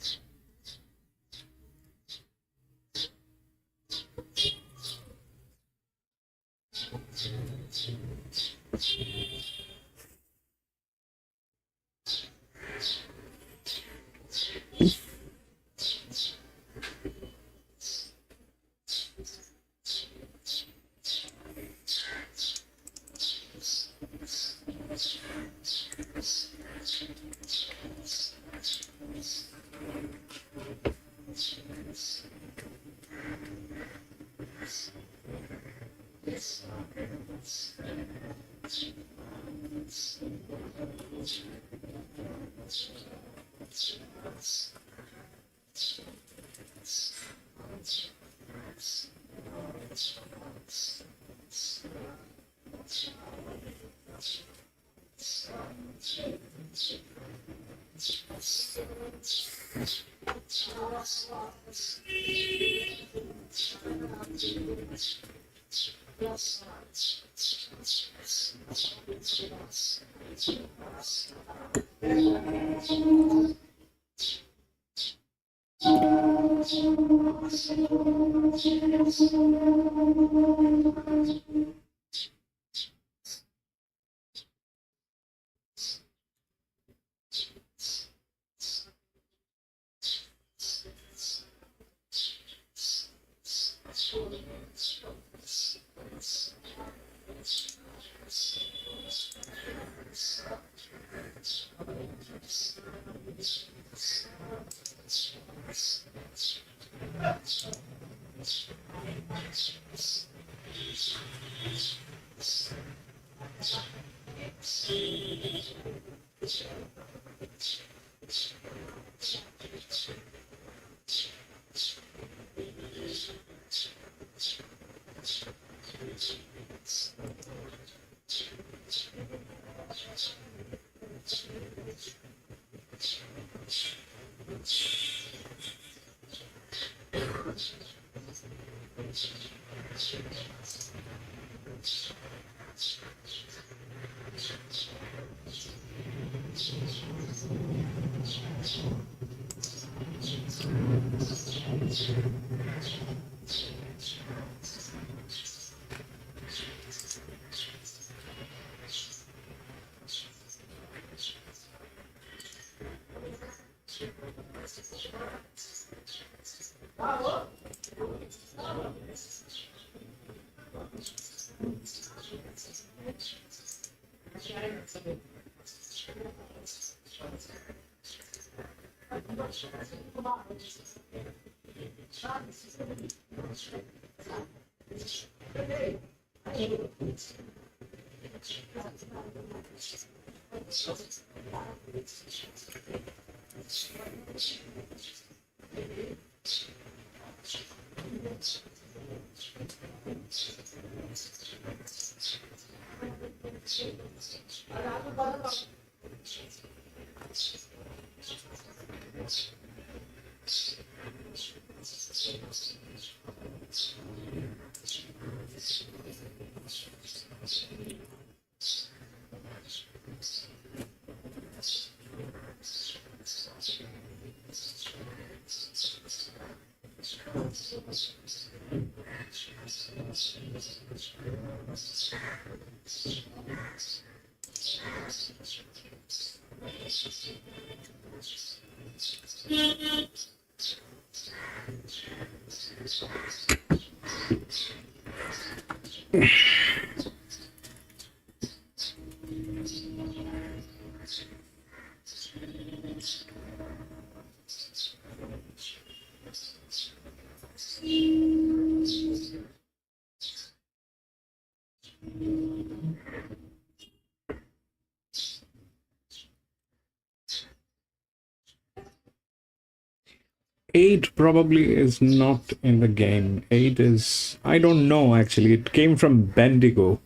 8 probably is not in the game. 8 is, I don't know actually. It came from Bendigo.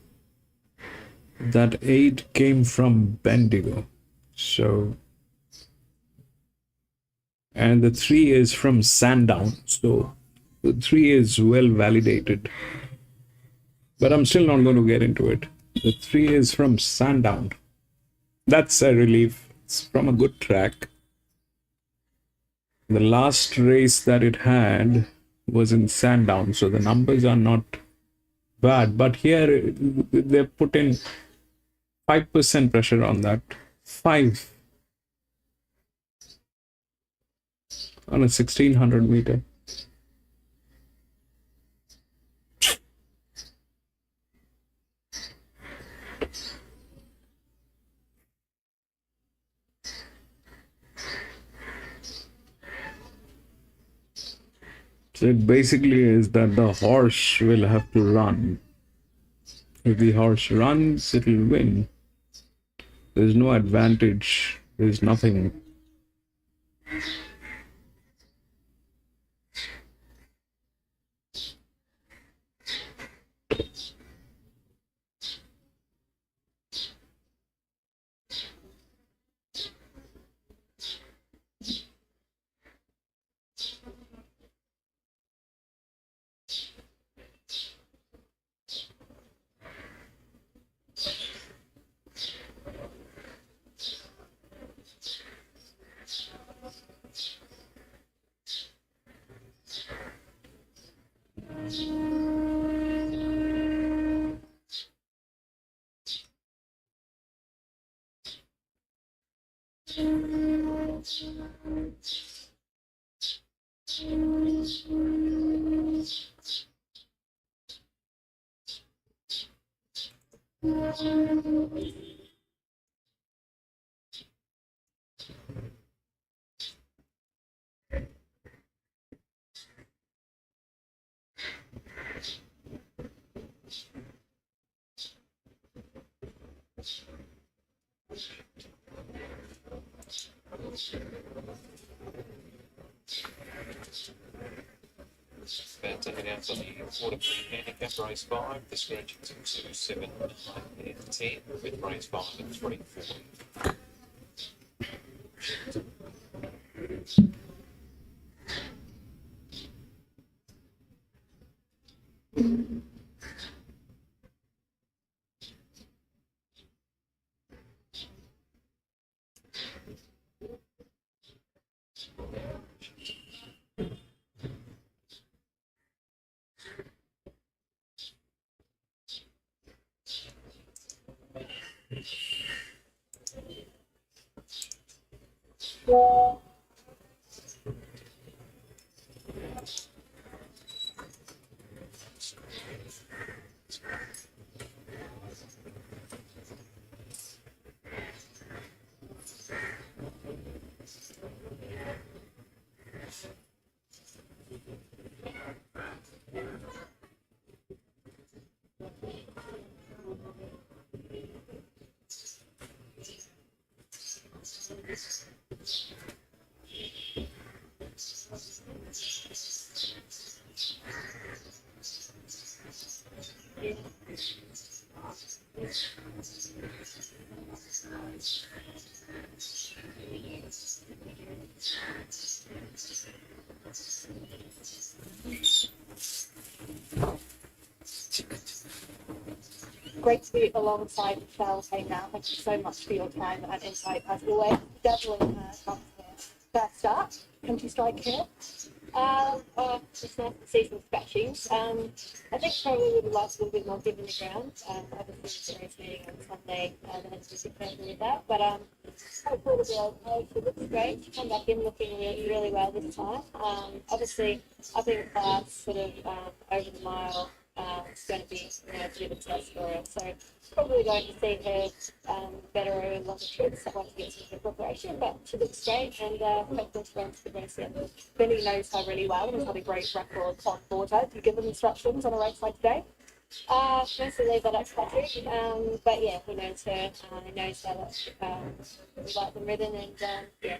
That 8 came from Bendigo. So, and the 3 is from Sandown. So, the 3 is well validated. But I'm still not going to get into it. The 3 is from Sandown. That's a relief. It's from a good track. The last race that it had was in Sandown, so the numbers are not bad. But here they've put in 5% pressure on that. 5 on a 1600 meter. So it basically is that the horse will have to run. If the horse runs, it will win. There's no advantage. There's nothing. About to head out for the Waterford Handicap Race 5. The scratchings in 2, 7, 9 and 10 with race 5 and 3, 4. Great to be alongside Michelle right now. Thank you so much for your time and insight as always. Definitely come here. First up, country strike here. It's nice to see some scratchings. I think probably would have liked a little bit more given the ground. Obviously, the race meeting on Sunday, the head just confirmed with that. But hopefully it'll be okay. She looks great. She came back in looking really, really well this time. Obviously, I think class sort of over the mile. It's going to be a bit of a test for her. So probably going to see her better over longer trips. I want to get some good preparation, but she looks great and hopefully she runs the race in. Benny knows her really well and has had a great record on board her. Do you give them instructions on a race like today? Mostly leave that up to Patrick. But yeah, he knows her. He knows how to like them ridden and yeah,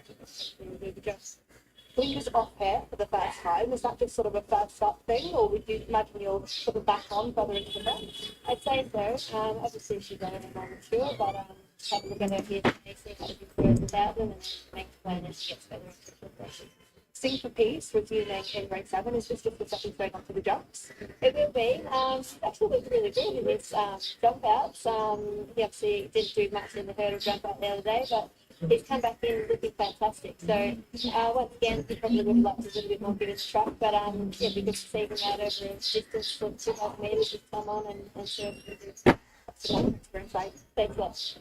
we'll do the job. blinkers off her for the first time. Was that just sort of a first up thing, or would you imagine you'll put them back on further into the day? I'd say so. Obviously, she's only more mature, but have a look at her here today, see how she fares without them, and make a plan as she gets better into the progression. Sing for Peace, resuming in grade 7, is just the stuff he's going on to the jumps. It will be. She's actually looked really good in his jump outs. He obviously didn't do much in the hurdle jump out the other day, but he's come back in looking fantastic. So once again, he probably would have liked a little bit more given the truck, but it'd be good to see him out over a distance of 2,000 metres just come on and serve the Experience, right? Thanks a lot.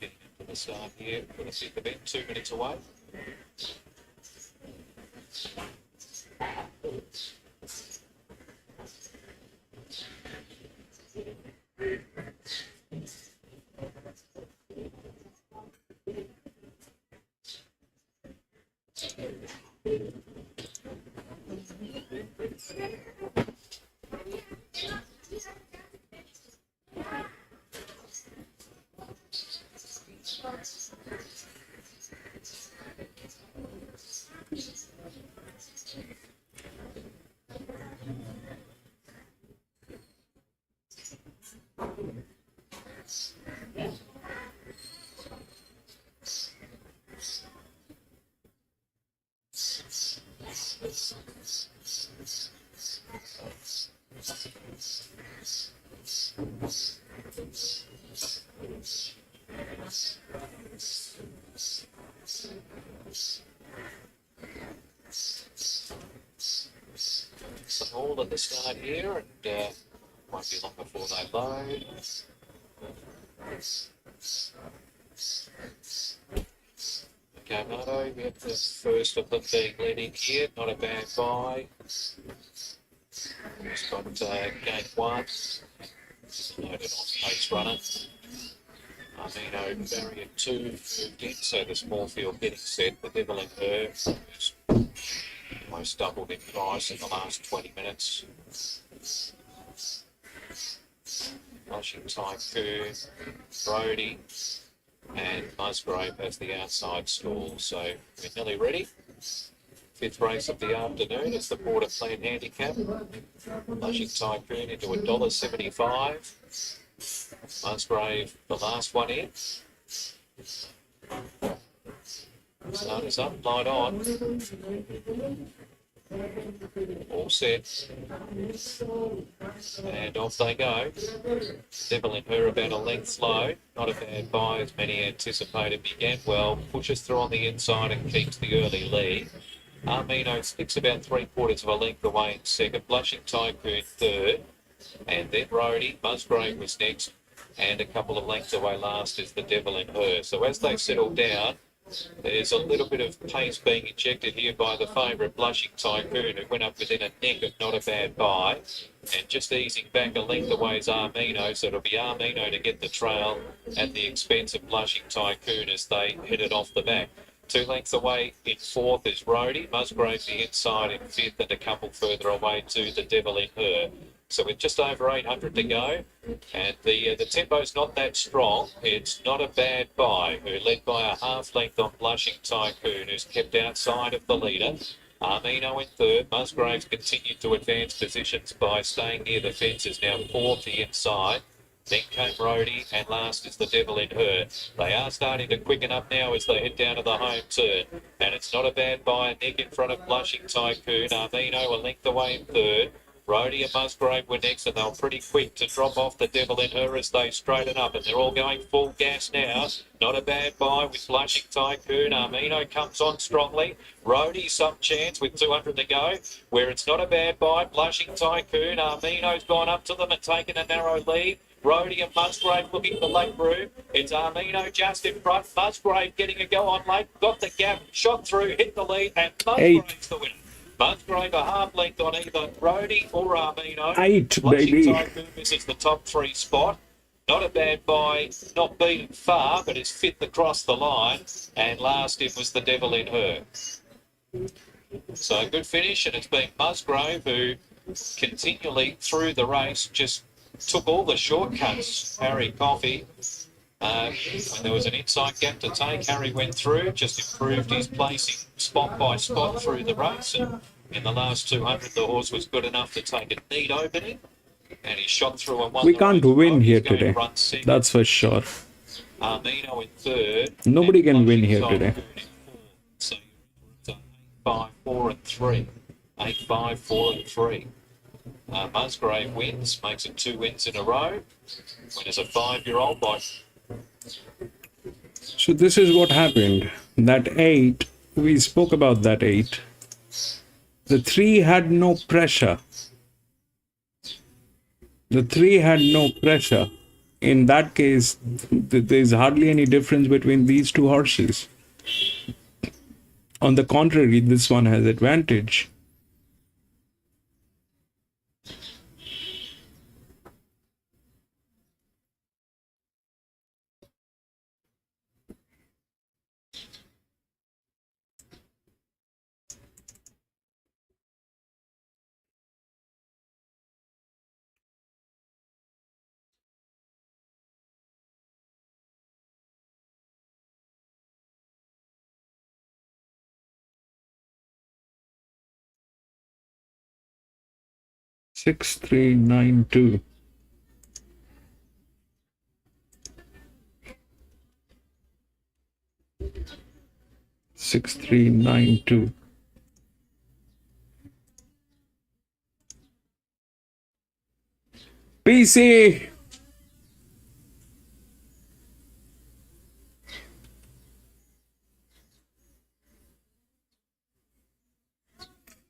Getting into the start here for the fifth event, 2 minutes away. Some all at the start here, and won't be long before they load. Okay, Marto, we have the first of them being led in here, not a bad buy. Just got gate 1, loaded on pace runner. Amino barrier 2 moved in, so the small field getting set. The Devil in Her has almost doubled in price in the last 20 minutes. Flushing Tycoon, Brody, and Musgrave as the outside stall. So we're nearly ready. Fifth race of the afternoon is the Border Plan Handicap. Flushing Tycoon into $1.75. Musgrave, the last one in. Start is up, light on. All set. And off they go. Devil in Her about a length low. Not a bad buy as many anticipated began well. Pushes through on the inside and keeps the early lead. Armino sticks about 3/4 of a length away in second. Blushing Tycoon third. And then Rhodey. Musgrave was next. And a couple of lengths away last is the Devil in Her. So as they settle down, there's a little bit of pace being injected here by the favourite Blushing Tycoon, who went up within a neck of not a bad buy. And just easing back a length away is Armino, so it'll be Armino to get the trail at the expense of Blushing Tycoon as they headed off the back. 2 lengths away in fourth is Rhodey. Musgrave the inside in fifth, and a couple further away to the Devil in Her. So with just over 800 to go, and the tempo's not that strong. It's not a bad buy, who led by a half length on Blushing Tycoon, who's kept outside of the leader. Armino in third. Musgrave's continued to advance positions by staying near the fences, now fourth the inside. Then came Rhodey, and last is the Devil in Her. They are starting to quicken up now as they head down to the home turn. And it's not a bad buy, a neck in front of Blushing Tycoon. Armino a length away in third. Rhodey and Musgrave were next, and they were pretty quick to drop off the Devil in Her as they straighten up, and they're all going full gas now. Not a bad buy with Blushing Tycoon. Armino comes on strongly. Rhodey some chance with 200 to go, where it's not a bad buy. Blushing Tycoon. Armino's gone up to them and taken a narrow lead. Rhodey and Musgrave looking for late room. It's Armino just in front. Musgrave getting a go on late. Got the gap, shot through, hit the lead, and Musgrave's the winner. Musgrave a half length on either Rhodey or Armino. 8, baby. Tycoon misses the top 3 spot. Not a bad buy, not beaten far, but is fifth across the line. And last it was the Devil in Her. So good finish, and it's been Musgrave who continually through the race just took all the shortcuts. Harry Coffey, when there was an inside gap to take, Harry went through, just improved his placing spot by spot through the race, and in the last 200 the horse was good enough to take a neat opening, and he shot through and won We the can't race. win He's here going to today. run second. That's for sure. Armino in third. Nobody and can win Lushing's here on today. good in fourth. So you're 8, 5, 4 and 3. 8, 5, 4 and 3. Musgrave wins, makes it 2 wins in a row. Winners a 5-year-old by So this is what happened. That 8, we spoke about that 8. The 3 had no pressure. The 3 had no pressure. In that case, there's hardly any difference between these two horses. On the contrary, this one has advantage. Six, 3, 9, 2. Six, 3, 9, 2. PC.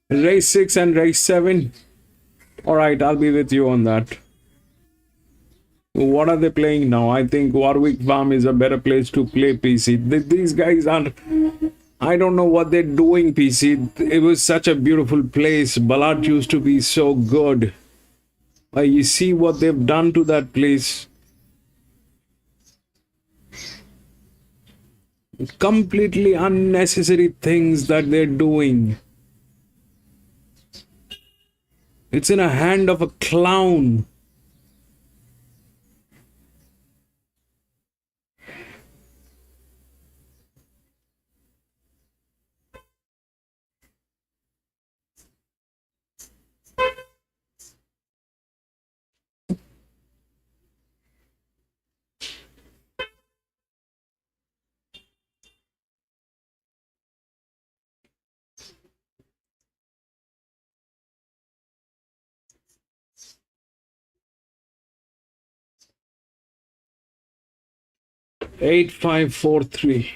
Race 6 and race 7. All right, I'll be with you on that. What are they playing now? I think Warwick Farm is a better place to play, PC. These guys aren't... I don't know what they're doing, PC. It was such a beautiful place. Ballarat used to be so good. You see what they've done to that place. Completely unnecessary things that they're doing. It's in a hand of a clown. Eight, 5, 4, 3.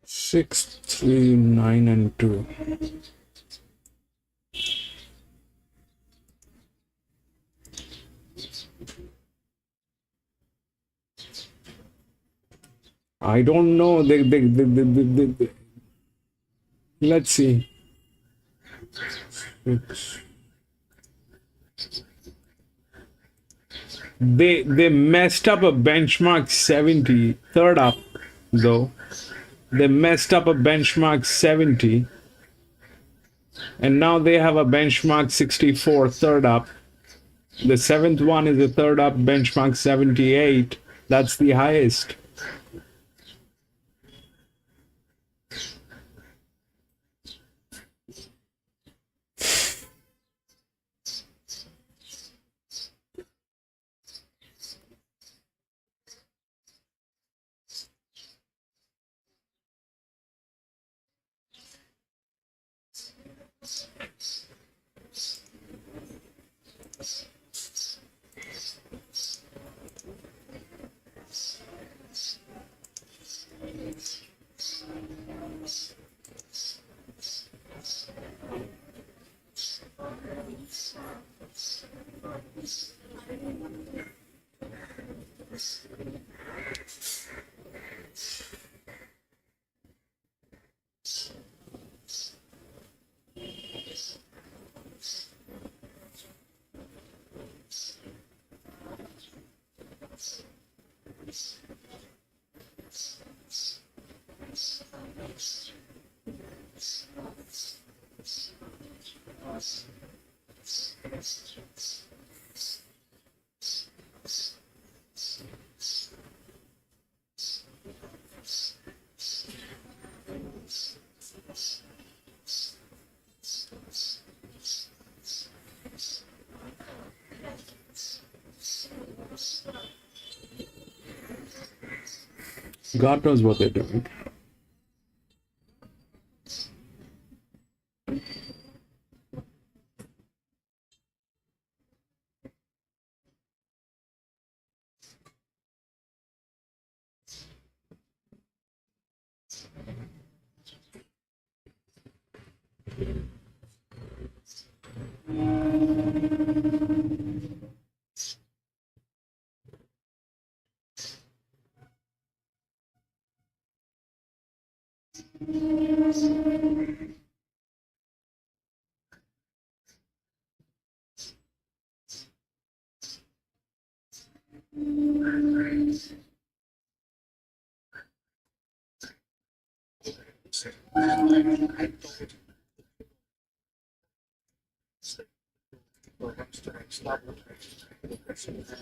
Six, 3, 9, and 2. I don't know. Let's see. They messed up a benchmark 70 third up though. They messed up a benchmark 70 and now they have a benchmark 64 third up. The 7th one is a third up benchmark 78. That's the highest. God knows what they're doing.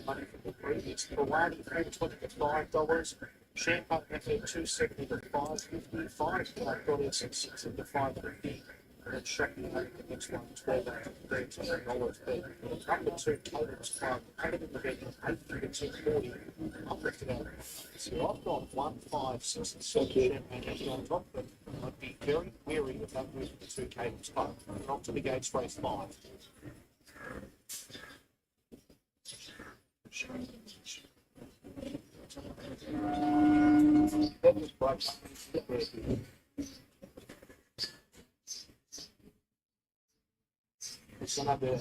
Money from the previous Pilates, $320 to $5. Champagne effort $270 to $550. $5 and $6 to $550. And then shopping the next one, $12 to $13. Number 2 Cadence Club, added in the betting, $8 to $240. I've left it out. So I've got 1, 5, 6, and 7 champagne effort on top, but I'd be very wary of that moving the 2 Cadence Club. And on to the Gates race 5. That was Bryce. It's another.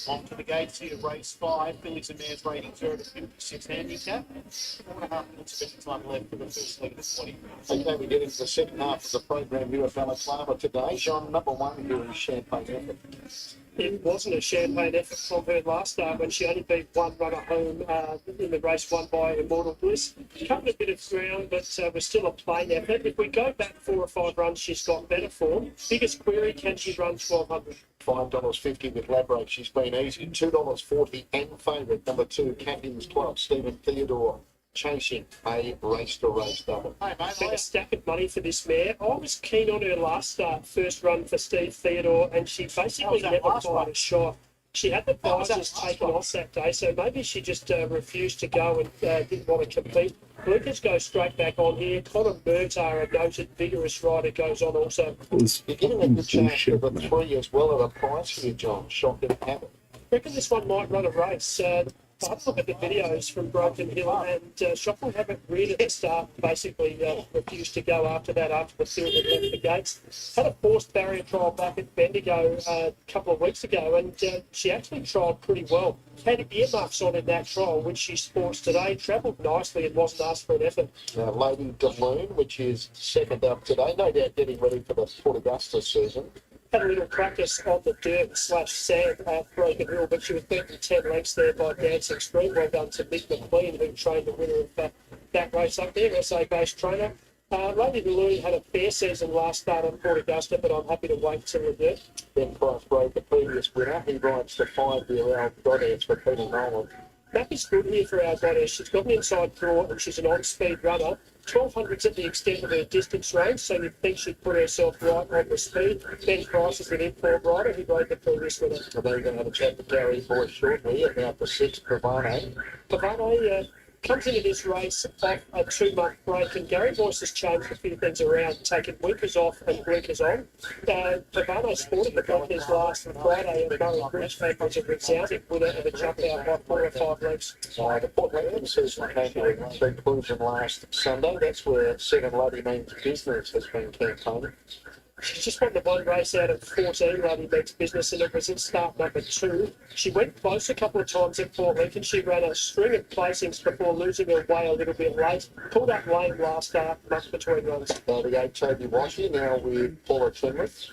On to the gates here, race 5. Fillies and Mares rating 0 to 56 handicap. 4.5 minutes of time left for the first leg of the 20. Okay, we get into the second half of the program here at Ballarat Australia today. John, number 1 here is Champagne Effort. It wasn't a champagne effort from her last start when she only beat one runner home in the race won by Immortal Bliss. Covered a bit of ground, but was still a plain effort. If we go back 4 or 5 runs, she's got better form. Biggest query, can she run 1200? $5.50 with Ladbrake. She's been easy. $2.40 and favourite. Number 2, Captain's Club. Stephen Theodore chasing a race-to-race double. Hey, mate, Been a stack of money for this mare. I was keen on her last start, first run for Steve Theodore, and she basically never fired a shot. She had the prizes taken off that day, so maybe she just refused to go and didn't want to compete. Lucas goes straight back on here. Connor Murtar, a noted vigorous rider, goes on also. You're getting a good chance for the 3 as well at a price here, John. Shocking habit. I reckon this one might run a race. I've looked at the videos from Broken Hill, and Shocking Habit really at the start basically refused to go after that, after the field had left the gates. Had a forced barrier trial back at Bendigo a couple of weeks ago, and she actually trialled pretty well. Had earmarks on in that trial, which she sports today, travelled nicely and wasn't asked for an effort. Lady Deloon, which is second up today, no doubt getting ready for the Port Augusta season. Had a little practice on the dirt / sand at Broken Hill, but she was beaten 10 lengths there by Dancing Stream. Well done to Mick McLean, who trained the winner of that race up there, SA-based trainer. Lady Deloon had a fair season last start on Port Augusta, but I'm happy to wait till the dirt. Ben Price broke the previous winner. He rides the 5-year-old Goddess for Peter Nolan. Mappy's good here for our Goddess. She's got an inside draw and she's an on-speed runner. 1200's at the extent of her distance range, so you'd think she'd put herself right on the speed. Ben Price is an import rider. He rode the previous winner. So they're going to have a chat with Gary Boyce shortly about the 6 Pavano. Pavano comes into this race off a 2-month break, and Gary Boyce has changed a few things around, taking winkers off and blinkers on. Pavano sported the Doctors last Friday, and Murray Bridgebank was a resounding winner and a jump out by 4 or 5 lengths. The Port Augusta season came to a conclusion last Sunday. That's where 7 Lady Means Business has been campaigning. She's just won the one race out of 14 Lady Means Business, and it was in start number 2. She went close a couple of times at Port Lincoln. She ran a string of placings before losing her way a little bit late. Pulled up lane last start, month between runs. The 8 Toby Washi now with Paula Chenrith.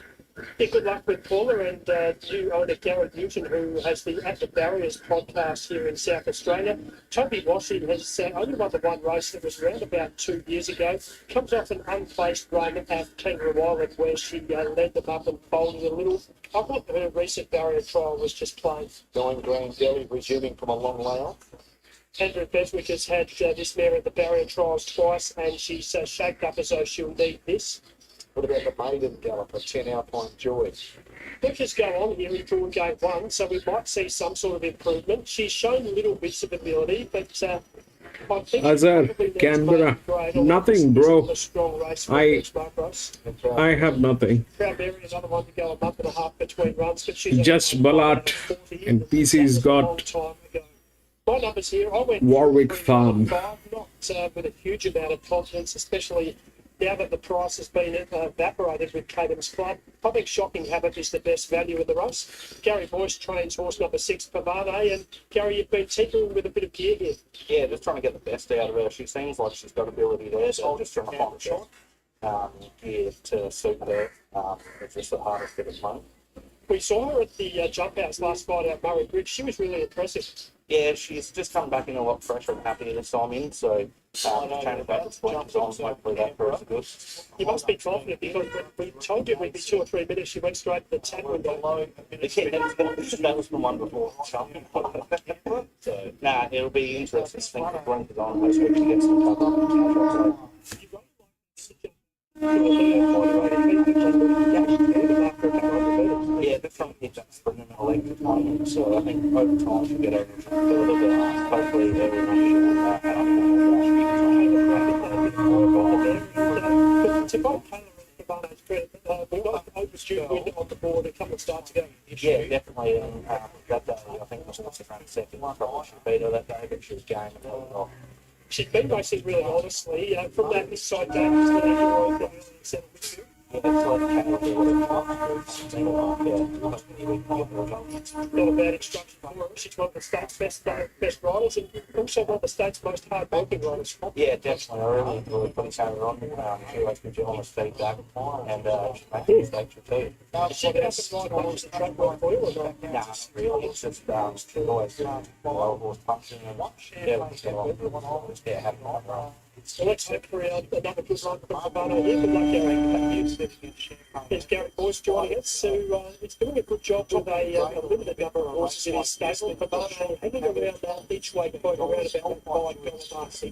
Yeah, good luck with Paula and new owner Garrett Newton, who has the At the Barriers podcast here in South Australia. Toby Washi has only won the one race that was around about 2 years ago. Comes off an unplaced run at Kangaroo Island where she led them up and folded a little. I thought her recent barrier trial was just plain. Going Grandstand resuming from a long layoff. Andrew Beswick has had this mare at the barrier trials twice, and she's shaped up as though she'll need this. What about the maiden gallop, a 10 Alpine Joy? Let's go on here in drawn game 1, so we might see some sort of improvement. She's shown little bits of ability, but I think Azhar, Canberra, nothing, bro. I have nothing. Proud Mary, another one to go a month and a half between runs, but she's Just Ballarat and PC's got my numbers here. I went Warwick Farm. 5, not with a huge amount of confidence, especially now that the price has been evaporated with Cadham's Club. I think Shocking Habit is the best value of the race. Gary Boyce trains horse number 6, Pavane, and Gary, you've been tinkering with a bit of gear here. Yeah, just trying to get the best out of her. She seems like she's got ability there, so I'm just trying to find a shot gear to suit her. It's just the hardest bit of money. We saw her at the jump outs last night at Murray Bridge. She was really impressive. Yeah, she's just come back in a lot fresher and happier this time in, so changing back to points on, hopefully that proves good. You must be confident because we told you we'd be 2 or 3 minutes. She went straight to the 10 window. That was the one before. So, it'll be interesting to think the blend is on. Hopefully she gets some cover. Yeah, the front hit that's bringing her leg to time, so I think over time she'll get over a little bit. Hopefully To both Taylor and Cabane's credit, we got an overdue win on the board a couple of starts ago. Yeah, definitely. That day, I think was around second. Probably should beat her that day, but she was game and held it off. She's been racing really honestly. From that inside game, she's been really settled with you. Yeah, that's like not a bad instruction for her. She's one of the state's best riders and also one of the state's most hard-working riders. Yeah, definitely. I really enjoyed putting Taylor on. She likes to do honest feedback and she makes mistakes too. She has to ride almost the track work for you or not? Nah, really. It's just always low horse punching and having that run. So let's hope for another good run from Havana here. Good luck, Gary. There's Gary Boyce joining us, so it's doing a good job with a limited number of horses in his stable. Havana hanging around each way point around about $5 marks.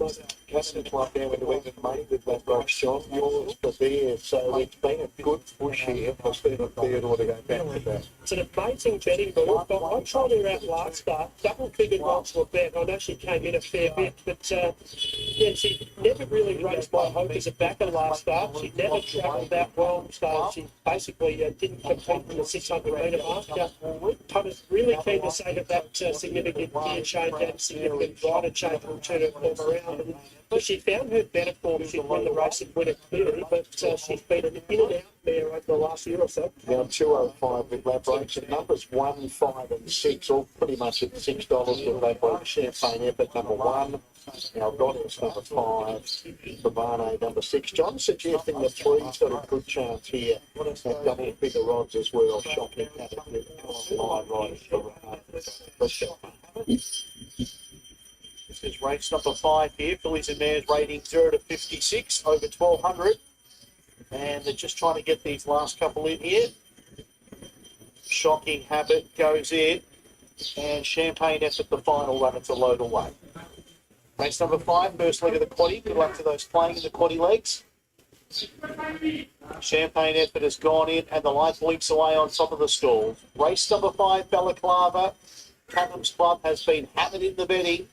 Castle Club there when we even made with that rock shot. Yours for there, so it's been a good push here for Stephen Theodore to go back to that. It's an amazing betting move, but I tried her out last start. Double-figured odds were bet. I know she came in a fair bit, but she never really raised my hope as a backer last start. She never travelled that well. So she basically didn't compete in the 600-metre mark. I was really keen to say that significant gear change and significant rider change will turn her form around. And she found her better form. She'd won the race and win it clearly, but she's been an in and out there over the last year or so. Now 205 with lap breaks and numbers 1, 5 and 6, all pretty much at $6 with lap breaks. Champagne Effort number 1. Now Goddess number 5, Pavane number 6. John suggesting the 3's got a good chance here. That double figure odds as well. Shocking This is race number 5 here. Fillies and Mares rating 0 to 56 over 1200. And they're just trying to get these last couple in here. Shocking Habit goes in. And Champagne Effort the final run. It's a load away. Race number 5, first leg of the quaddie. Good luck to those playing in the quaddie legs. Champagne Effort has gone in and the light blinks away on top of the stall. Race number 5, Balaclava. Cadham's Club has been hammered in the betting.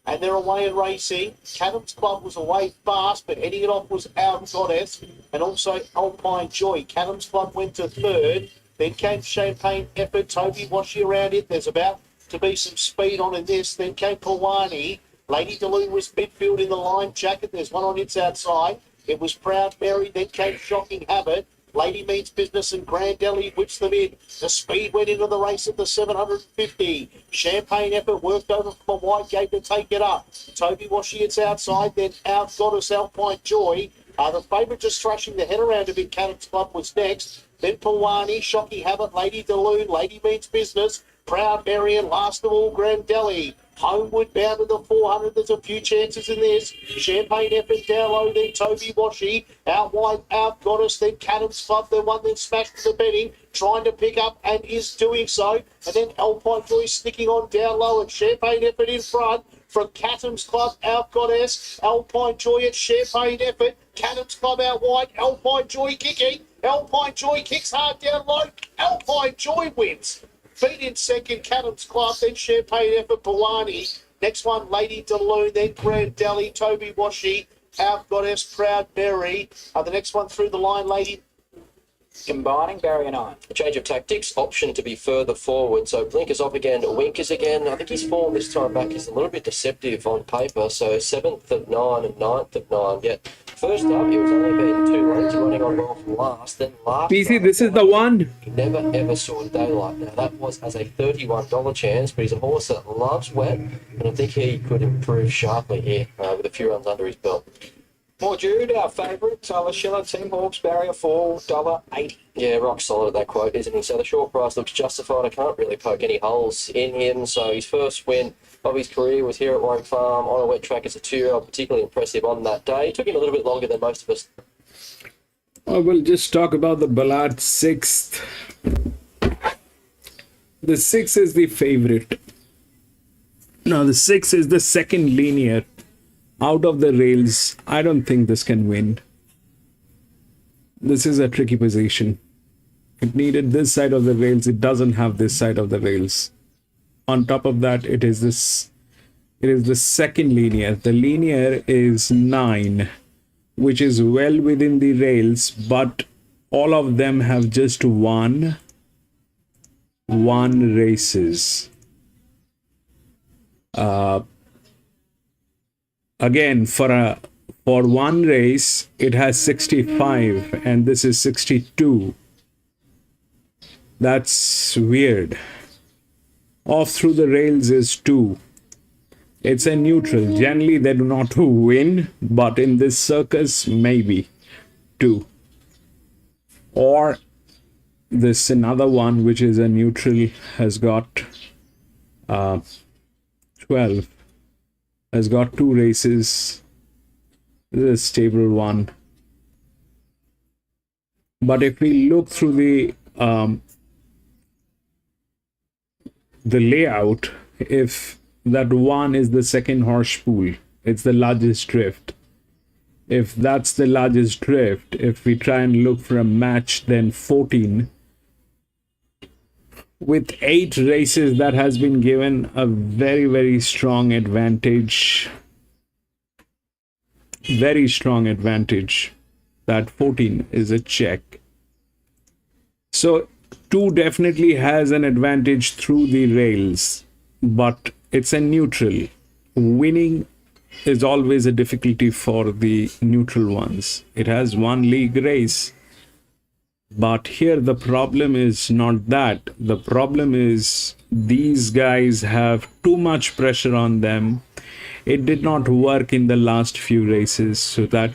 And they're away and racing. Cadham's Club was away fast, but heading it off was Our Goddess and also Alpine Joy. Cadham's Club went to 3rd. Then came Champagne Effort. Toby watching around it. There's about to be some speed on in this. Then came Pawani. Lady Delune was midfield in the lime jacket. There's one on its outside. It was Proud Mary. Then came Shocking Habit. Lady Means Business and Grand Deli whipped them in. The speed went into the race at the 750. Champagne Effort worked over from a wide gate to take it up. Toby washing its outside. Then Out Goddess Alpine Joy. The favourite just thrashing the head around a bit. Cadham's Club was next. Then Pawani, Shocking Habit, Lady Delune, Lady Means Business, Proud Mary, and last of all, Grand Deli. Homeward bound to the 400. There's a few chances in this. Champagne Effort down low, then Toby Washi. Out wide, out Goddess, then Cadam's Club. The one that smashed the betting, trying to pick up and is doing so. And then Alpine Joy sticking on down low and Champagne Effort in front. From Catham's Club, out Goddess. Alpine Joy at Champagne Effort. Catham's Club out wide. Alpine Joy kicking. Alpine Joy kicks hard down low. Alpine Joy wins. Beat in second, Catham's Club, then Champagne Effort, Bawani. Next one, Lady Deloon, then Grand Deli, Toby Washi, out Goddess, Proud Mary. The next one through the line, Lady. Combining barrier 9. A change of tactics, option to be further forward. So blinkers off again, winkers again. I think his form this time back is a little bit deceptive on paper. So 7th of 9 and 9th of 9. Yet first up, he was only beaten 2 lengths, running on well from last. Then last. PC, this is the one. He never ever saw daylight. Now that was as a $31 chance, but he's a horse that loves wet, and I think he could improve sharply here with a few runs under his belt. More Jude, our favourite, Tyler Schiller, Team Hawks, barrier $4.80. Yeah, rock solid that quote, isn't he? So the short price looks justified. I can't really poke any holes in him. So his first win of his career was here at Warwick Farm on a wet track as a 2-year-old, particularly impressive on that day. It took him a little bit longer than most of us. I will just talk about the Ballarat 6th. The 6 is the favorite. Now the 6 is the second linear. Out of the rails, I don't think this can win. This is a tricky position. It needed this side of the rails. It doesn't have this side of the rails. On top of that, it is the second linear. The linear is 9, which is well within the rails, but all of them have just won races. Again, for one race, it has 65, and this is 62. That's weird. Off through the rails is 2. It's a neutral. Generally, they do not win, but in this circus, maybe 2. Or this another one, which is a neutral, has got 12. Has got 2 races. This is a stable one. But if we look through the layout, if that one is the second horse pool, it's the largest drift. If that's the largest drift, if we try and look for a match, then 14. With 8 races, that has been given a very, very strong advantage. Very strong advantage. That 14 is a check. So 2 definitely has an advantage through the rails, but it's a neutral. Winning is always a difficulty for the neutral ones. It has 1 league race. But here the problem is not that. The problem is these guys have too much pressure on them. It did not work in the last few races, so that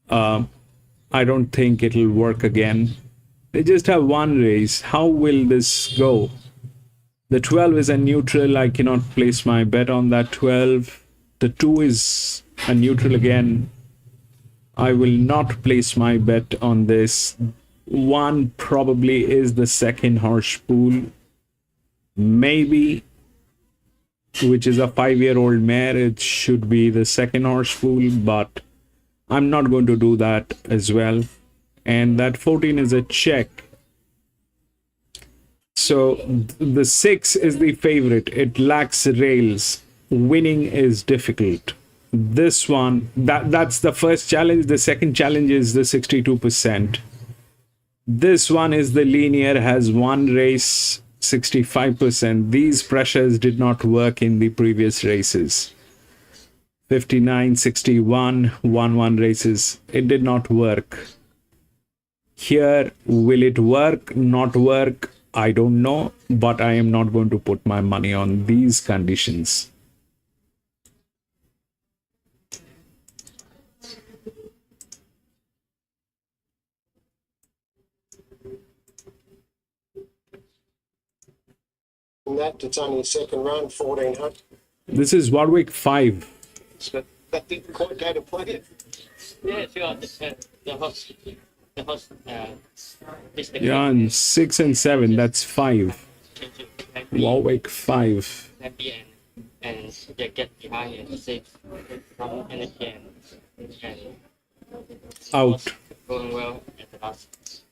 I don't think it'll work again. They just have 1 race. How will this go? The 12 is a neutral. I cannot place my bet on that 12. The 2 is a neutral again. I will not place my bet on this. 1 probably is the second horse pool. Maybe, which is a 5-year-old mare, it should be the second horse pool, but I'm not going to do that as well. And that 14 is a check. So the 6 is the favorite. It lacks rails. Winning is difficult. This one, that's the first challenge. The second challenge is the 62%. This one is the linear, has 1 race, 65%. These pressures did not work in the previous races. 59, 61, 1 races. It did not work. Here, will it work, not work? I don't know, but I am not going to put my money on these conditions. And that, it's only a second run, 1400. This is Warwick 5. So that didn't quite go to plan. Yeah, she got the host, Mr. Yeah, and 6 and 7, that's 5. Warwick 5. Happy and they get behind and 6 from energy and Out. going well at the last.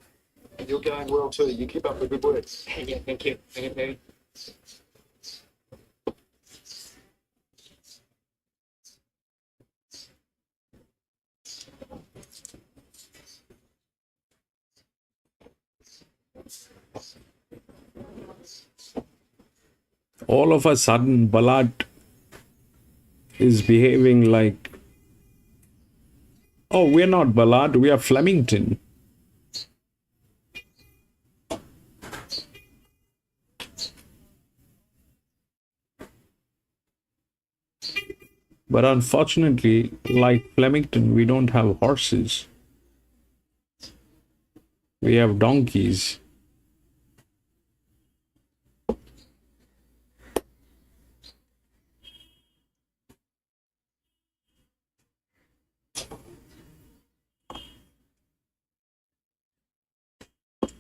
And you're going well too. You keep up the good work. Yeah, thank you. Thank you very All of a sudden, Ballarat is behaving like, oh, we're not Ballarat, we are Flemington. But unfortunately, like Flemington, we don't have horses. We have donkeys.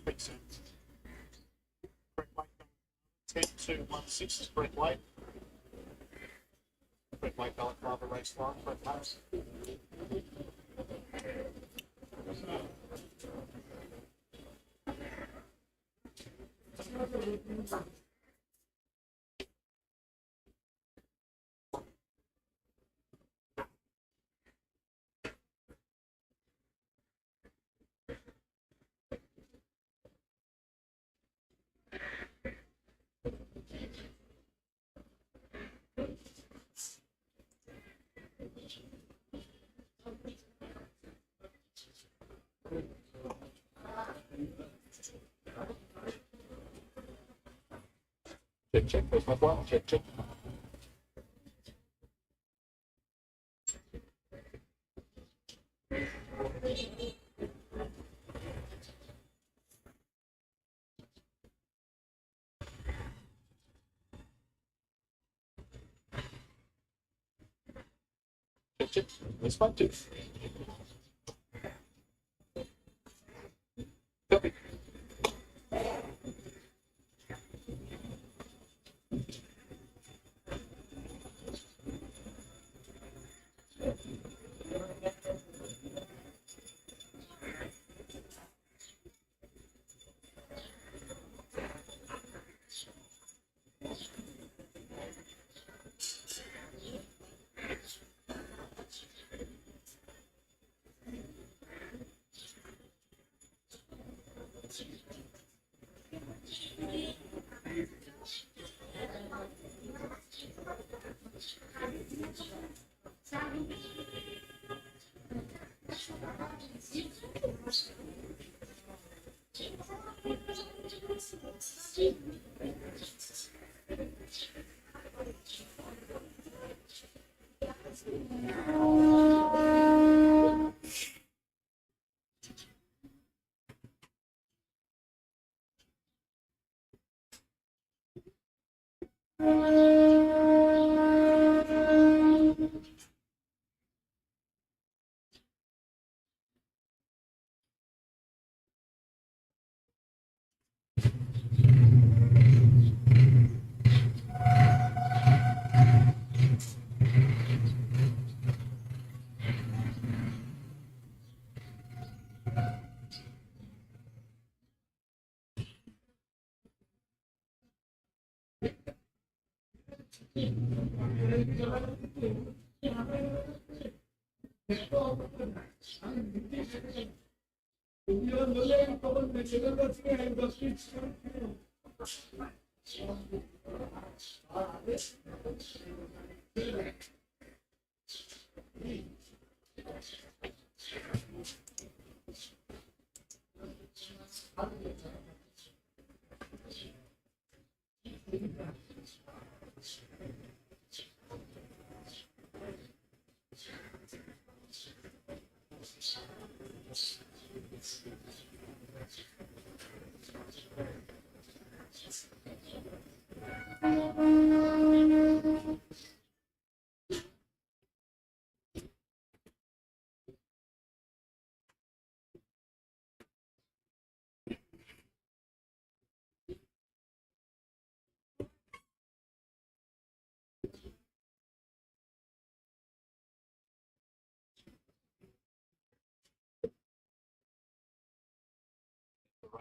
Makes sense. Brett White, 10-2-1-6 is Brett White. Brett White, Balaclava, race 1, Brett White. Check, there's my one. Check. Check. There's one, two. Copy.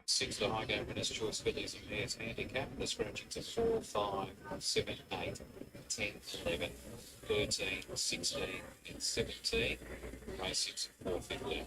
6 the high game winners choice fillies and pairs handicap. The scratching to 4, 5, 7, 8, 10, 11, 13, 16, and 17. Race 6 and 450.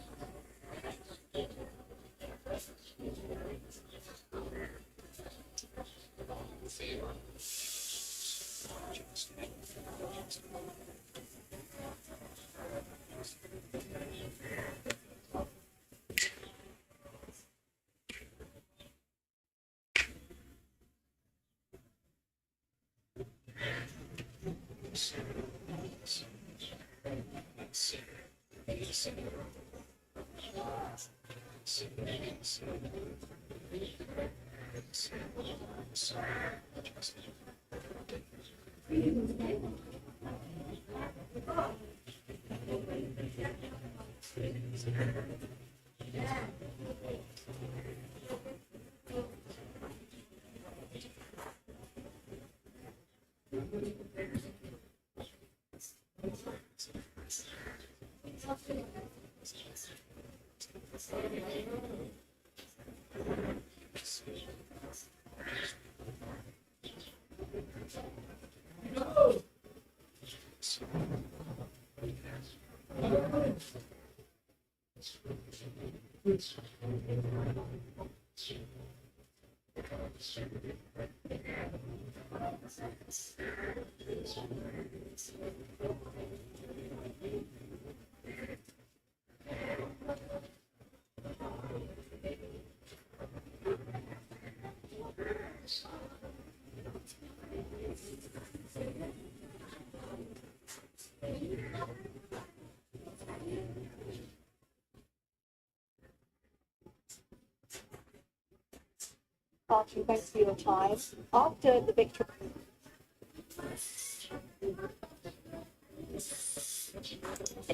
Archie, thanks for your time. After the victory,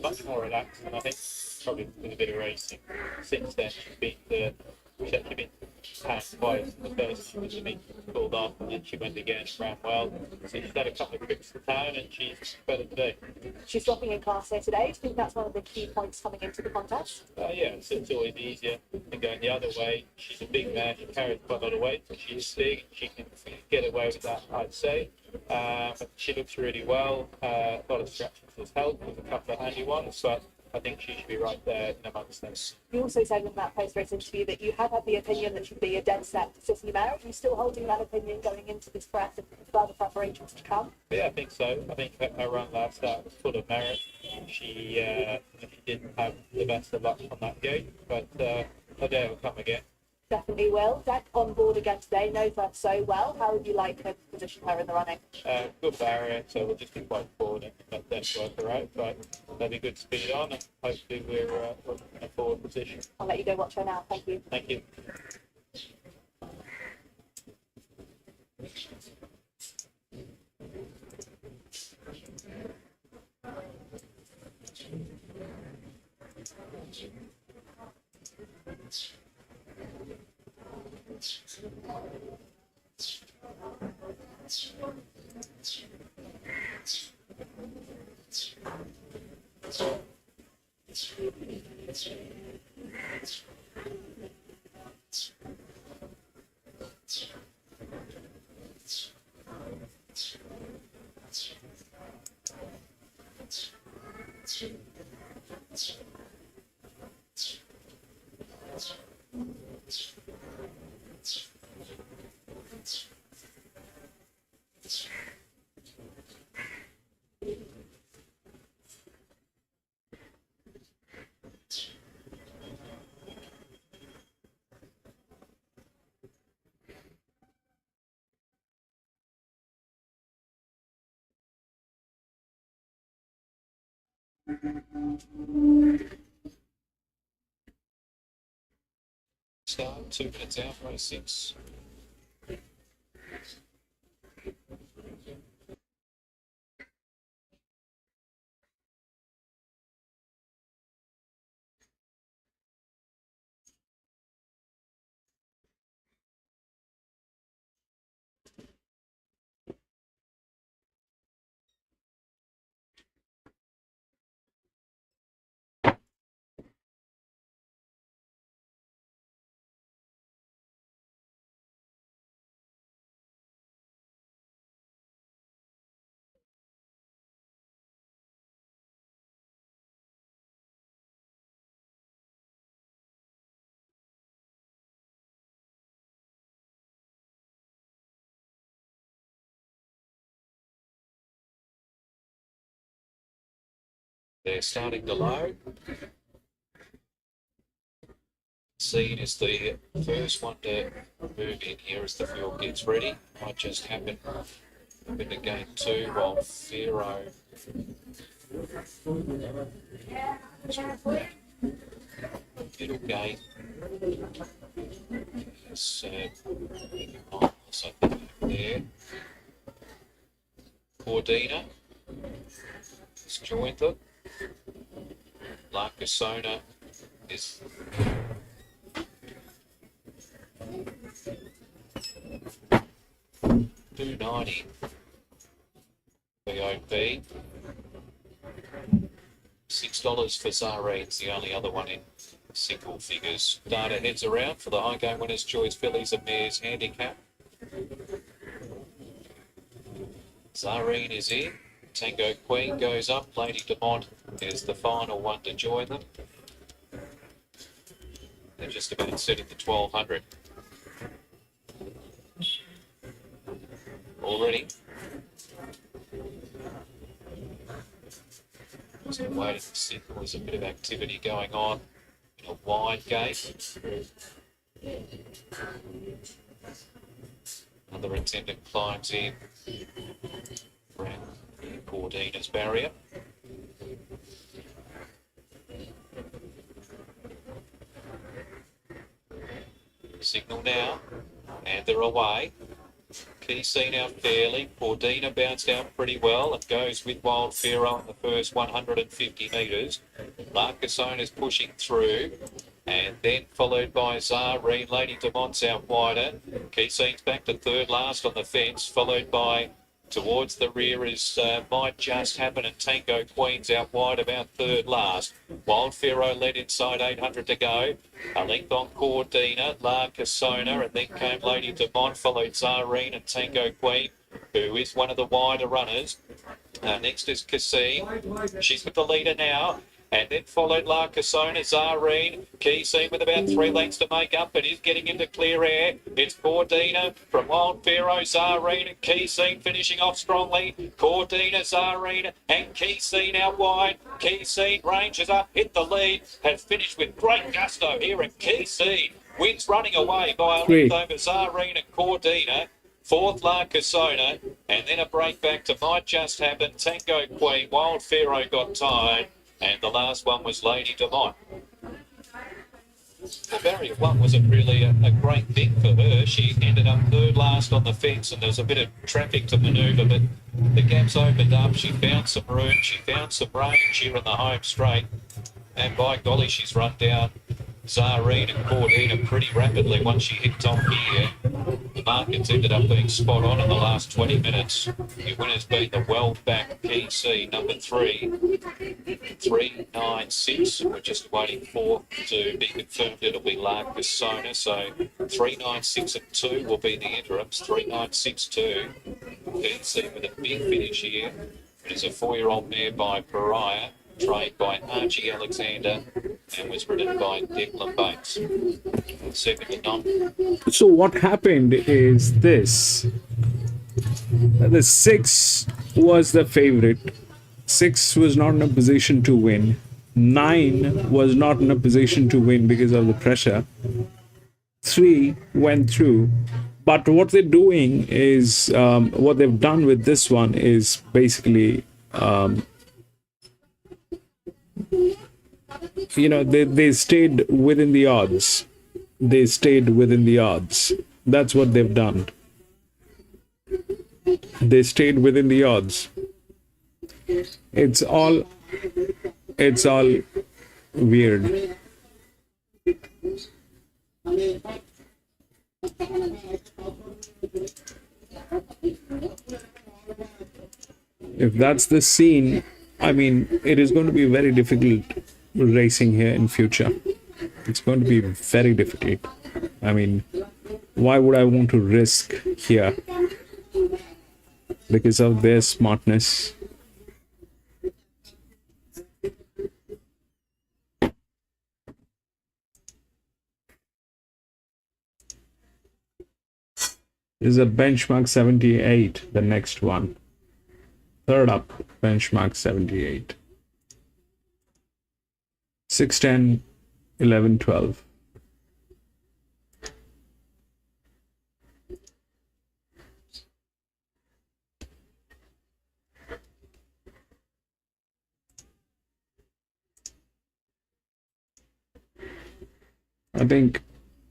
much more relaxed, and I think probably with a bit of racing since then she's actually been passed twice. The first time she's been pulled off, and then she went again, ran well. So she's had a couple of trips to town, and she's better today. she's dropping in class here today. Do you think that's one of the key points coming into the contest? Yeah, so it's always easier than going the other way. She's a big mare, she carries quite a lot of weight, but she's big, she can get away with that, I'd say. She looks really well. A lot of scratches has helped with a couple of handy ones, but I think she should be right there in amongst them. You also said in that post-race interview that you had the opinion that she'd be a dead set City mare. Are you still holding that opinion going into this press and further preparations to come? Yeah, I think so. I think her run last start was full of merit. She didn't have the best of luck on that gate, but her day will come again. Definitely will. Deck on board again today, knows her so well. How would you like to position her in the running? Good barrier, so we'll just be quite forward and let them work her out, but there'll be good speed on, and hopefully we're in a forward position. I'll let you go watch her now. Thank you. Thank you. Start 2 minutes out, race 6. They're starting to load. Seed is the first one to move in here as the field gets ready. Might just happen in the game 2 while Pharaoh middle gate is also there. Cordina has joined them. Larcasona is $2.90 VOP. $6 for Zarene's the only other one in single figures. Data heads around for the high game winners' choice fillies and mares handicap. Zareen is in. Tango Queen goes up. Lady Demont is the final one to join them. They're just about setting the 1200. Already. Just waiting to see. There's a bit of activity going on in a wide gate. Another attendant climbs in around Cordina's barrier. Signal now, and they're away. Key seen out fairly. Cordina bounced out pretty well and goes with Wild Pharaoh in the first 150 metres. Larcasone is pushing through, and then followed by Zareen. Lady Demont's out wider. Key seen's back to third last on the fence, followed by towards the rear is Might Just Happen, and Tango Queen's out wide about third last. Wild Pharaoh led inside 800 to go. A length on Cordina, Larcasona, and then came Lady Demont, followed Zareen and Tango Queen, who is one of the wider runners. Next is Cassim. She's with the leader now. And then followed Larcasona, Zareen. Key seen with about 3 lengths to make up, but is getting into clear air. It's Cordina from Wild Pharaoh, Zareen, and Key seen finishing off strongly. Cordina, Zareen, and Key seen out wide. Key seen ranges up, hit the lead, has finished with great gusto here, and Key seen wins running away by a length over Zareen and Cordina. Fourth, Larcasona, and then a break back to Might Just Happen. Tango Queen, Wild Pharaoh got tired. And the last one was Lady Demont. The barrier one wasn't really a great thing for her. She ended up third last on the fence, and there's a bit of traffic to manoeuvre, but the gaps opened up. She found some room. She found some range here in the home straight. And by golly, she's run down Zareen and Cordina pretty rapidly once she hit top here. The markets ended up being spot on in the last 20 minutes. Your winner's been the well-backed PC, number 396. We're just waiting for to be confirmed. It'll be Larcasona. So 396 and 2 will be the interims. 396-2. PC with a big finish here. It is a 4-year-old mare by Pariah, trained by Archie Alexander, and was ridden by Declan Bates. Second to none. So what happened is this. The 6 was the favorite. 6 was not in a position to win. 9 was not in a position to win because of the pressure. 3 went through. But what they're doing is, what they've done with this one is basically, they stayed within the odds. They stayed within the odds. That's what they've done. They stayed within the odds. It's all weird. If that's the scene, I mean, it is going to be very difficult racing here in future. It's going to be very difficult. I mean, why would I want to risk here? Because of their smartness. This is a benchmark 78, the next one. Third up, benchmark 78. 6, 10, 11, 12. I think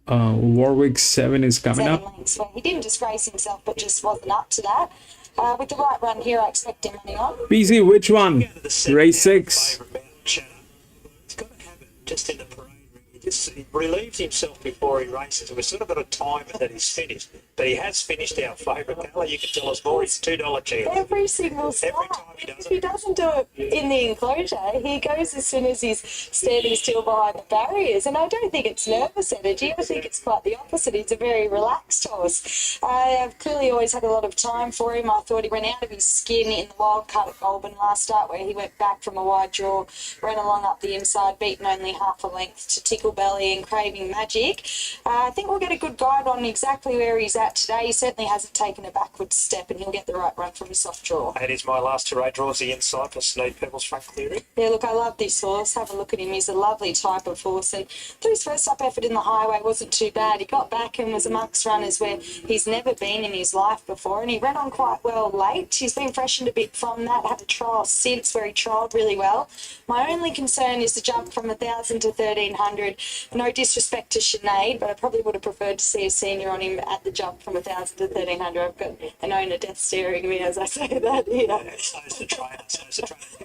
Warwick 7 is coming 7 up. lengths where he didn't disgrace himself but just wasn't up to that. With the right run here, I expect him running on. PC, which one? Race 6. Favourite bout, Cheddar. He's got to have it just in the parade ring. He relieves himself before he races. We've sort of got to time it that he's finished. But he has finished our favourite. Carla, you can tell us more. It's $2 chance. Every single start. Every time he does If he doesn't do it in the enclosure, he goes as soon as he's standing still behind the barriers. And I don't think it's nervous energy. I think it's quite the opposite. He's a very relaxed horse. I've clearly always had a lot of time for him. I thought he ran out of his skin in the wild card at Goulburn last start, where he went back from a wide draw, ran along up the inside, beaten only half a length to Tickle Belly and Craving Magic. I think we'll get a good guide on exactly where he's at today. He certainly hasn't taken a backward step, and he'll get the right run from his soft draw. That is my last two draws, the inside for Sneed Pebbles, Frank Cleary. Yeah, look, I love this horse. Have a look at him. He's a lovely type of horse. And his first up effort in the highway wasn't too bad. He got back and was amongst runners where he's never been in his life before. And he ran on quite well late. He's been freshened a bit from that. Had a trial since where he trialled really well. My only concern is the jump from 1,000 to 1,300. No disrespect to Sinead, but I probably would have preferred to see a senior on him at the jump from 1,000 to 1,300. I've got an owner death staring me as I say that here. Yeah, so's the trainer.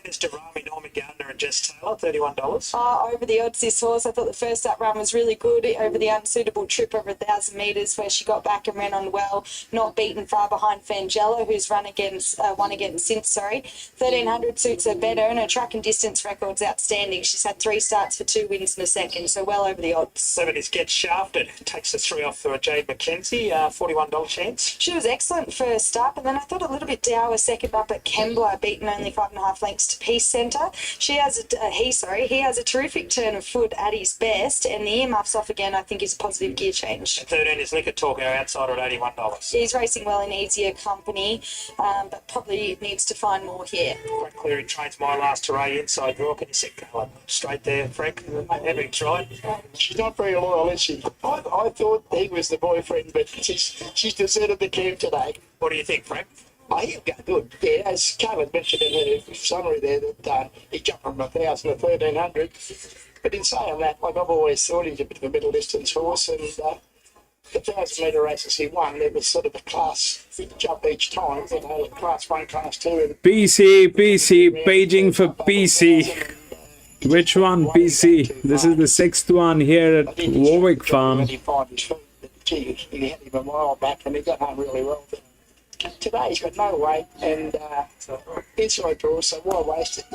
Mr. Rami, Norman Gardner and Jess Taylor, $31. Over the odds, this horse. I thought the first up run was really good over the unsuitable trip over 1,000 metres, where she got back and ran on well, not beaten far behind Fangella, who's won again since. 1,300 suits her better, and her track and distance record's outstanding. She's had 3 starts for 2 wins in a second, so well over the odds. 7 is Get Shafted. Takes the 3 off for Jade McKenzie, $41 chance. She was excellent first up, and then I thought a little bit dour second up at Kembla, beaten only 5.5 lengths to Peace Centre. He has a terrific turn of foot at his best, and the earmuffs off again, I think, is a positive gear change. And 13 is Liquor Talk, our outsider at $81. He's racing well in easier company, but probably needs to find more here. Frank Cleary trains My Last Hooray inside draw. Can you set Carla straight there, Frank? Having tried. She's not very loyal, is she? I thought he was the boyfriend, but she's deserted the camp today. What do you think, Frank? Oh, he'll go good. Yeah, as Carla mentioned in her summary there, that he jumped from 1,000 to 1,300. But in saying that, like I've always thought, he's a bit of a middle distance horse, and the 1,000-metre races he won, there was sort of a class jump each time, class 1, class 2. And PC, paging for PC. Which one, PC? This is the 6th one here at Warwick Farm. He had him a mile back and he got home really well. But today he's got no weight and inside draw, so why waste it,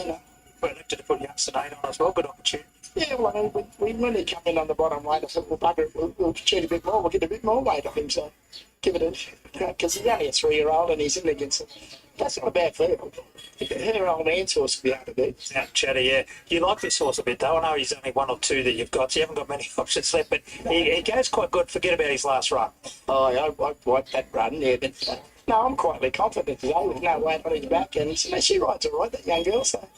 We're elected to put youngster 8 on as well. Good opportunity. Yeah, well, I mean, when he come in on the bottom weight, I thought, well, bugger it, we'll cheat a bit more, we'll get a bit more weight off him, so give it a, because he's only a 3-year-old and he's in against him. That's not a bad field. Her old man's horse will be able to beat. Yeah, Chatter, yeah. You like this horse a bit, though. I know he's only 1 or 2 that you've got, so you haven't got many options left, but he goes quite good. Forget about his last run. Oh, I like that run, yeah, but no, I'm quietly confident today with no weight on his back, and she rides all right, that young girl, so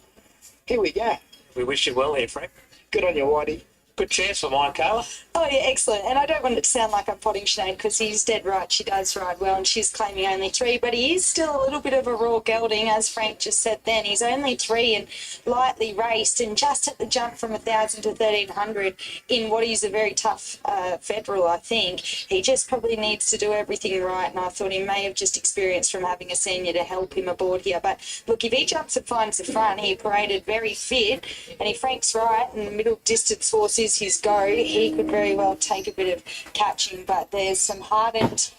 here we go. We wish you well here, Frank. Good on you, Whitey. Good chance for mine, Carla. Oh, yeah, excellent. And I don't want it to sound like I'm potting Sinead, because he's dead right. She does ride well, and she's claiming only 3. But he is still a little bit of a raw gelding, as Frank just said then. He's only 3 and lightly raced, and just at the jump from 1,000 to 1,300 in what is a very tough federal, I think. He just probably needs to do everything right, and I thought he may have just experienced from having a senior to help him aboard here. But look, if he jumps and finds the front, he paraded very fit, and if Frank's right and the middle distance horse is his go, he could very well take a bit of catching, but there's some hardened,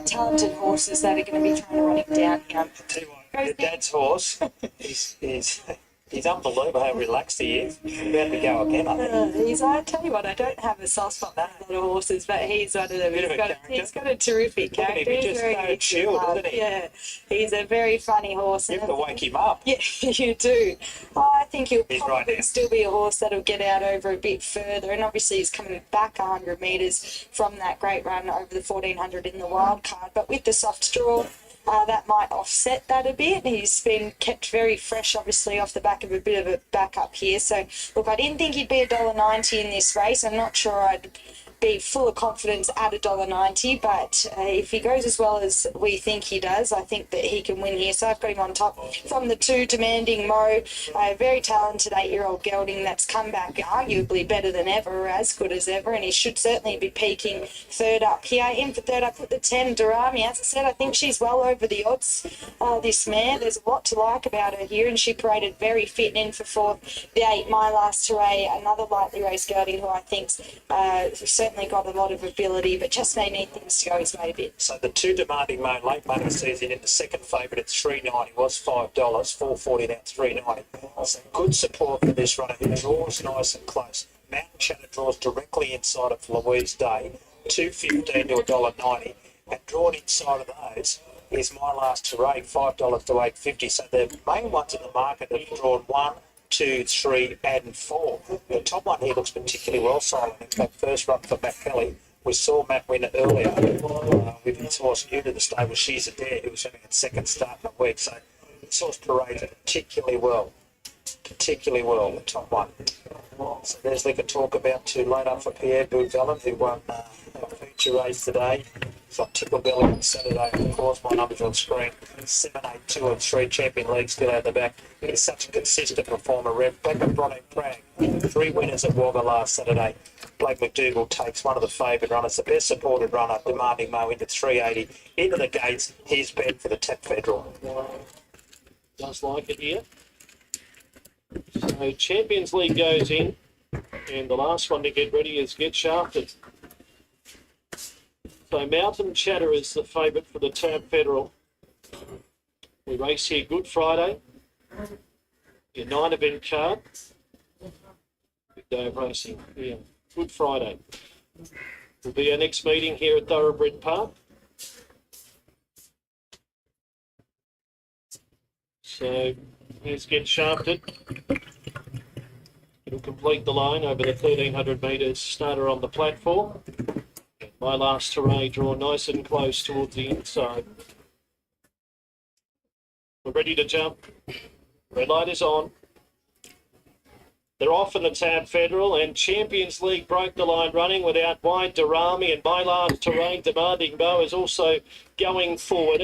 talented horses that are going to be trying to run him down here. I'll tell you what, your dad's horse, he's unbelievable how relaxed he is. He's about to go again, I think. I tell you what, I don't have a soft spot for a lot of horses, but he's one of them. He's got a terrific character. He just so chilled, doesn't he? Yeah, he's a very funny horse. You have to wake him up. Yeah, you do. I think he'll He's probably right now. still be a horse that'll get out over a bit further, and obviously he's coming back 100 metres from that great run over the 1,400 in the wild card. But with the soft draw, that might offset that a bit. He's been kept very fresh, obviously, off the back of a bit of a backup here. So, look, I didn't think he'd be $1.90 in this race. I'm not sure I'd be full of confidence at $1.90, but if he goes as well as we think he does, I think that he can win here. So I've got him on top from the 2, Demanding Mo, a very talented 8-year-old gelding that's come back arguably better than ever, as good as ever, and he should certainly be peaking third up here. In for third, I put the 10, Durami. As I said, I think she's well over the odds, this mare. There's a lot to like about her here, and she paraded very fit. In for fourth, the 8, My Last Hooray, another lightly raced gelding who I think's certainly got a lot of ability, but just may need things to go his way a bit. So the 2, Demanding Mo, late money season in the second favourite at $3.90, was $5, $4.40 now, $3.90. So good support for this runner who draws nice and close. Mountain Chatter draws directly inside of Louise Day, $2.15 to $1.90, and drawn inside of those is My Last Hooray, $5 to $8.50. So the main ones in the market have drawn 1, 2, 3, and 4. The top one here looks particularly well solid. In fact, first run for Matt Kelly. We saw Matt win earlier with his horse new to the stable, She's a Dare, who was having its second start in a week. So this horse paraded particularly well, the top one. So there's Liquor Talk about to load up for Pierre Boudvellin, who won a feature race today. It's on Tickle Belly on Saturday, of course. My numbers on screen: 7, 8, 2 and 3. Champion League still out the back. He's such a consistent performer. Rebecca Bronte Prag, 3 winners at Wagga last Saturday. Blake McDougall takes one of the favoured runners, the best supported runner, Demanding Mo, into 380. Into the gates, he's bed for the Tap Federal. Does like it here. So Champions League goes in, and the last one to get ready is Get Shafted. So Mountain Chatter is the favourite for the Tab Federal. We race here Good Friday, your 9 event card. Big day of racing here, Good Friday. Will be our next meeting here at Thoroughbred Park. So here's Get Shafted. It'll complete the line over the 1,300 metres, starter on the platform. My Last Hooray draw nice and close towards the inside. We're ready to jump. Red light is on. They're off in the Tab Federal, and Champions League broke the line running without wide. Durami and My Last Hooray, Demanding Mo, is also going forward.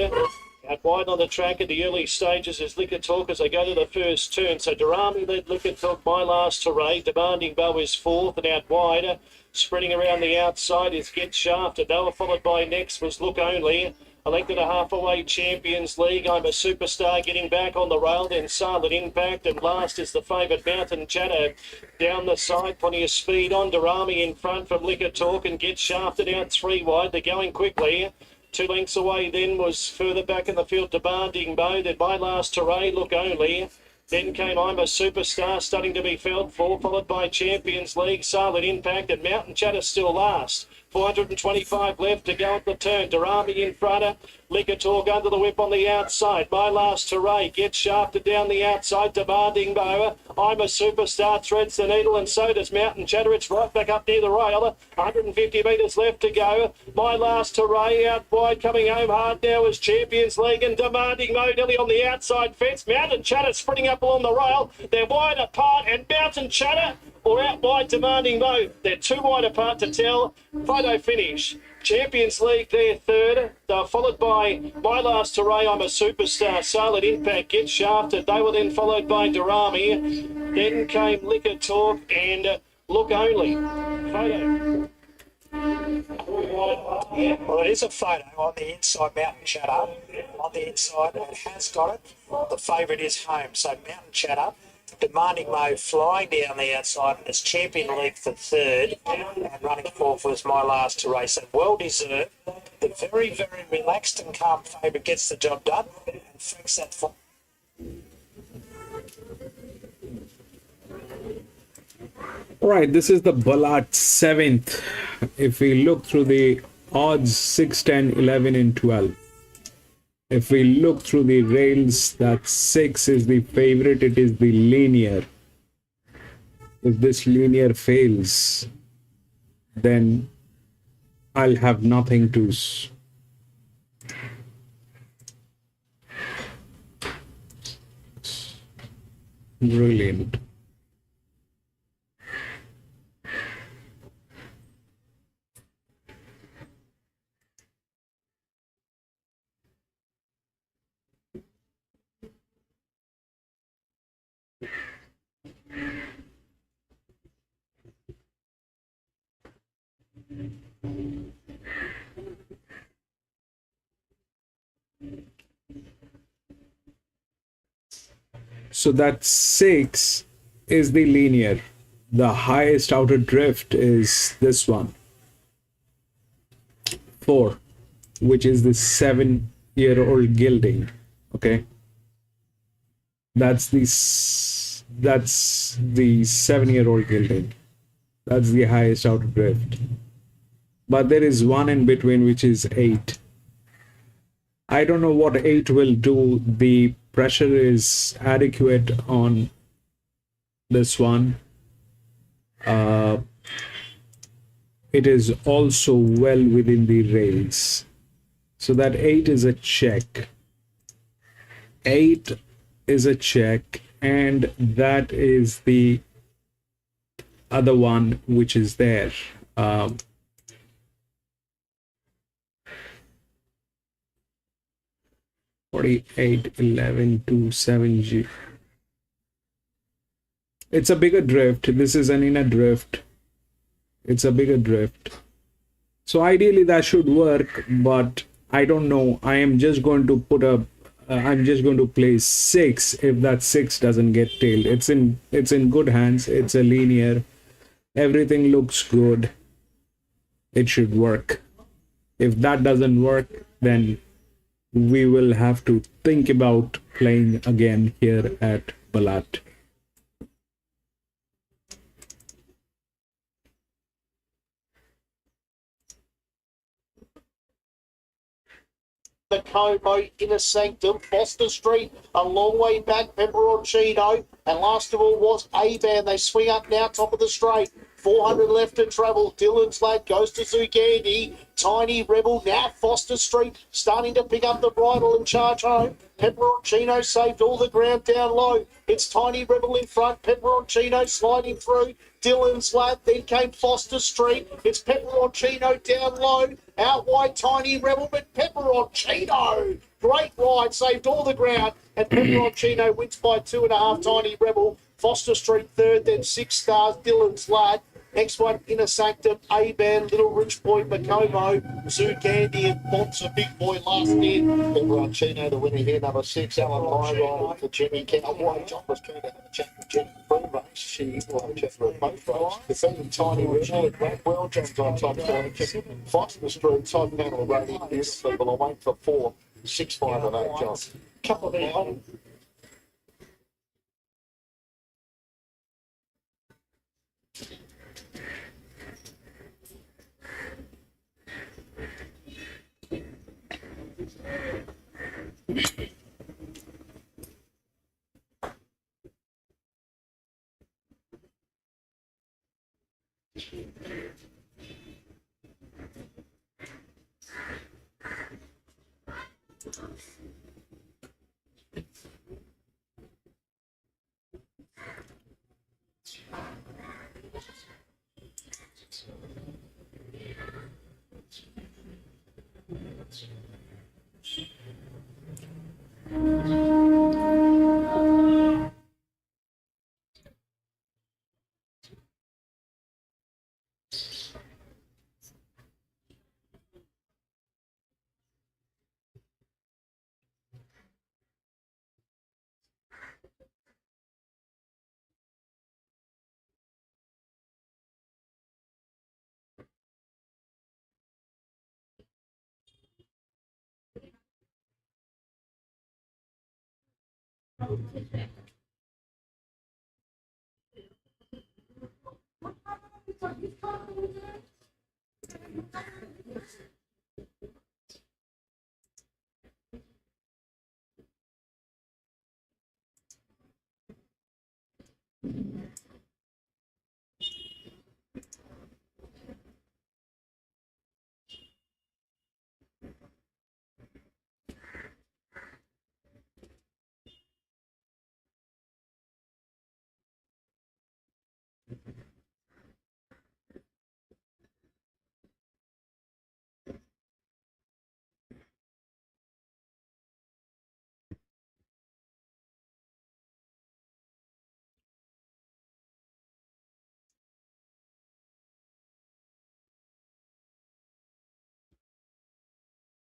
Out wide on the track at the early stages is Liquor Talk as they go to the first turn. So Durami led Liquor Talk, My Last Hooray. Demanding Mo is fourth, and out wide, spreading around the outside is Get Shafted. They were followed by next was Look Only. Elected a half-away Champions League. I'm a Superstar getting back on the rail. Then Silent Impact, and last is the favourite Mountain Chatter. Down the side, plenty of speed on. Durami in front from Liquor Talk, and Get Shafted out 3 wide. They're going quickly. 2 lengths away then was further back in the field Demanding Mo. Then My Last Hooray, Look Only. Then came I'm a Superstar, starting to be felt for, followed by Champions League, Silent Impact, and Mountain Chatter still last. 425 left to go at the turn. Durami in front. Liquor Talk under the whip on the outside. My Last Hooray gets shafted down the outside. Demanding Mo. I'm a Superstar threads the needle, and so does Mountain Chatter. It's right back up near the rail. 150 metres left to go. My Last Hooray out wide, coming home hard now is Champions League, and Demanding Mo nearly on the outside fence. Mountain Chatter sprinting up along the rail. They're wide apart, and Mountain Chatter or out wide Demanding Mo. They're too wide apart to tell. Photo finish. Champions League there third. They're followed by My Last Hooray, I'm a Superstar. Silent Impact gets shafted. They were then followed by Durami. Then came Liquor Talk and Look Only. Photo. Yeah, well, it is a photo on the inside, Mountain Chatter. On the inside, it has got it. The favourite is home. So Mountain Chatter, Demanding Mo flying down the outside, and it's Champion League for third, and running fourth was My Last Hooray. So well deserved. The very, very relaxed and calm favourite gets the job done, and thanks that for. All right, this is the Ballarat 7th. If we look through the odds 6, 10, 11, and 12. If we look through the rails, that 6 is the favorite. It is the linear. If this linear fails, then I'll have nothing to Brilliant. So that 6 is the linear. The highest outer drift is this one, 4, which is the 7-year-old gilding. Okay, that's the 7-year-old gilding. That's the highest outer drift. But there is one in between, which is 8. I don't know what 8 will do. The pressure is adequate on this one. It is also well within the rails. So that 8 is a check. 8 is a check, and that is the other one which is there. 48, 11, 2, 7G. It's a bigger drift. This is an inner drift. It's a bigger drift. So ideally that should work, but I don't know. I am just going to put a I'm just going to play 6 if that 6 doesn't get tailed. It's in good hands. It's a linear. Everything looks good. It should work. If that doesn't work, then we will have to think about playing again here at Ballarat. The Como, Inner Sanctum, Foster Street, a long way back, Pepperoncino, and last of all was A-Band. They swing up now, top of the straight. 400 left to travel. Dylan's Lad goes to Zugandi. Tiny Rebel now Foster Street starting to pick up the bridle and charge home. Pepperoncino saved all the ground down low. It's Tiny Rebel in front. Pepperoncino sliding through. Dylan's Lad, then came Foster Street. It's Pepperoncino down low. Out wide, Tiny Rebel, but Pepperoncino. Great ride, saved all the ground. And Pepperoncino wins by 2.5, Tiny Rebel. Foster Street third, then 6 stars, Dylan's Lad. Next one, Inner Sanctum, A-Band, Little Rich Boy, Macomo, Zugandi and Bonds, a big boy last in. Pepperoncino, the winner here, number 6, Alan Lyra for Jenny Cowboy. John was keen to have a chat with Jenny pre-race. She will have a chat with both races. Defending Tiny Rebel at Blackwell, John's on top corner. Foster Street, top panel rating is people. I'll wait for 4, 6, 5 and 8, John. Couple of the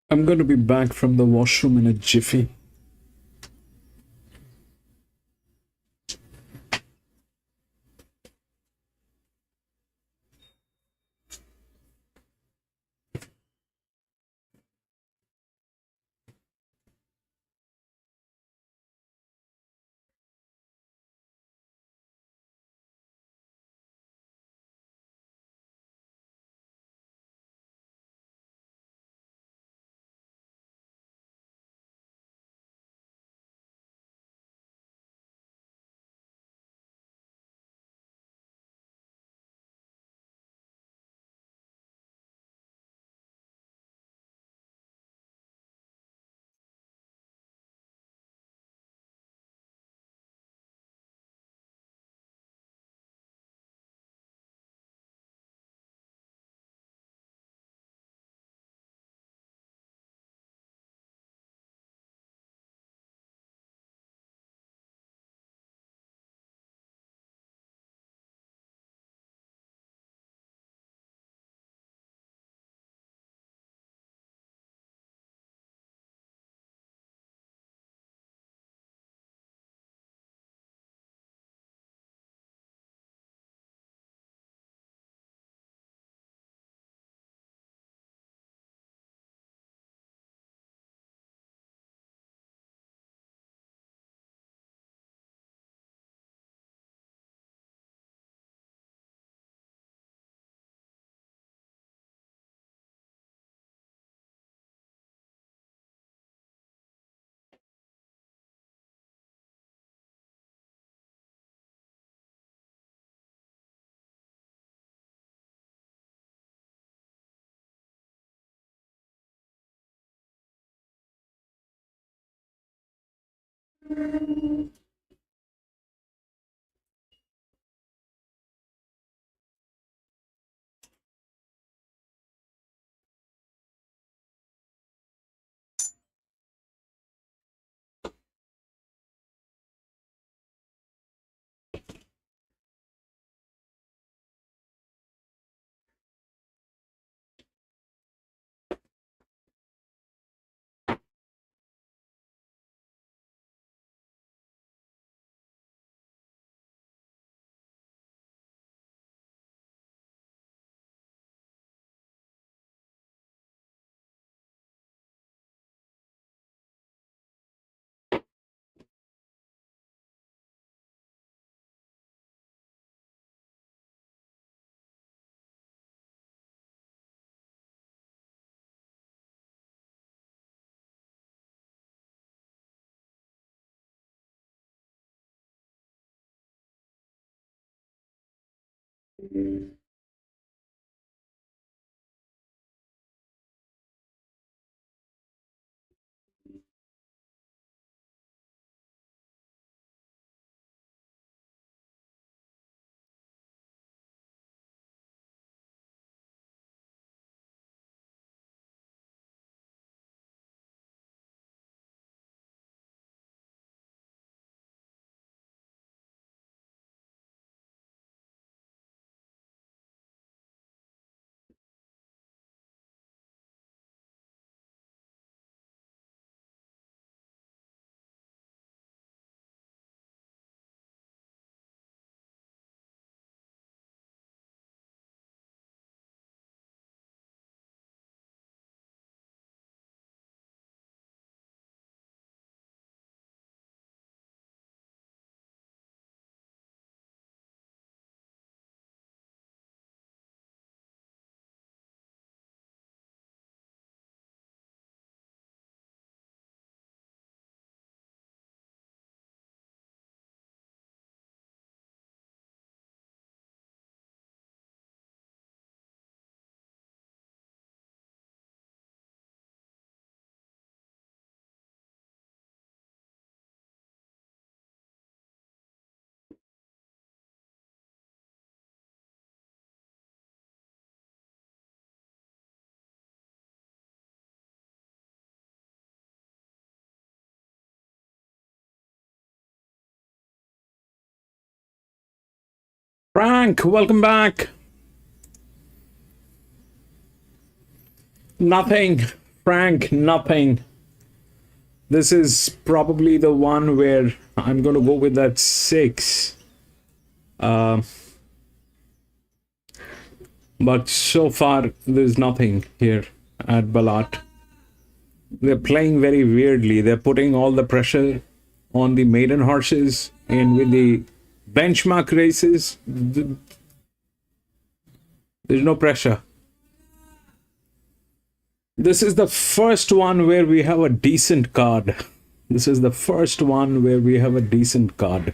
I'm going to be back from the washroom in a jiffy. Frank, welcome back. Nothing. Frank, nothing. This is probably the one where I'm going to go with that 6. But so far, there's nothing here at Ballarat. They're playing very weirdly. They're putting all the pressure on the maiden horses, and with the benchmark races, there's no pressure. This is the first one where we have a decent card. This is the first one where we have a decent card.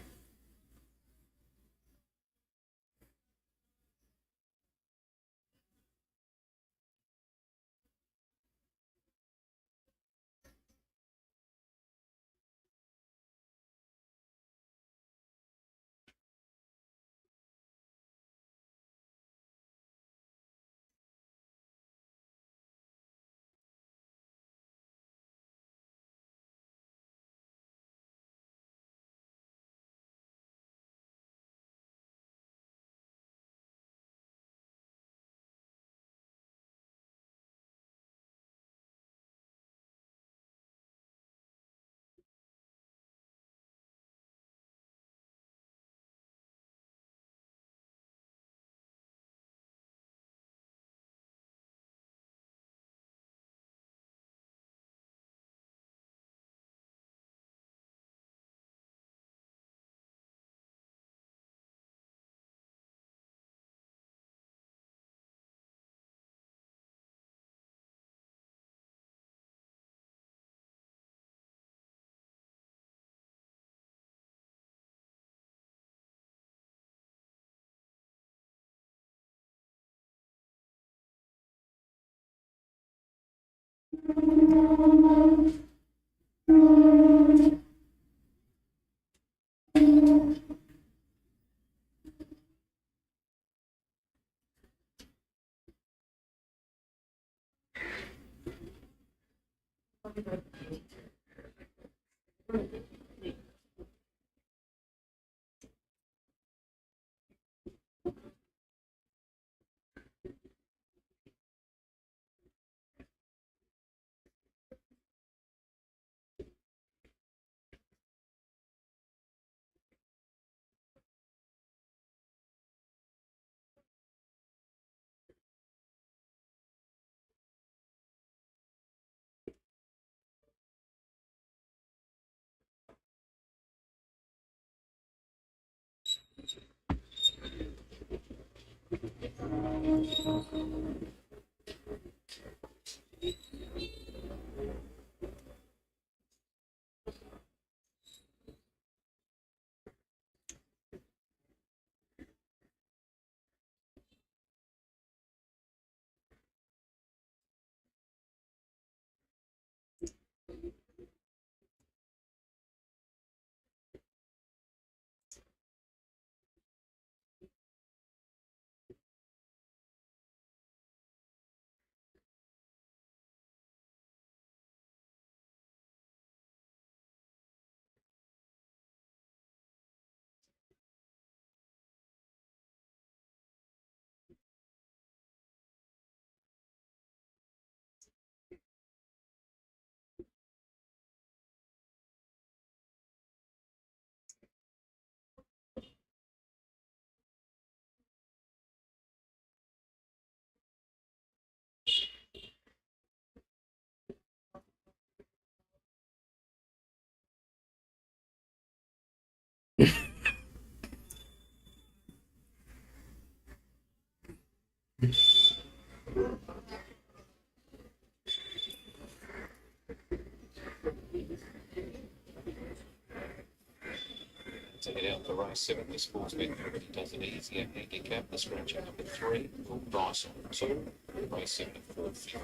To head out for race 7, the sports bet already does it easier. Handicap, the scratch at number 3, full price on 2, race 7 at 450.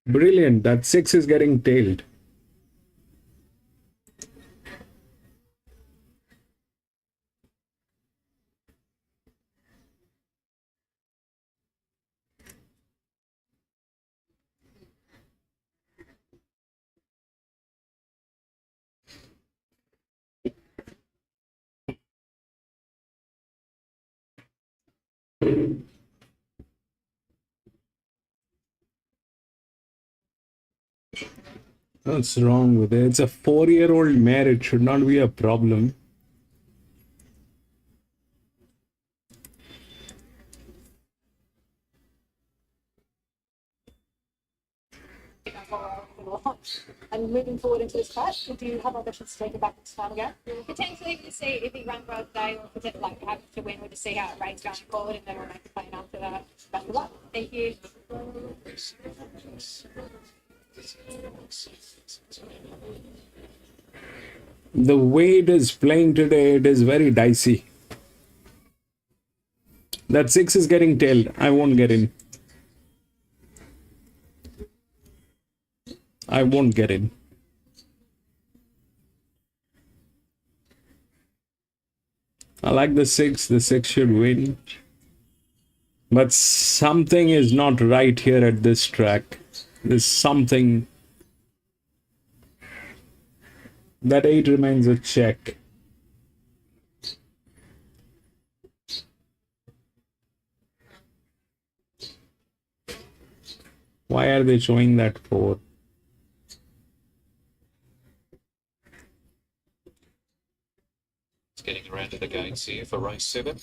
Brilliant. That 6 is getting tailed. What's wrong with it? It's a 4-year-old mare. It should not be a problem. And moving forward into this patch, do you have ambitions to take it back into time again? Potentially to see if he runs well today or if it like have to win or to see how it rates going forward and then we'll make a plan after that. Best of luck. Thank you. The way it is playing today, it is very dicey. That 6 is getting tailed. I won't get in. I won't get in. I like the 6. The 6 should win. But something is not right here at this track. There's something. That 8 remains a check. Why are they showing that 4? It's getting around to the gates here for race 7.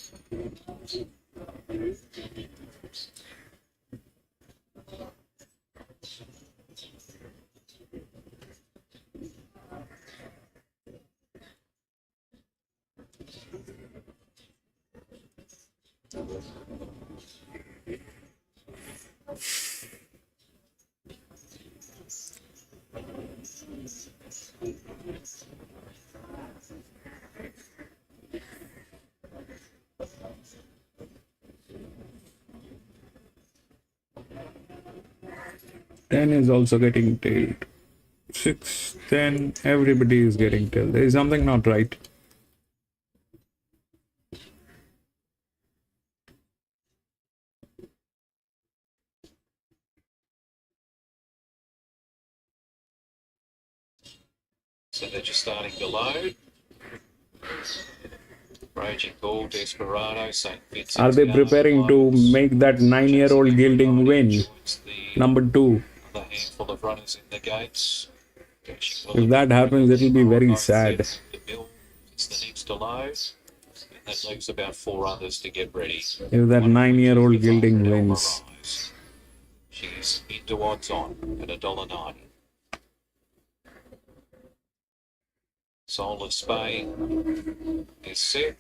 Ten is also getting tailed. 6, 10, everybody is getting tailed. There is something not right. So they're just starting to load. Raging Bull, Desperado, St. Vincent's. Are they preparing to make that 9-year-old gelding win? Number 2. Another handful of runners in the gates. If that happens, it will be very sad. The mill is the next to load. And that leaves about 4 others to get ready. If that 9-year-old gelding wins. She's into odds on at $1.90. Soul of Spain is set.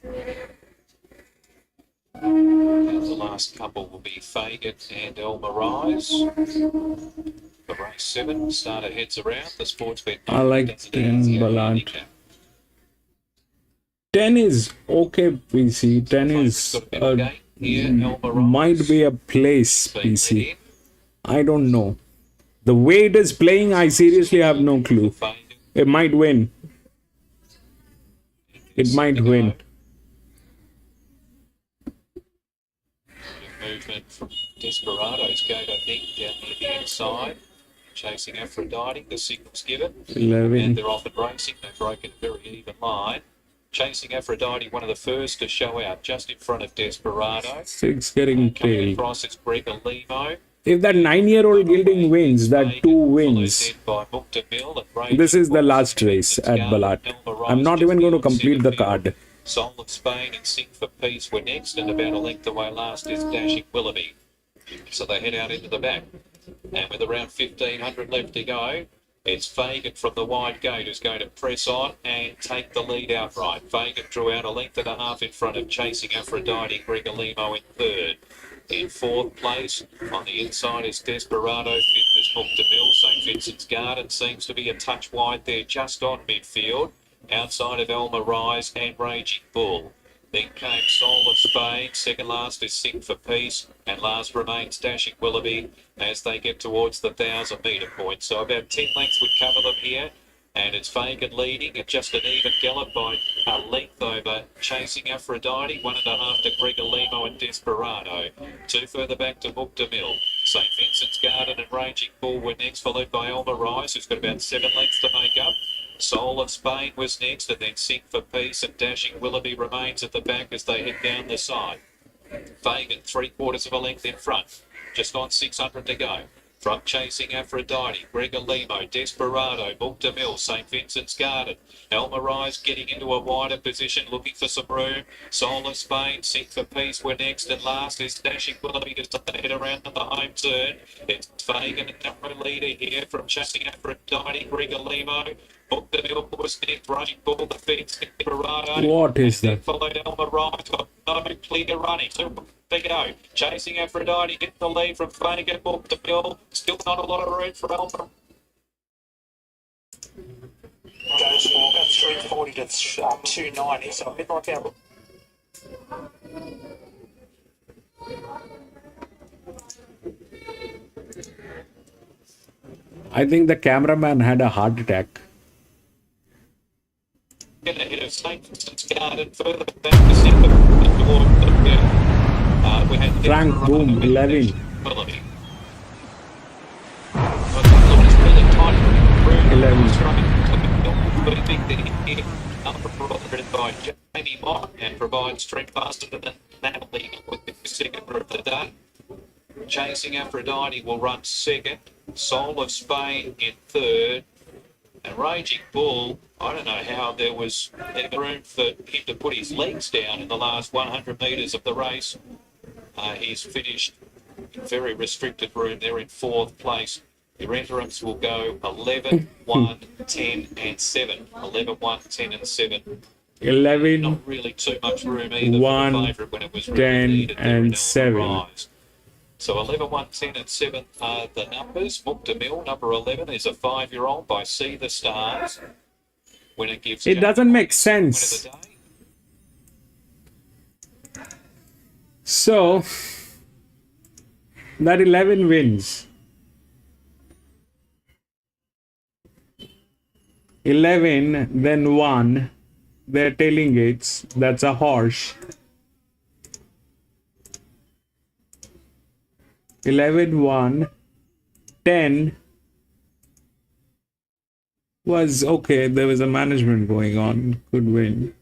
And the last couple will be Fagan and Elma Rise. For race 7, starter heads around. The sports bet. I like 10 Ballarat. 10 is okay, PC. 10 is might be a place, PC. I don't know. The way it is playing, I seriously have no clue. It might win. It might win. Movement from Desperado's gate, I think, down near the inside. Chasing Aphrodite, the signal's given. 11. And they're off and racing. They've broken a very even line. Chasing Aphrodite, one of the first to show out, just in front of Desperado. 6 getting tailed. Across it's Gregor Limo. If that 9-year-old gelding wins, that 2 wins. This is the last race at Ballarat. I'm not even going to complete the card. Soul of Spain and Sing for Peace were next, and about a length away last is Dashing Willoughby. So they head out into the back. And with around 1,500 left to go, it's Fagan from the wide gate who's going to press on and take the lead outright. Fagan drew out a length and a half in front of Chasing Aphrodite, Gregor Limo in third. In 4th place, on the inside is Desperado, 5th is Book to Mill. St. Vincent's Garden seems to be a touch wide there, just on midfield, outside of Elma Rise and Raging Bull. Then came Soul of Spain. Second last is Sing for Peace. And last remains Dashing Willoughby as they get towards the 1,000-metre point. So about 10 lengths would cover them here. And it's Fagan leading at just an even gallop by a length over Chasing Aphrodite, 1.5 to Gregor Limo and Desperado. 2 further back to Book de Mill. St Vincent's Garden and Raging Bull were next, followed by Elmer Rise, who's got about 7 lengths to make up. Soul of Spain was next, and then Sing for Peace and Dashing Willoughby remains at the back as they head down the side. Fagan, 3/4 of a length in front, just on 600 to go. From Chasing Aphrodite, Gregor Limo, Desperado, Book de Mill, St Vincent's Garden. Elmer Rise getting into a wider position, looking for some room. Soul of Spain, Sing for Peace were next, and last is Dashing Willoughby just to head around on the home turn. It's Fagan and narrow leader here from Chasing Aphrodite, Gregor Limo. Book de Mill was next, Raging Bull, the fence, Desperado. What is that? Followed Elmer Rise, got no clear running. So they go. Chasing Aphrodite, get the lead from Fagan, Book de Mill. Still not a lot of room for Elmer. Goes for about 340 to 290, so a bit like our. I think the cameraman had a heart attack. Get ahead of St Vincent's Garden, further back to centre toward the we had Frank Boom, 11. Willoughby. It's really tight. 11. Pretty big there. Provided by Jamie Mott and provides strength faster than Natalie with the second group of the day. Chasing Aphrodite will run second. Soul of Spain in third. And Raging Bull, I don't know how there was room for him to put his legs down in the last 100 metres of the race. He's finished in very restricted room there in 4th place. Your interims will go 11, 1, 10 and 7. 11, 1, 10 and 7. 11, Not really too much room either 1, for the favourite when it was really 10 needed there and in 7. Rise. So 11, 1, 10 and 7 are the numbers. Book de Mill, number 11, is a 5-year-old by See the Stars. When it gives It doesn't make sense. winner of the day. So, that 11 wins. 11, then 1. They're tailing gates. That's a horse. 11, 1. 10 was okay. There was a management going on. Could win.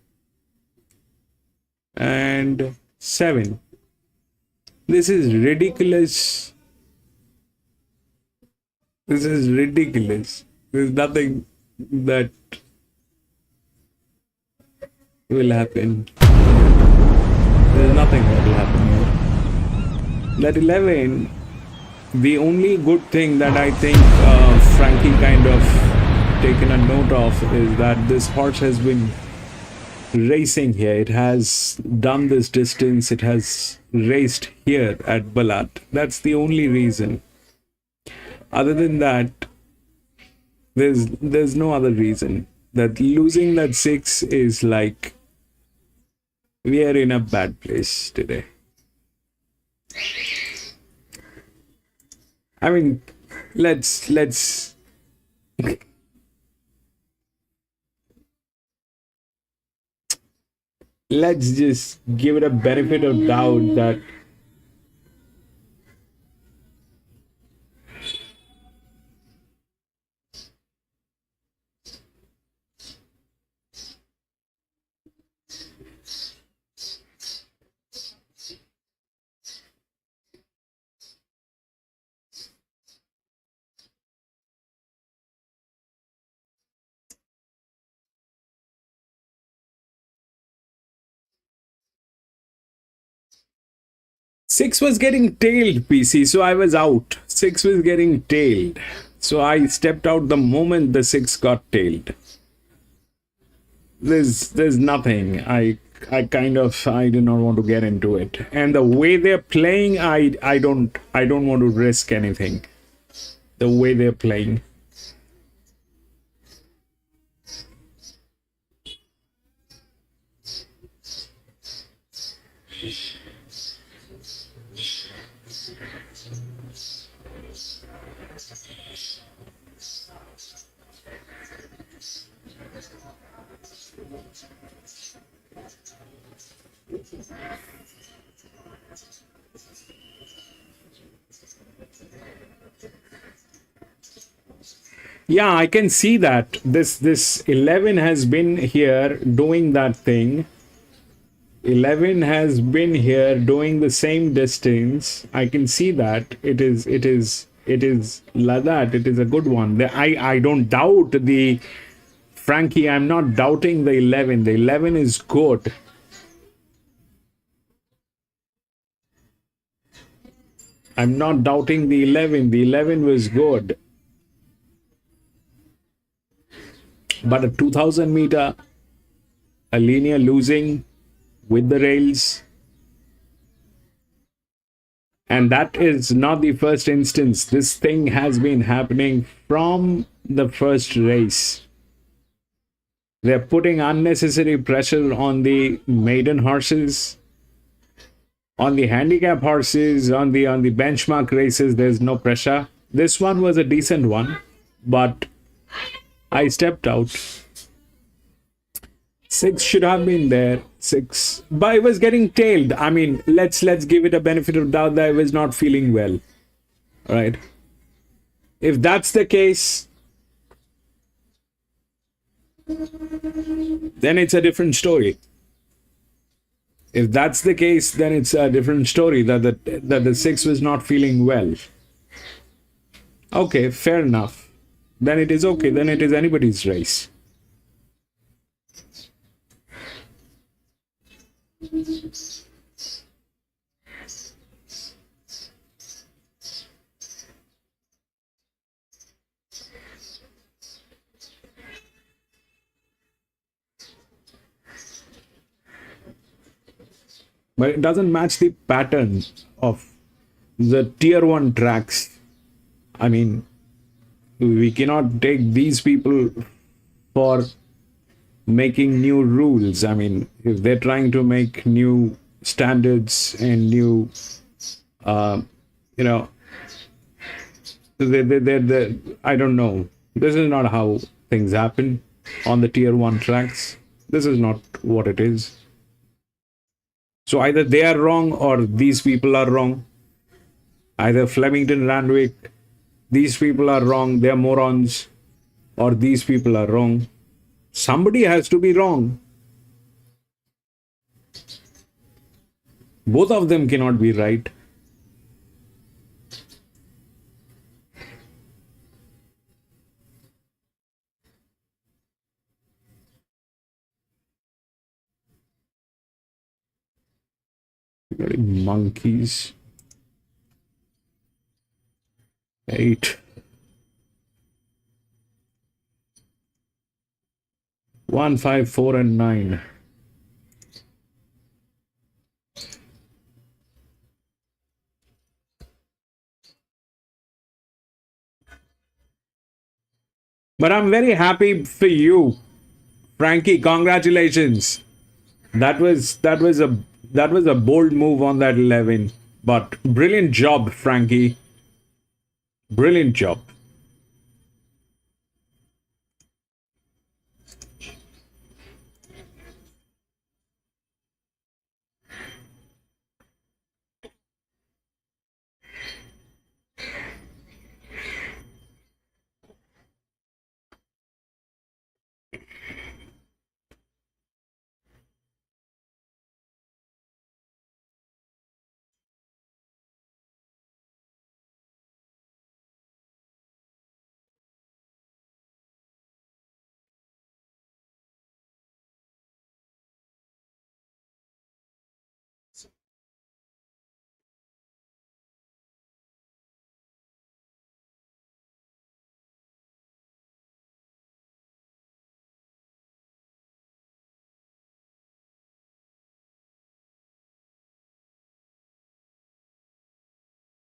And 7. This is ridiculous. This is ridiculous. There's nothing that will happen. There's nothing that will happen here. That 11, the only good thing that I think Frankie kind of taken a note of is that this horse has been racing here. It has done this distance. It has raced here at Ballarat. That's the only reason. Other than that, there's no other reason. That losing that 6 is like we are in a bad place today. I mean, let's just give it a benefit of doubt that Six was getting tailed, PC, so I was out. 6 was getting tailed. So I stepped out the moment the 6 got tailed. There's nothing. I do not want to get into it. And the way they're playing, I don't want to risk anything. The way they're playing. Yeah, I can see that this 11 has been here doing that thing. 11 has been here doing the same distance. I can see that it is like that. It is a good one. I don't doubt the Frankie. I'm not doubting the 11. The 11 is good. I'm not doubting the 11. The 11 was good. But a 2000 meter, a linear losing with the rails. And that is not the first instance. This thing has been happening from the first race. They're putting unnecessary pressure on the maiden horses, on the handicap horses, on the benchmark races. There's no pressure. This one was a decent one, but I stepped out. 6 should have been there. 6, but it was getting tailed. I mean, let's give it a benefit of doubt that I was not feeling well. All right. If that's the case, then it's a different story. If that's the case, then it's a different story that the 6 was not feeling well. Okay, fair enough. Then it is okay. Then it is anybody's race. But it doesn't match the pattern of the tier 1 tracks. I mean, we cannot take these people for making new rules. I mean, if they're trying to make new standards and new, they I don't know. This is not how things happen on the tier 1 tracks. This is not what it is. So either they are wrong or these people are wrong. Either Flemington, Randwick, these people are wrong, they're morons, or these people are wrong. Somebody has to be wrong. Both of them cannot be right. Monkeys. 8. 1, 5, 4, and 9. But I'm very happy for you, Frankie. Congratulations. That was a bold move on that 11. But brilliant job, Frankie. Brilliant job.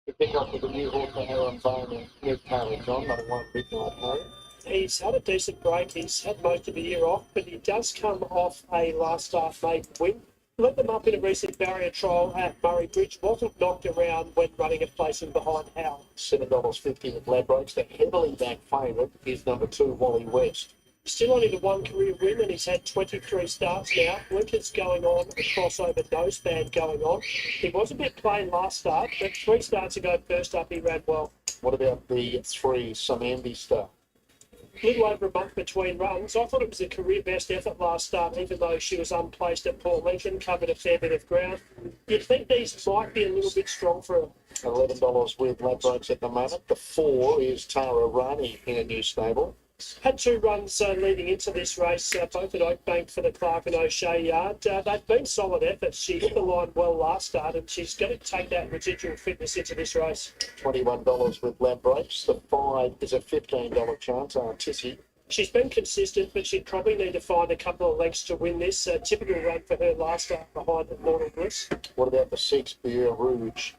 To pick up with the new horse for Aaron Bowman with carriage on, number 1, Midnight Harry. He's had a decent break. He's had most of the year off, but he does come off a last start maiden win. Let them up in a recent barrier trial at Murray Bridge. Wasn't knocked around when running a placing behind Howell. $7.50 with Ladbrokes. The heavily backed favourite is number 2, Wally West. Still only the one career win, and he's had 23 starts now. Blinkers going on, a crossover noseband going on. He was a bit plain last start, but 3 starts ago, first up, he ran well. What about the 3, Samambi Star? Little over a month between runs. I thought it was a career best effort last start, even though she was unplaced at Port Lincoln, covered a fair bit of ground. You'd think these might be a little bit strong for her. $11 with Ladbrokes at the moment. The 4 is Tara Rani in a new stable. Had 2 runs leading into this race, both at Oakbank for the Clark and O'Shea yard. They've been solid efforts. She hit the line well last start, and she's going to take that residual fitness into this race. $21 with Ladbrokes. The 5 is a $15 chance. Tissy. She's been consistent, but she'd probably need to find a couple of lengths to win this. Typical run for her last start behind Mortal Bliss. What about the 6, Beer Rouge?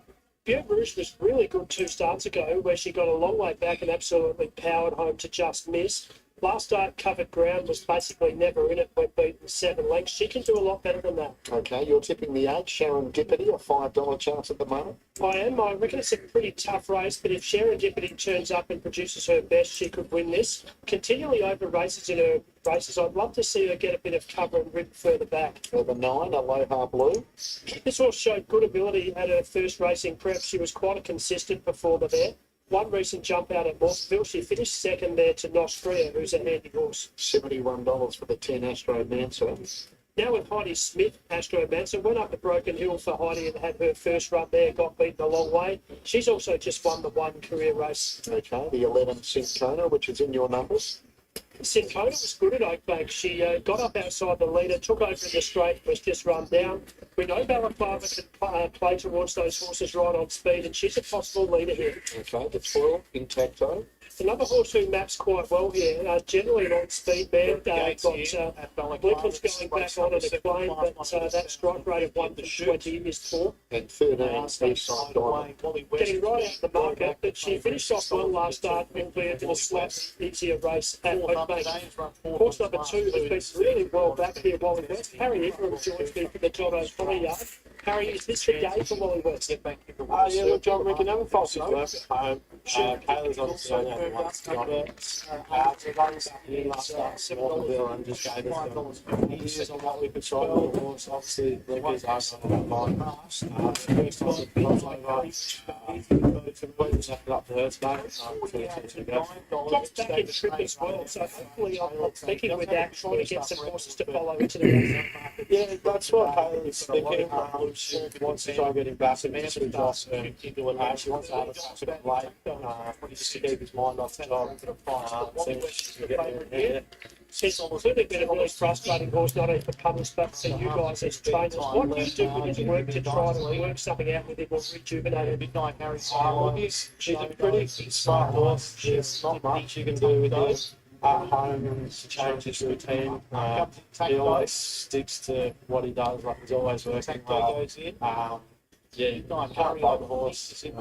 Beer Rouge was really good 2 starts ago, where she got a long way back and absolutely powered home to just miss. Last start covered ground, was basically never in it when beaten 7 lengths. She can do a lot better than that. Okay, you're tipping the 8, Sharon Dippity, a $5 chance at the moment. I am. I reckon it's a pretty tough race, but if Sharon Dippity turns up and produces her best, she could win this. Continually over races in her races, I'd love to see her get a bit of cover and rip further back. The 9, Aloha Blue. This horse showed good ability at her first racing prep. She was quite a consistent performer there. One recent jump out at Morpheville. She finished second there to Nostria, who's a handy horse. $71 for the 10, Astro Manser. Now with Heidi Smith, Astro Manser went up the Broken Hill for Heidi and had her first run there, got beaten a long way. She's also just won the 1 career race. Okay, the 11, Syncona, which is in your numbers. Syncona was good at Oakbank. She got up outside the leader, took over in the straight, was just run down. We know Balaclava can play towards those horses right on speed, and she's a possible leader here. Okay, the 12, Intacto. Another horse who maps quite well here, generally an on-speed man, got blinkers going back on at a claim, but that strike rate of 1 to 20 is poor. And 13, Eastside Diamond. Getting right out of the market, but she finished off well last start with a little slap, easier race at Oakbank. Horse number 2 has been really well back here, Wally West. Harry Ingram joins me for the John O'Connor yard. Harry, is this the day for Wally West? Yeah, look, John, we can have a false work at home. Kayla's obviously only had one start. Last start, Mortonville, and just gave us ideas on what we could try with the horse. Obviously, Lucas asked on that line. First time the bill's over, was up to her today. Gets back in trip as well, so hopefully I'm speaking with that, trying to get some horses to follow into the race. Yeah, that's what Kayla's thinking. She wants to try and get him back and just with us. She wants to have a bit late, just to keep his mind off the job. See what she's going to get there. It's clearly been a really frustrating horse, not only for punters, but for you guys as trainers. What do you do with his work to try to work something out with him or rejuvenate him? Midnight Harry. She's a pretty smart horse. There's not much you can do with him at home and change his routine. He always sticks to what he does, like he's always working well. Yeah, can't buy the horse. He's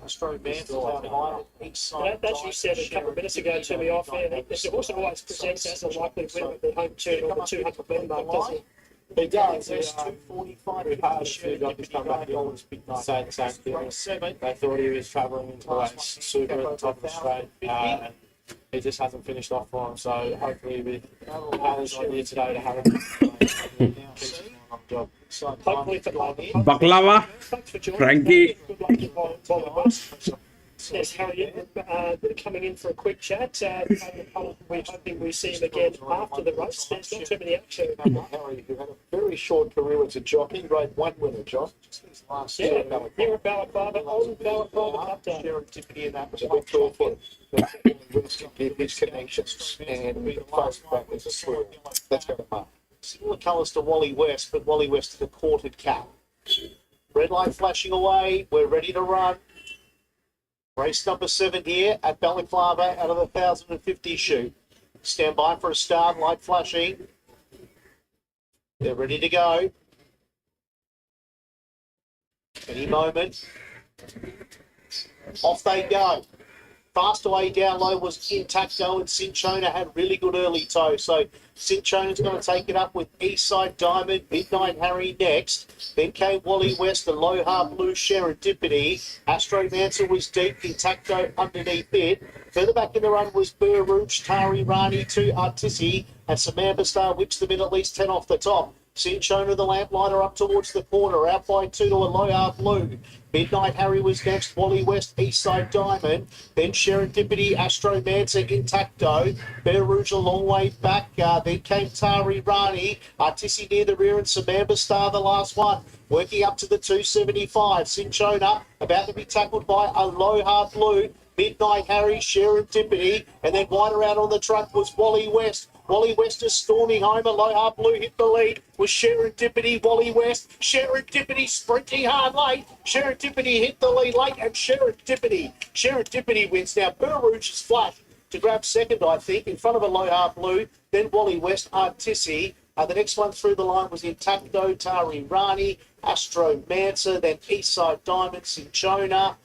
a strong man for as you said a couple of minutes ago to me off air, the horse always presents as a likely winner at the home turn or the 200 metre mark, doesn't he? He does. There's 245. We've had a few jockeys come back and say the same thing. They thought he was travelling into the race super at the top of the straight. And he just hasn't finished off for him. So hopefully with Alan's idea today to have him keep him on the job. Hopefully for Baklava, Frankie. Good luck to Wally West. There's Harry coming in for a quick chat. We're hoping we see him again after the race. There's not too many action. Harry, who had a very short career as a jockey, grade 1 winner, John. Last Yeah, year at Balaclava. here at Balaclava, on Balaclava Cup Day. Sharon Dippity, and that was a big tour for him. His connections and the fast back as a swirl. That's going to mark. Similar colours to Wally West, but Wally West to the quartered cap. Red light flashing away. We're ready to run. Race number 7 here at Balaclava out of the 1,050 shoot. Stand by for a start, light flashing. They're ready to go. Any moment. Off they go. Fast Away down low was Intacto, and Cinchona had really good early toe. So Cinchona's going to take it up with Eastside Diamond, Midnight Harry next. Then came Wally West, and Low Half Blue Serendipity. Astro Mancer was deep, Intacto underneath it. Further back in the run was Burr Rouge, Tari Rani to Artisi, and Samantha Star whips them in at least 10 off the top. Cinchona the Lamplighter up towards the corner, out by 2 to a Low Half Blue. Midnight Harry was next, Wally West, Eastside Diamond, then Serendipity, Astro Mancer, Intacto, Bear Rouge a long way back, then came Tari Rani, Artisi near the rear, and Samantha Star the last one, working up to the 275. Cinchona about to be tackled by a Low Half Blue, Midnight Harry, Serendipity, and then wide around on the truck was Wally West. Wally West is storming home. A Low Half Blue hit the lead with Serendipity, Wally West. Serendipity sprinting hard late. Serendipity hit the lead late, and Serendipity wins. Now, Burr Rouge is flat to grab second, I think, in front of a Low Half Blue. Then Wally West, Artisi. The next one through the line was Intacto, Tari Rani, Astro Mancer, then Eastside Diamond, Cinchona.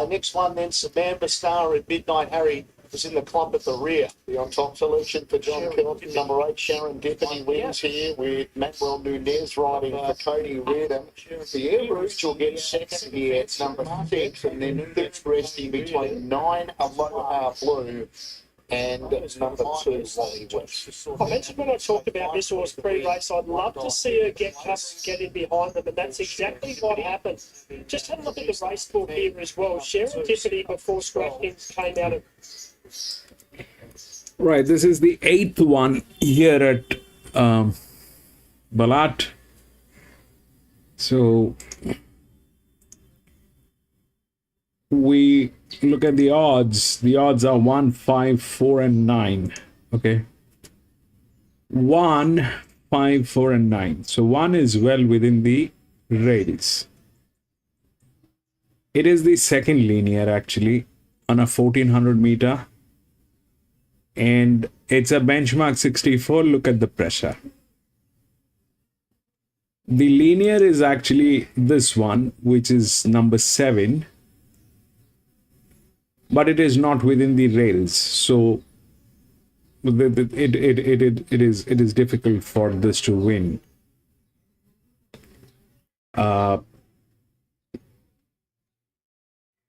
Next one then Samantha Star and Midnight Harry was in the clump at the rear. The on-top solution for John Kilton, number 8, Serendipity wins here with Manuel Nunez riding for Cody Reardon. The Air Rouge will get second here at number 6, and then third resting between 9, a Low Half Blue, and number 2, Wally West. I mentioned when I talked about this horse pre-race, I'd love to see her get in behind them, and that's exactly what happened. Just have a look at the race book here as well. Serendipity before Scratchings came out of... Right, this is the 8th one here at Ballarat. So we look at the odds. The odds are 1, 5, 4, and 9. Okay, 1, 5, 4, and 9. So 1 is well within the rails. It is the second linear actually on a 1400 meter. And it's a benchmark 64. Look at the pressure. The linear is actually this one, which is number 7, but it is not within the rails. So it is difficult for this to win.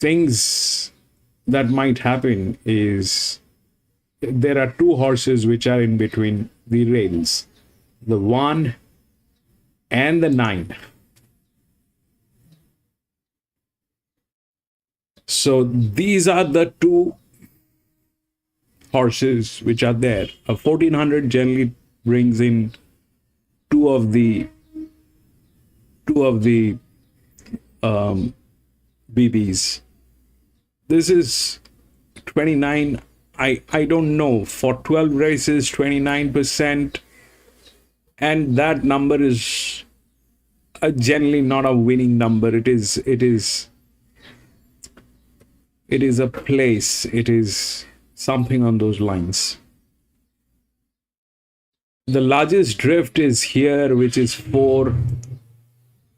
Things that might happen is there are 2 horses which are in between the rails, the 1 and the 9. So these are the 2 horses which are there. A 1400 generally brings in two of the BBs. This is 29. I don't know, for 12 races 29%, and that number is generally not a winning number. It is a place, it is something on those lines. The largest drift is here, which is 4,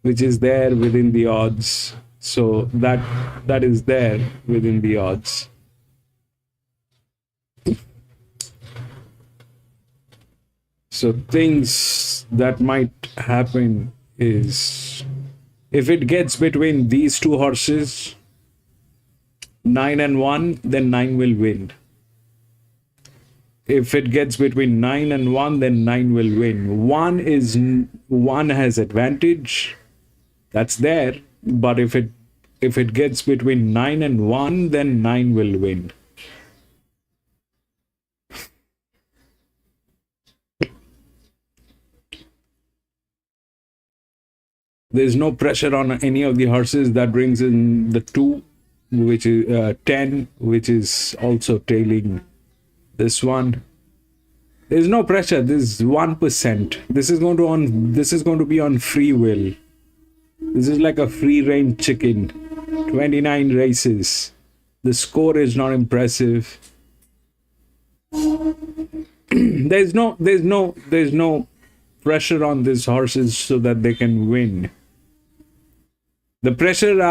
which is there within the odds. So that is there within the odds. So things that might happen is, if it gets between these 2 horses, 9 and 1, then 9 will win. If it gets between 9 and 1, then 9 will win. 1 has advantage, that's there. But if it gets between 9 and 1, then 9 will win. There's no pressure on any of the horses. That brings in the 2, which is 10, which is also tailing this one. There's no pressure. This is 1%. This is going to be on free will. This is like a free range chicken. 29 races. The score is not impressive. There's no pressure on these horses so that they can win. The pressure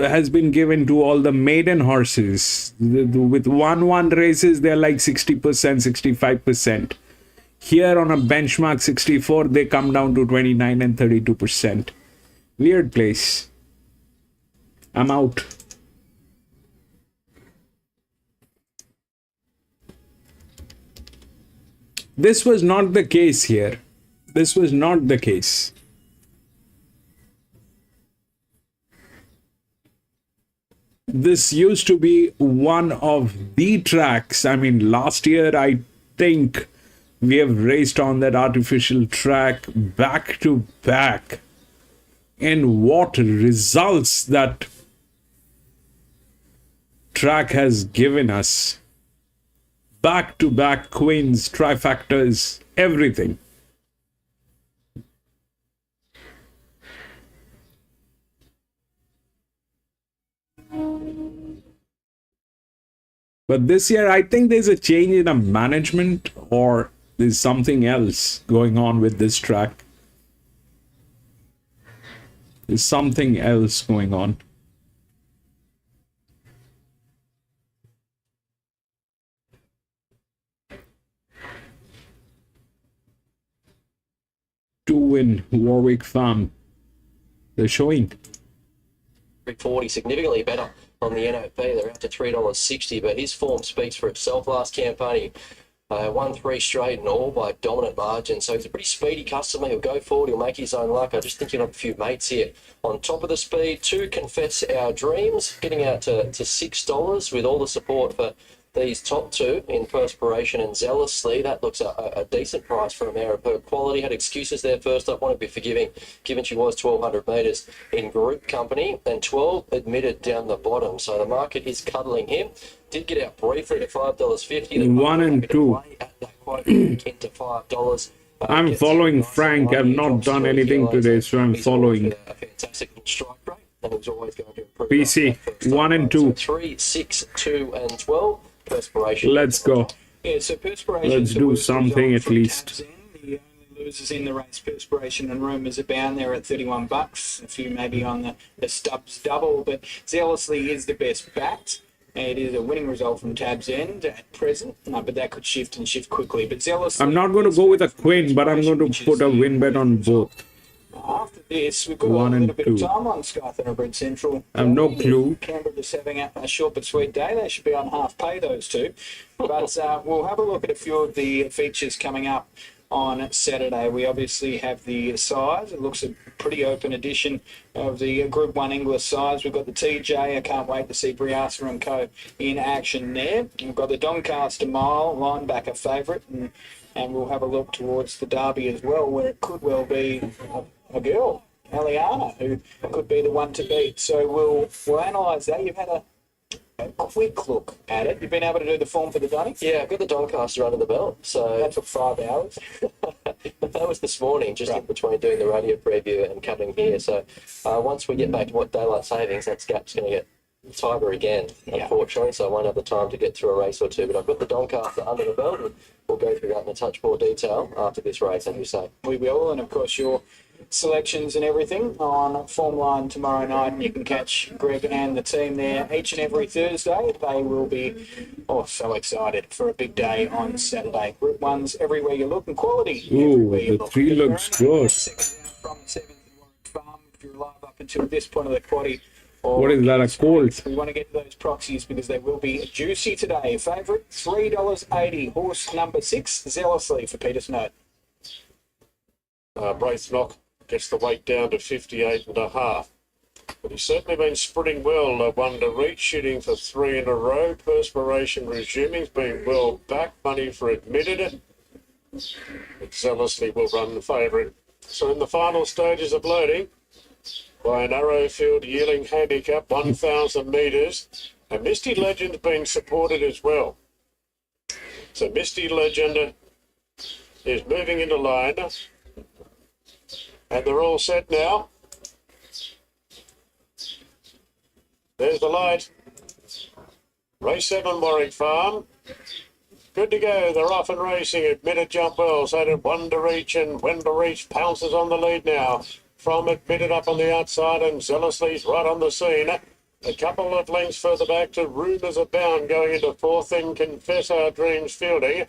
has been given to all the maiden horses. With 1-1 races, they're like 60%, 65%. Here on a benchmark 64, they come down to 29 and 32%. Weird place. I'm out. This was not the case here. This was not the case. This used to be one of the tracks. I mean, last year, I think we have raced on that artificial track back to back. And what results that track has given us. Back to back queens, trifectas, everything. But this year, I think there's a change in the management, or there's something else going on with this track. There's something else going on. Two in Warwick Farm. They're showing. 340, significantly better on the NOP. They're up to $3.60, but his form speaks for itself. Last campaign, he won 3 straight and all by dominant margin. So he's a pretty speedy customer. He'll go forward. He'll make his own luck. I just think he'll have a few mates here. On top of the speed, 2 Confess Our Dreams, getting out to $6 with all the support for these top 2 in Perspiration and Zealously. That looks a decent price for a mare of her quality. Had excuses there first up, want to be forgiving, given she was 1,200 metres in group company, and 12 admitted down the bottom. So the market is cuddling him. Did get out briefly to $5.50. 1 and 2. Into $5. I'm following Frank. I've not done anything today, so I'm following. A fantastic strike rate, and he's always going to improve. PC 1 and 2. 3, 6, 2, and 12. Perspiration. Let's go. Yeah, so Perspiration. Let's do something at least. The only losers in the race, Perspiration and Rumours Abound, there at $31. A few maybe on the Stubbs double, but Zealously is the best backed. It is a winning result from Tab's End at present, but that could shift and shift quickly. But Zealously, I'm not going to go with a queen, but I'm going to put a win bet on both. After this, we've got 1 a and little bit of 2. time on Sky Thoroughbred Central. I have no clue. Canberra just having a short but sweet day. They should be on half pay, those two. But we'll have a look at a few of the features coming up on Saturday. We obviously have the size. It looks a pretty open edition of the Group 1 English size. We've got the TJ. I can't wait to see Briasa and Co. in action there. We've got the Doncaster Mile, linebacker favourite, and we'll have a look towards the Derby as well, where it could well be a girl, Aliana, who could be the one to beat. So we'll analyse that. You've had a quick look at it. You've been able to do the form for the Dunning? Yeah, I've got the Doncaster under the belt. So that took 5 hours. That was this morning, just in between doing the radio preview and coming here. So once we get back to what daylight savings, that gap's going to get tighter again, unfortunately. So I won't have the time to get through a race or two. But I've got the Doncaster under the belt, and we'll go through that in a touch more detail after this race, as you say. We will, and of course your selections and everything on Form Line tomorrow night. You can catch Greg and the team there each and every Thursday. They will be so excited for a big day on Saturday. Group 1's everywhere you look, and quality everywhere you Ooh, the look. 3 looks good. From 7th in Warwick Farm, if you're alive up until this point of the quaddy. What is that, a colt? We want to get to those proxies because they will be juicy today. Favourite, $3.80. Horse number 6, Zealously for Peter Snow. Braithnock gets the weight down to 58.5. But he's certainly been sprinting well. 1 to reach, shooting for 3 in a row. Perspiration resuming. He's been well back. Money for admitted. But Zealously will run the favourite. So in the final stages of loading, by an Arrowfield yearling handicap, 1,000 metres. And Misty Legend's being supported as well. So Misty Legend is moving into line. And they're all set now. There's the light. Race 7, Warwick Farm. Good to go. They're off and racing. Admitted jump well. So did 1 to reach, and when to reach pounces on the lead now. from Admitted up on the outside, and Zealously's right on the scene. A couple of lengths further back to Rumours Abound going into fourth, and Confess Our Dreams fielding.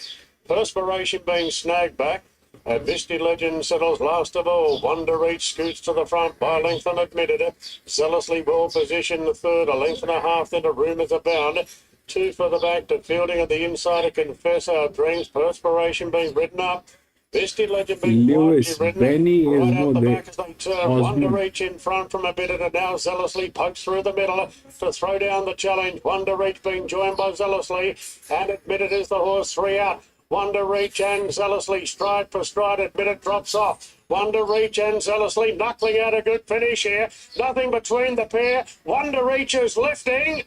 Perspiration being snagged back. Misty Legend settles last of all. Wonder Reach scoots to the front by a length and Admitted. Zealously well positioned the third, a length and a half then to Rumours Abound. Two further back to fielding at the inside to Confess Our Dreams. Perspiration being ridden up. Misty Legend being Lewis, ridden Benny is right out more the there. back as they turn. Wonder Reach in front from Admitted, and now Zealously pokes through the middle to throw down the challenge. Wonder Reach being joined by Zealously, and Admitted is the horse, 3 out. Wonder Reach and Zealously stride for stride. Admitted drops off. Wonder Reach and Zealously knuckling out a good finish here. Nothing between the pair. Wonder Reach is lifting.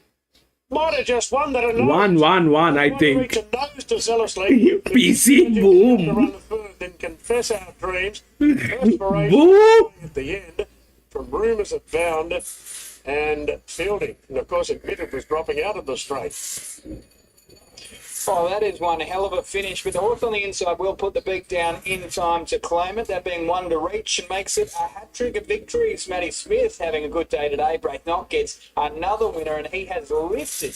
Might have just won that. 1-1-1, I think. Nose to Zealously. PC boom. Then Confess Our Dreams. Perspiration Boom. at the end from Rumours Abound and fielding. And of course, Admitted was dropping out of the straight. Oh, that is one hell of a finish. But the horse on the inside will put the beak down in time to claim it. That being Wonder Reach, and makes it a hat-trick of victories. Matty Smith having a good day today. Braithnock gets another winner, and he has lifted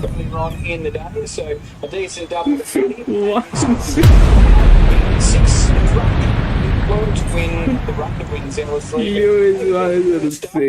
earlier on in the day. So a decent double to 30. 6 won't win the run to win Zealously.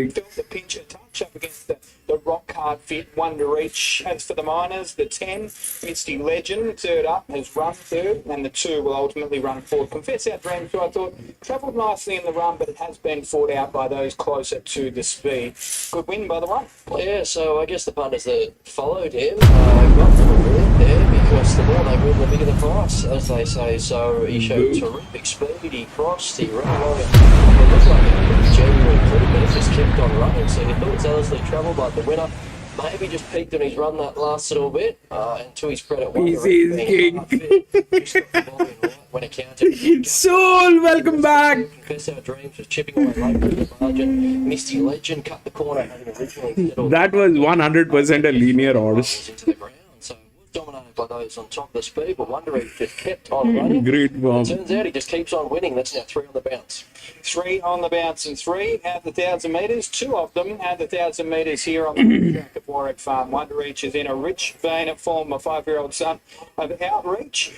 Felt the pinch a touch up against the rock hard fit Wonder Reach. As for the minors, the 10, Misty Legend, third up, has run third, and the 2 will ultimately run fourth. Confess Our Dreams, who I thought travelled nicely in the run, but it has been fought out by those closer to the speed. Good win by the one. Yeah, so I guess the punters that followed him got the reward there, because the more they win, the bigger the price, as they say. So he showed terrific speed, he crossed, he ran along, it looked like a genuine improvement, but it just kept on running. So he thought Zealously travelled like the winner. Maybe just peaked on his run that last little bit, and to his credit, when it counted. Soul, welcome back. Confess Our Dreams was chipping away late with the margin. Misty Legend cut the corner, having originally settled. That was 100% a linear horse. Into the ground, so dominated by those on top of the speed, but Wonder Reach just kept on running. Great form. It turns out he just keeps on winning. That's now 3 on the bounce. 3 on the bounce and 3 at the 1,000 metres. 2 of them at the 1,000 metres here on the track of Warwick Farm. Wonder Reach is in a rich vein of form, a 5-year-old son of Outreach,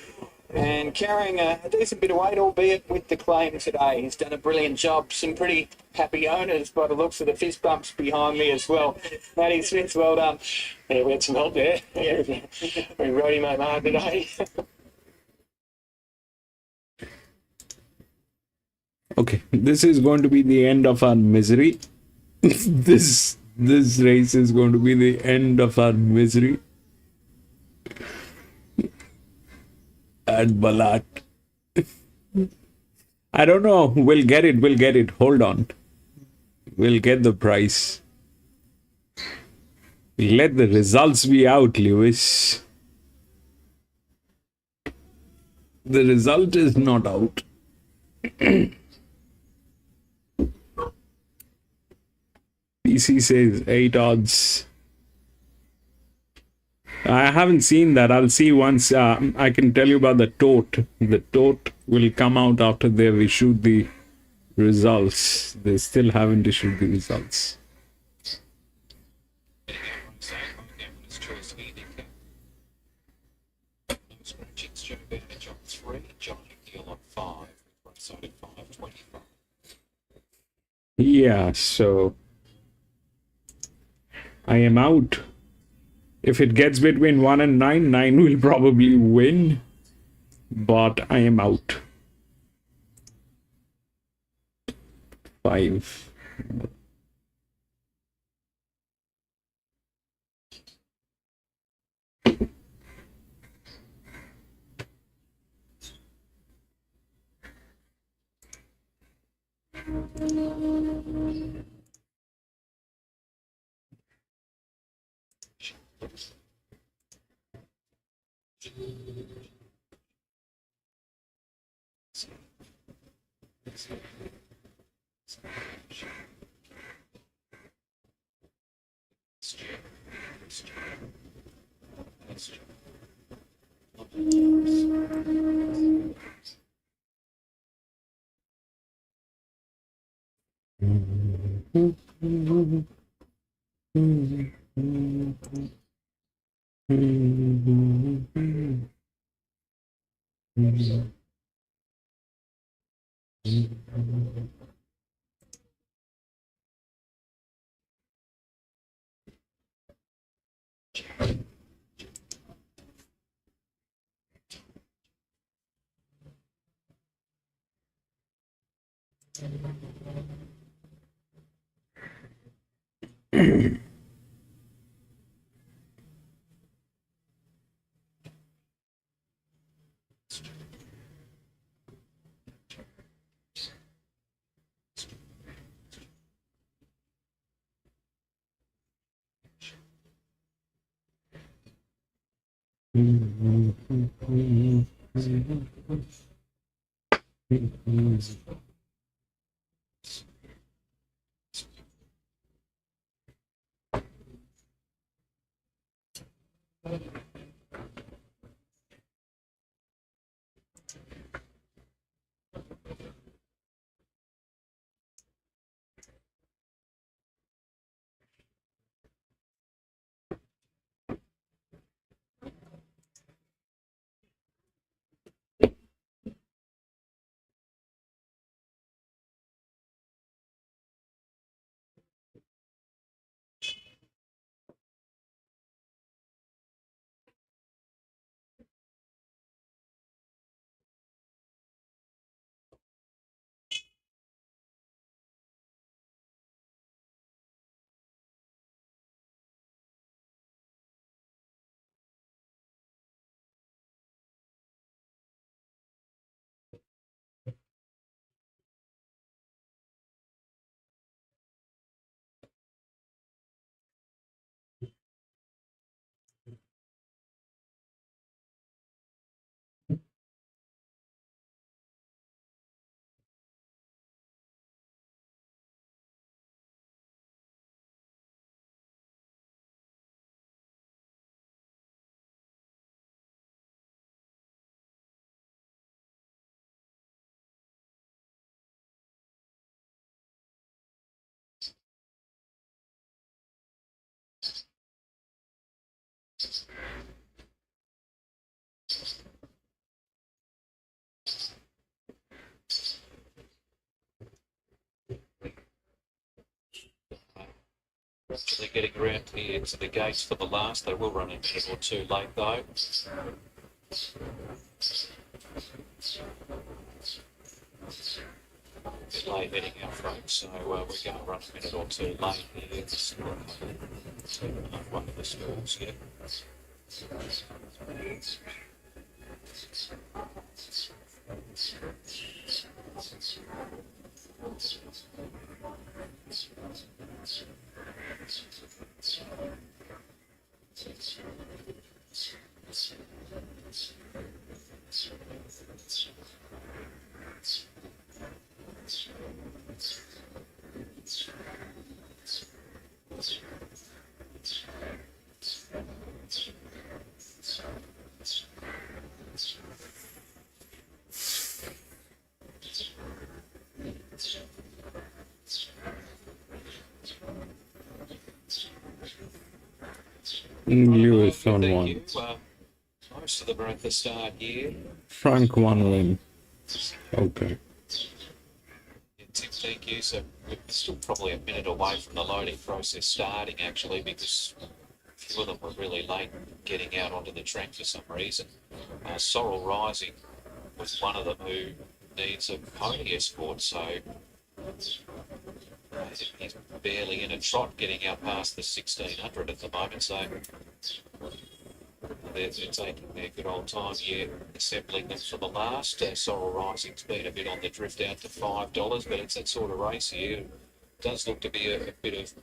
and carrying a decent bit of weight, albeit with the claim today. He's done a brilliant job. Some pretty happy owners by the looks of the fist bumps behind me as well. Matty Smith, well done. Yeah, we had some help there. Yeah, we rode him hard today. Okay, this is going to be the end of our misery. This race is going to be the end of our misery. At Ballarat. I don't know. We'll get it. Hold on. We'll get the price. Let the results be out, Lewis. The result is not out. PC says 8 odds. I haven't seen that. I'll see once I can tell you about the tote. The tote will come out after they've issued the results. They still haven't issued the results. Yeah, so I am out. If it gets between 1 and 9, 9 will probably win. But I am out. 5. Actually getting around here to the gates for the last. They will run a minute or two late though. Bit late heading out front, so we're going to run a minute or two late here. It's one of the schools yet. Lewis on Thank one. you. Most of them are at the start here. Frank one win. Okay. Tim, thank you. So we're still probably a minute away from the loading process starting, actually, because a few of them were really late getting out onto the track for some reason. Sorrel Rising was one of them who needs a pony escort, so he's barely in a trot getting out past the 1600 at the moment, so they're taking their good old time here, assembling them for the last. Sorrel Rising's been a bit on the drift out to $5, but it's that sort of race here. It does look to be a bit of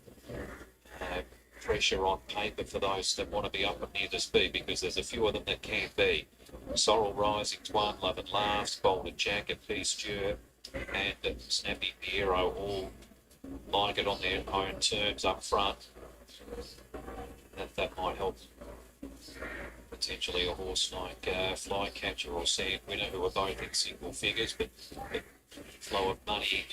pressure on paper for those that want to be up and near the speed, because there's a few of them that can be. Sorrel Rising's one, Love and Laughs, Boulder Jacket, Peace Jur, and Snappy Piero all like it on their own terms up front. That might help potentially a horse like Flycatcher or Sand Winner, who are both in single figures, but the flow of money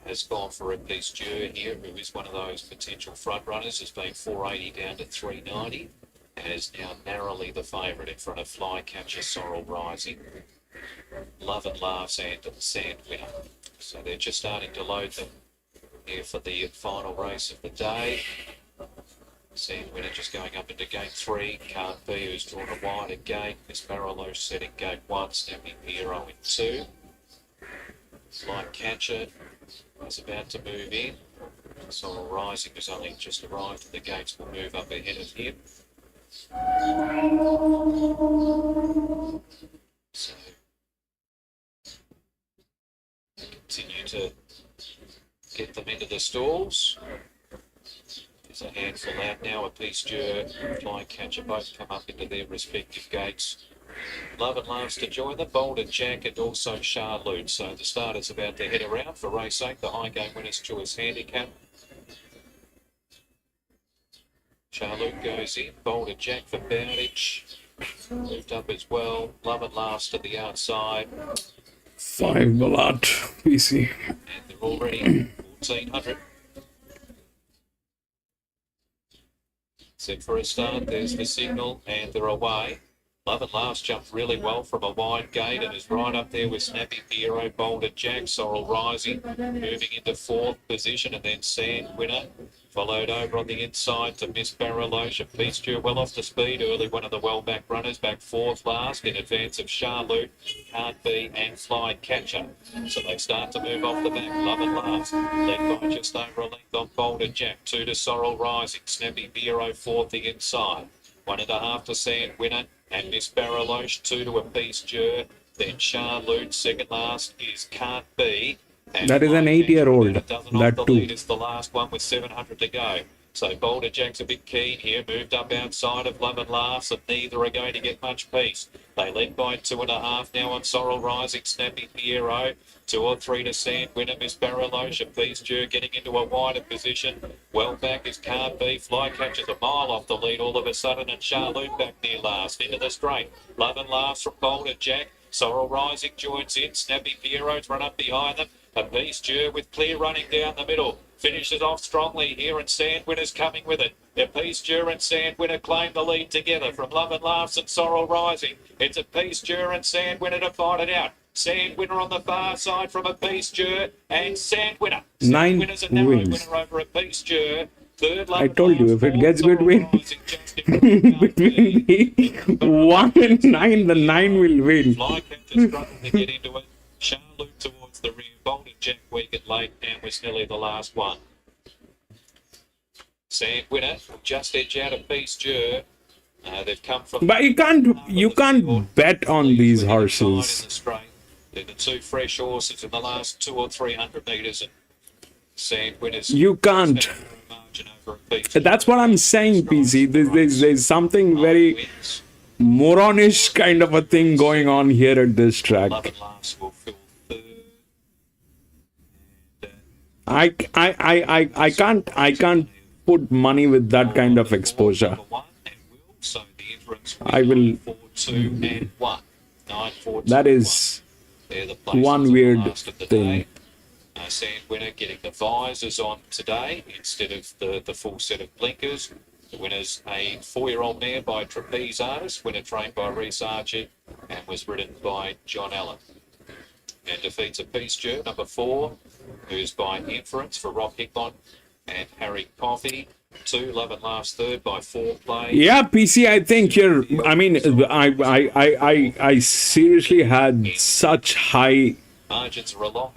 has gone for a piece due here, who is one of those potential front runners, has been 480 down to 390, and is now narrowly the favourite in front of Flycatcher, Sorrel Rising, Love and Laughs and Sand Winner. So they're just starting to load them here for the final race of the day. Sand Winner just going up into gate 3. Can't Be, who's drawn a wider gate. Miss Barrelow setting gate 1. Snapping Hero in 2. Flycatcher is about to move in. Sorrel Rising has only just arrived at the gates, will move up ahead of him. So continue to get them into the stalls. There's a handful out now. A piece due, Flycatcher both come up into their respective gates. Love and Laughs to join them, Boulder Jack and also Charlotte. So the starter's about to head around for race 8, the high game winner's choice handicap. Charlotte goes in, Boulder Jack for Bowditch. Moved up as well. Love and Laughs to the outside. 5 Ballarat, PC. And they're already 1400. Set for a start, there's the signal, and they're away. Love and Laughs jumped really well from a wide gate and is right up there with Snappy Hero, Boulder Jack, Sorrel Rising, moving into 4th position, and then Sand Winner followed over on the inside to Miss Barrelow. Peace Due well off the speed early, one of the well-back runners, back 4th last in advance of Charlotte, Can't Be and Flycatcher. So they start to move off the back. Love and Laughs lead by just over a length on Boulder Jack, 2 to Sorrel Rising, Snappy Hero 4th the inside, 1.5 to Sand Winner, and Miss Barrelow 2 to a piece due. Then Charlotte, second last is Can't Be. And That is an 8-year-old. That the too. lead is the last one with 700 to go. So Boulder Jack's a bit keen here, moved up outside of Love and Laughs, and neither are going to get much peace. They lead by 2.5 now on Sorrel Rising, Snappy Hero, 2 or 3 to Sand Winner, Miss Barrelow, Piece Due getting into a wider position. Well back is Can't Be, Flycatcher's a mile off the lead all of a sudden, and Charlotte back near last, into the straight. Love and Laughs from Boulder Jack, Sorrel Rising joins in, Snappy Heroes run up behind them. A piece due with Clear running down the middle. Finishes off strongly here, and Sand Winner's coming with it. A piece due and Sand Winner claim the lead together from Love and Laughs and Sorrel Rising. It's a piece due and Sand Winner to fight it out. Sand Winner on the far side from a piece due and Sand Winner. Sand 9 Winner's a narrow wins. winner over a piece due. Third, Love I and told you, Laughs, if it fourth, gets Sorrel between Rising, just in between me, 1 and 9, the 9 will win. Flycatcher struggling to get into it. Charlotte towards the rear. Boulder Jack weak and late and was nearly the last one. Sand Winner just edge out a piece due. They've come from. But you can't bet on these horses. They're the 2 fresh horses in the last 200 or 300 metres. And Sand Winner's. You can't. That's what I'm saying, PC. There's something very moronish kind of a thing going on here at this track. Love and Laughs will fill third. I can't put money with that kind of exposure. So the inference I will. 4, 2 and 1. 9, 4, 2, That is 1. They're the places one of the weird last of the thing. day. Sand Winner getting the visors on today instead of the full set of blinkers. The winner's a 4-year-old mare by Trapeze Artist, winner trained by Reese Archer and was ridden by John Allen. And defeats a piece due, number 4, who's by Inference for Rob Hickmont and Harry Coffey. 2, Love and Laughs third by 4 play. Yeah, PC, I think you're. I mean, I seriously had such high Margins are a lot.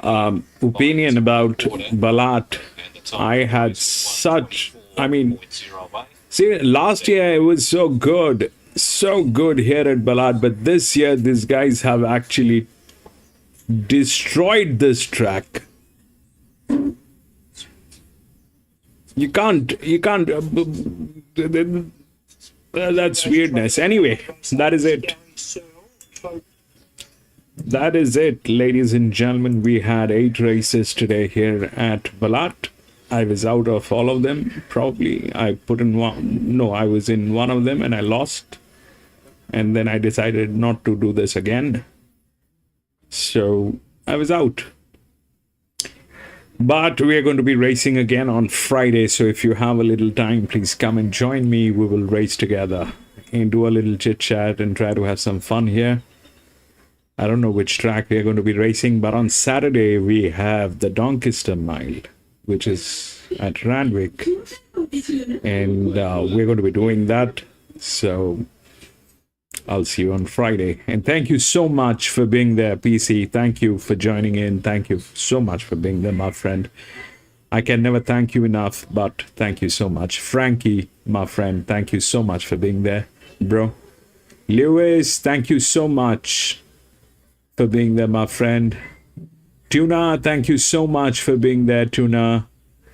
opinion about Ballarat. I had such. I mean, see, last year it was so good here at Ballarat, but this year these guys have actually destroyed this track. You can't. That's weirdness. Anyway, that is it. That is it, ladies and gentlemen. We had 8 races today here at Ballarat. I was out of all of them. Probably I put in one. No, I was in one of them and I lost. And then I decided not to do this again. So I was out. But we are going to be racing again on Friday. So if you have a little time, please come and join me. We will race together and do a little chit chat and try to have some fun here. I don't know which track we are going to be racing, but on Saturday we have the Doncaster Mile, which is at Randwick, and we're going to be doing that. So I'll see you on Friday. And thank you so much for being there, PC. Thank you for joining in. Thank you so much for being there, my friend. I can never thank you enough, but thank you so much. Frankie, my friend, thank you so much for being there, bro. Lewis, thank you so much for being there, my friend. Tuna, thank you so much for being there, Tuna.